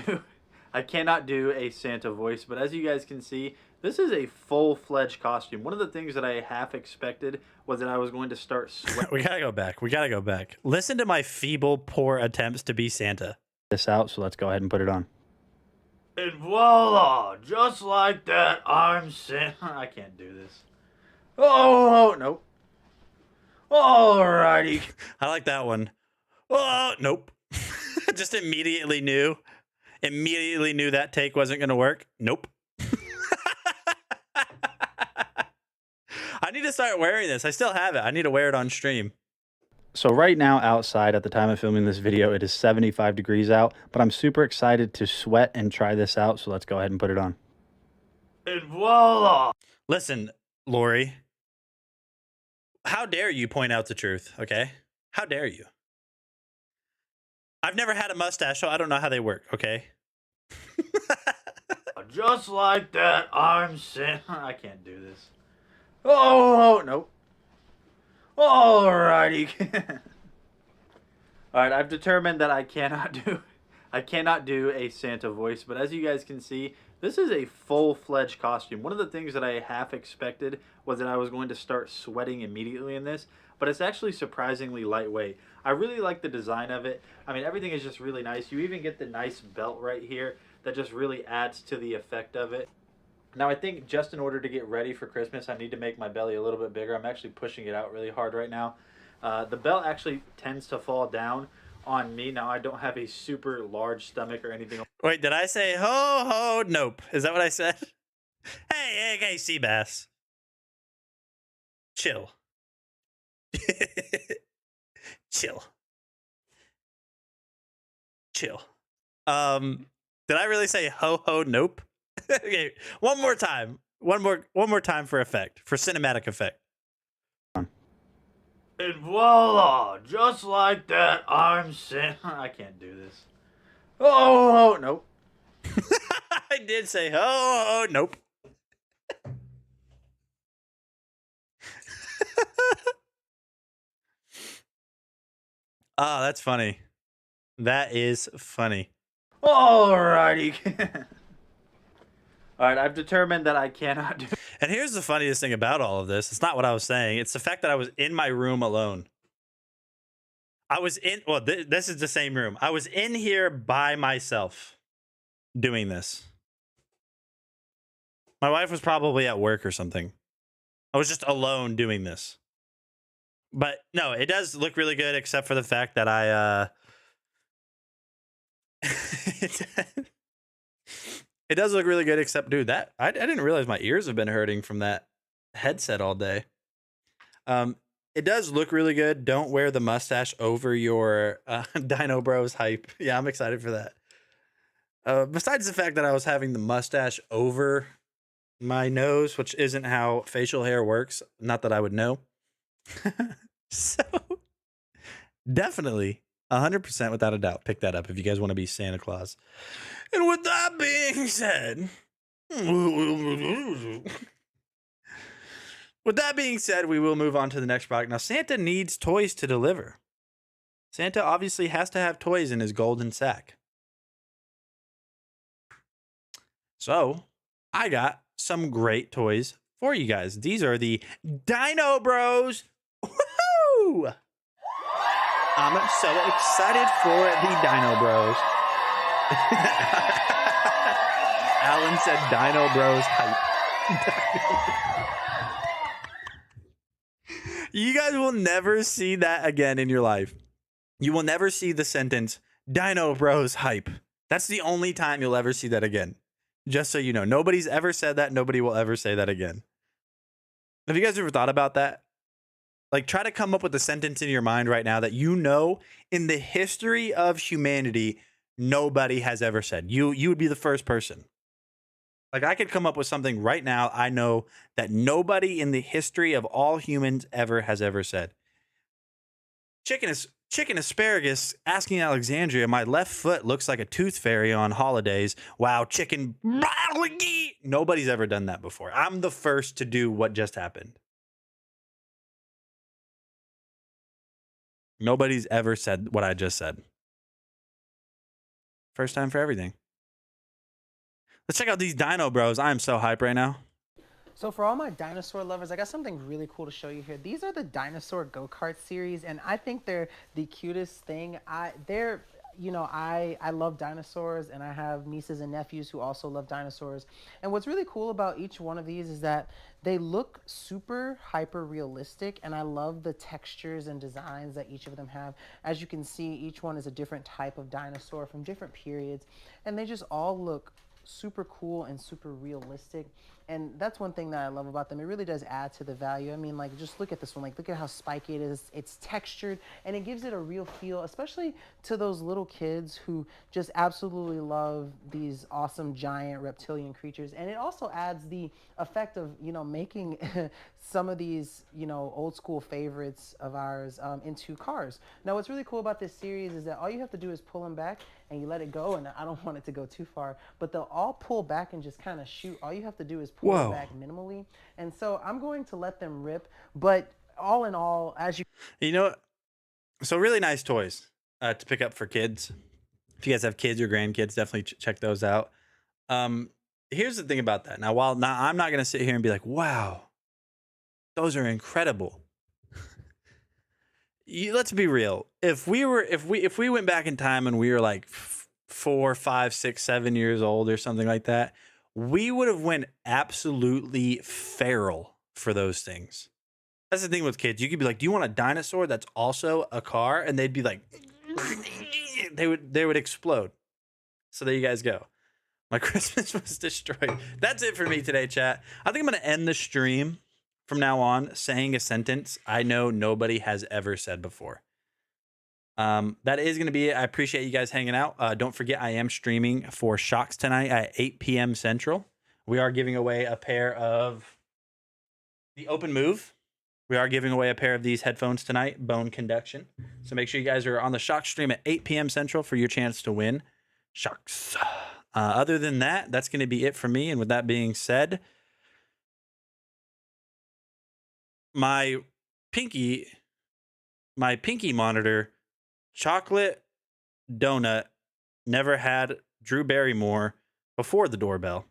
[SPEAKER 6] do a Santa voice, but as you guys can see, this is a full-fledged costume. One of the things that I half expected was that I was going to start sweating.
[SPEAKER 1] We gotta go back. Listen to my feeble, poor attempts to be Santa.
[SPEAKER 2] This out, so let's go ahead and put it on.
[SPEAKER 6] And voila, just like that, I'm Santa. I can't do this. Oh, nope. Alrighty.
[SPEAKER 1] I like that one. Oh, nope. Just immediately knew that take wasn't going to work. Nope. I need to start wearing this. I still have it. I need to wear it on stream.
[SPEAKER 2] So right now outside at the time of filming this video, it is 75 degrees out, but I'm super excited to sweat and try this out. So let's go ahead and put it on.
[SPEAKER 6] And voila.
[SPEAKER 1] Listen, Lori, how dare you point out the truth, okay? How dare you? I've never had a mustache, so I don't know how they work, okay?
[SPEAKER 6] Just like that, I'm Santa. I can't do this. Oh, nope. Alrighty. All right, I've determined that I cannot do a Santa voice, but as you guys can see, this is a full-fledged costume. One of the things that I half expected was that I was going to start sweating immediately in this, but it's actually surprisingly lightweight. I really like the design of it. I mean, everything is just really nice. You even get the nice belt right here that just really adds to the effect of it. Now, I think just in order to get ready for Christmas, I need to make my belly a little bit bigger. I'm actually pushing it out really hard right now. The belt actually tends to fall down on me. Now, I don't have a super large stomach or anything.
[SPEAKER 1] Wait, did I say ho ho nope? Is that what I said? Hey, Seabass. Chill. Chill. Chill. Did I really say ho ho nope? Okay, one more time. One more time for effect, for cinematic effect.
[SPEAKER 6] And voila, just like that, I'm Santa. I can't do this. Oh, nope.
[SPEAKER 1] I did say ho, nope. Oh, that's funny. That is funny.
[SPEAKER 6] Alrighty. All right, I've determined that I cannot do.
[SPEAKER 1] And here's the funniest thing about all of this. It's not what I was saying. It's the fact that I was in my room alone. I was in, well, this is the same room. I was in here by myself doing this. My wife was probably at work or something. I was just alone doing this. But no, it does look really good, except for the fact that it does look really good, except, dude, that I didn't realize my ears have been hurting from that headset all day. It does look really good. Don't wear the mustache over your Dino Bros hype. Yeah, I'm excited for that. Besides the fact that I was having the mustache over my nose, which isn't how facial hair works. Not that I would know. So, definitely, 100% without a doubt, pick that up if you guys want to be Santa Claus. And with that being said, we will move on to the next product. Now, Santa needs toys to deliver. Santa obviously has to have toys in his golden sack. So, I got some great toys for you guys. These are the Dino Bros. Woohoo! I'm so excited for the Dino Bros. Alan said Dino Bros hype. You guys will never see that again in your life. You will never see the sentence Dino Bros hype. That's the only time you'll ever see that again. Just so you know, nobody's ever said that. Nobody will ever say that again. Have you guys ever thought about that? Like, try to come up with a sentence in your mind right now that you know in the history of humanity nobody has ever said. You would be the first person. Like, I could come up with something right now I know that nobody in the history of all humans has ever said. Chicken asparagus asking Alexandria, my left foot looks like a tooth fairy on holidays. Wow, chicken. Nobody's ever done that before. I'm the first to do what just happened. Nobody's ever said what I just said. First time for everything. Let's check out these Dino Bros. I am so hype right now.
[SPEAKER 19] So for all my dinosaur lovers, I got something really cool to show you here. These are the dinosaur go-kart series, and I think they're the cutest thing. I love dinosaurs, and I have nieces and nephews who also love dinosaurs. And what's really cool about each one of these is that they look super hyper realistic, and I love the textures and designs that each of them have. As you can see, each one is a different type of dinosaur from different periods, and they just all look super cool and super realistic. And that's one thing that I love about them. It really does add to the value. I mean, like, just look at this one. Like, look at how spiky it is. It's textured, and it gives it a real feel, especially to those little kids who just absolutely love these awesome giant reptilian creatures. And it also adds the effect of, making some of these, old school favorites of ours into cars. Now, what's really cool about this series is that all you have to do is pull them back and you let it go, and I don't want it to go too far, but they'll all pull back and just kind of shoot. All you have to do is pull it back minimally. And so I'm going to let them rip, but all in all, as you
[SPEAKER 1] know, so really nice toys. to pick up for kids. If you guys have kids or grandkids, definitely check those out. Here's the thing about that. Now, I'm not going to sit here and be like, wow, those are incredible. Let's be real. If we went back in time and we were like 4, 5, 6, 7 years old or something like that, we would have went absolutely feral for those things. That's the thing with kids. You could be like, do you want a dinosaur that's also a car? And they'd be like, they would explode. So there you guys go. My Christmas was destroyed. That's it for me today, chat. I think I'm going to end the stream from now on saying a sentence I know nobody has ever said before. That is going to be it. I appreciate you guys hanging out. Don't forget, I am streaming for Shocks tonight at 8 p.m. Central. We are giving away a pair of the Open Move. We are giving away a pair of these headphones tonight, Bone Conduction. So make sure you guys are on the Shocks stream at 8 p.m. Central for your chance to win Shocks. Other than that, that's going to be it for me. And with that being said, my pinky monitor, chocolate donut, never had Drew Barrymore before the doorbell.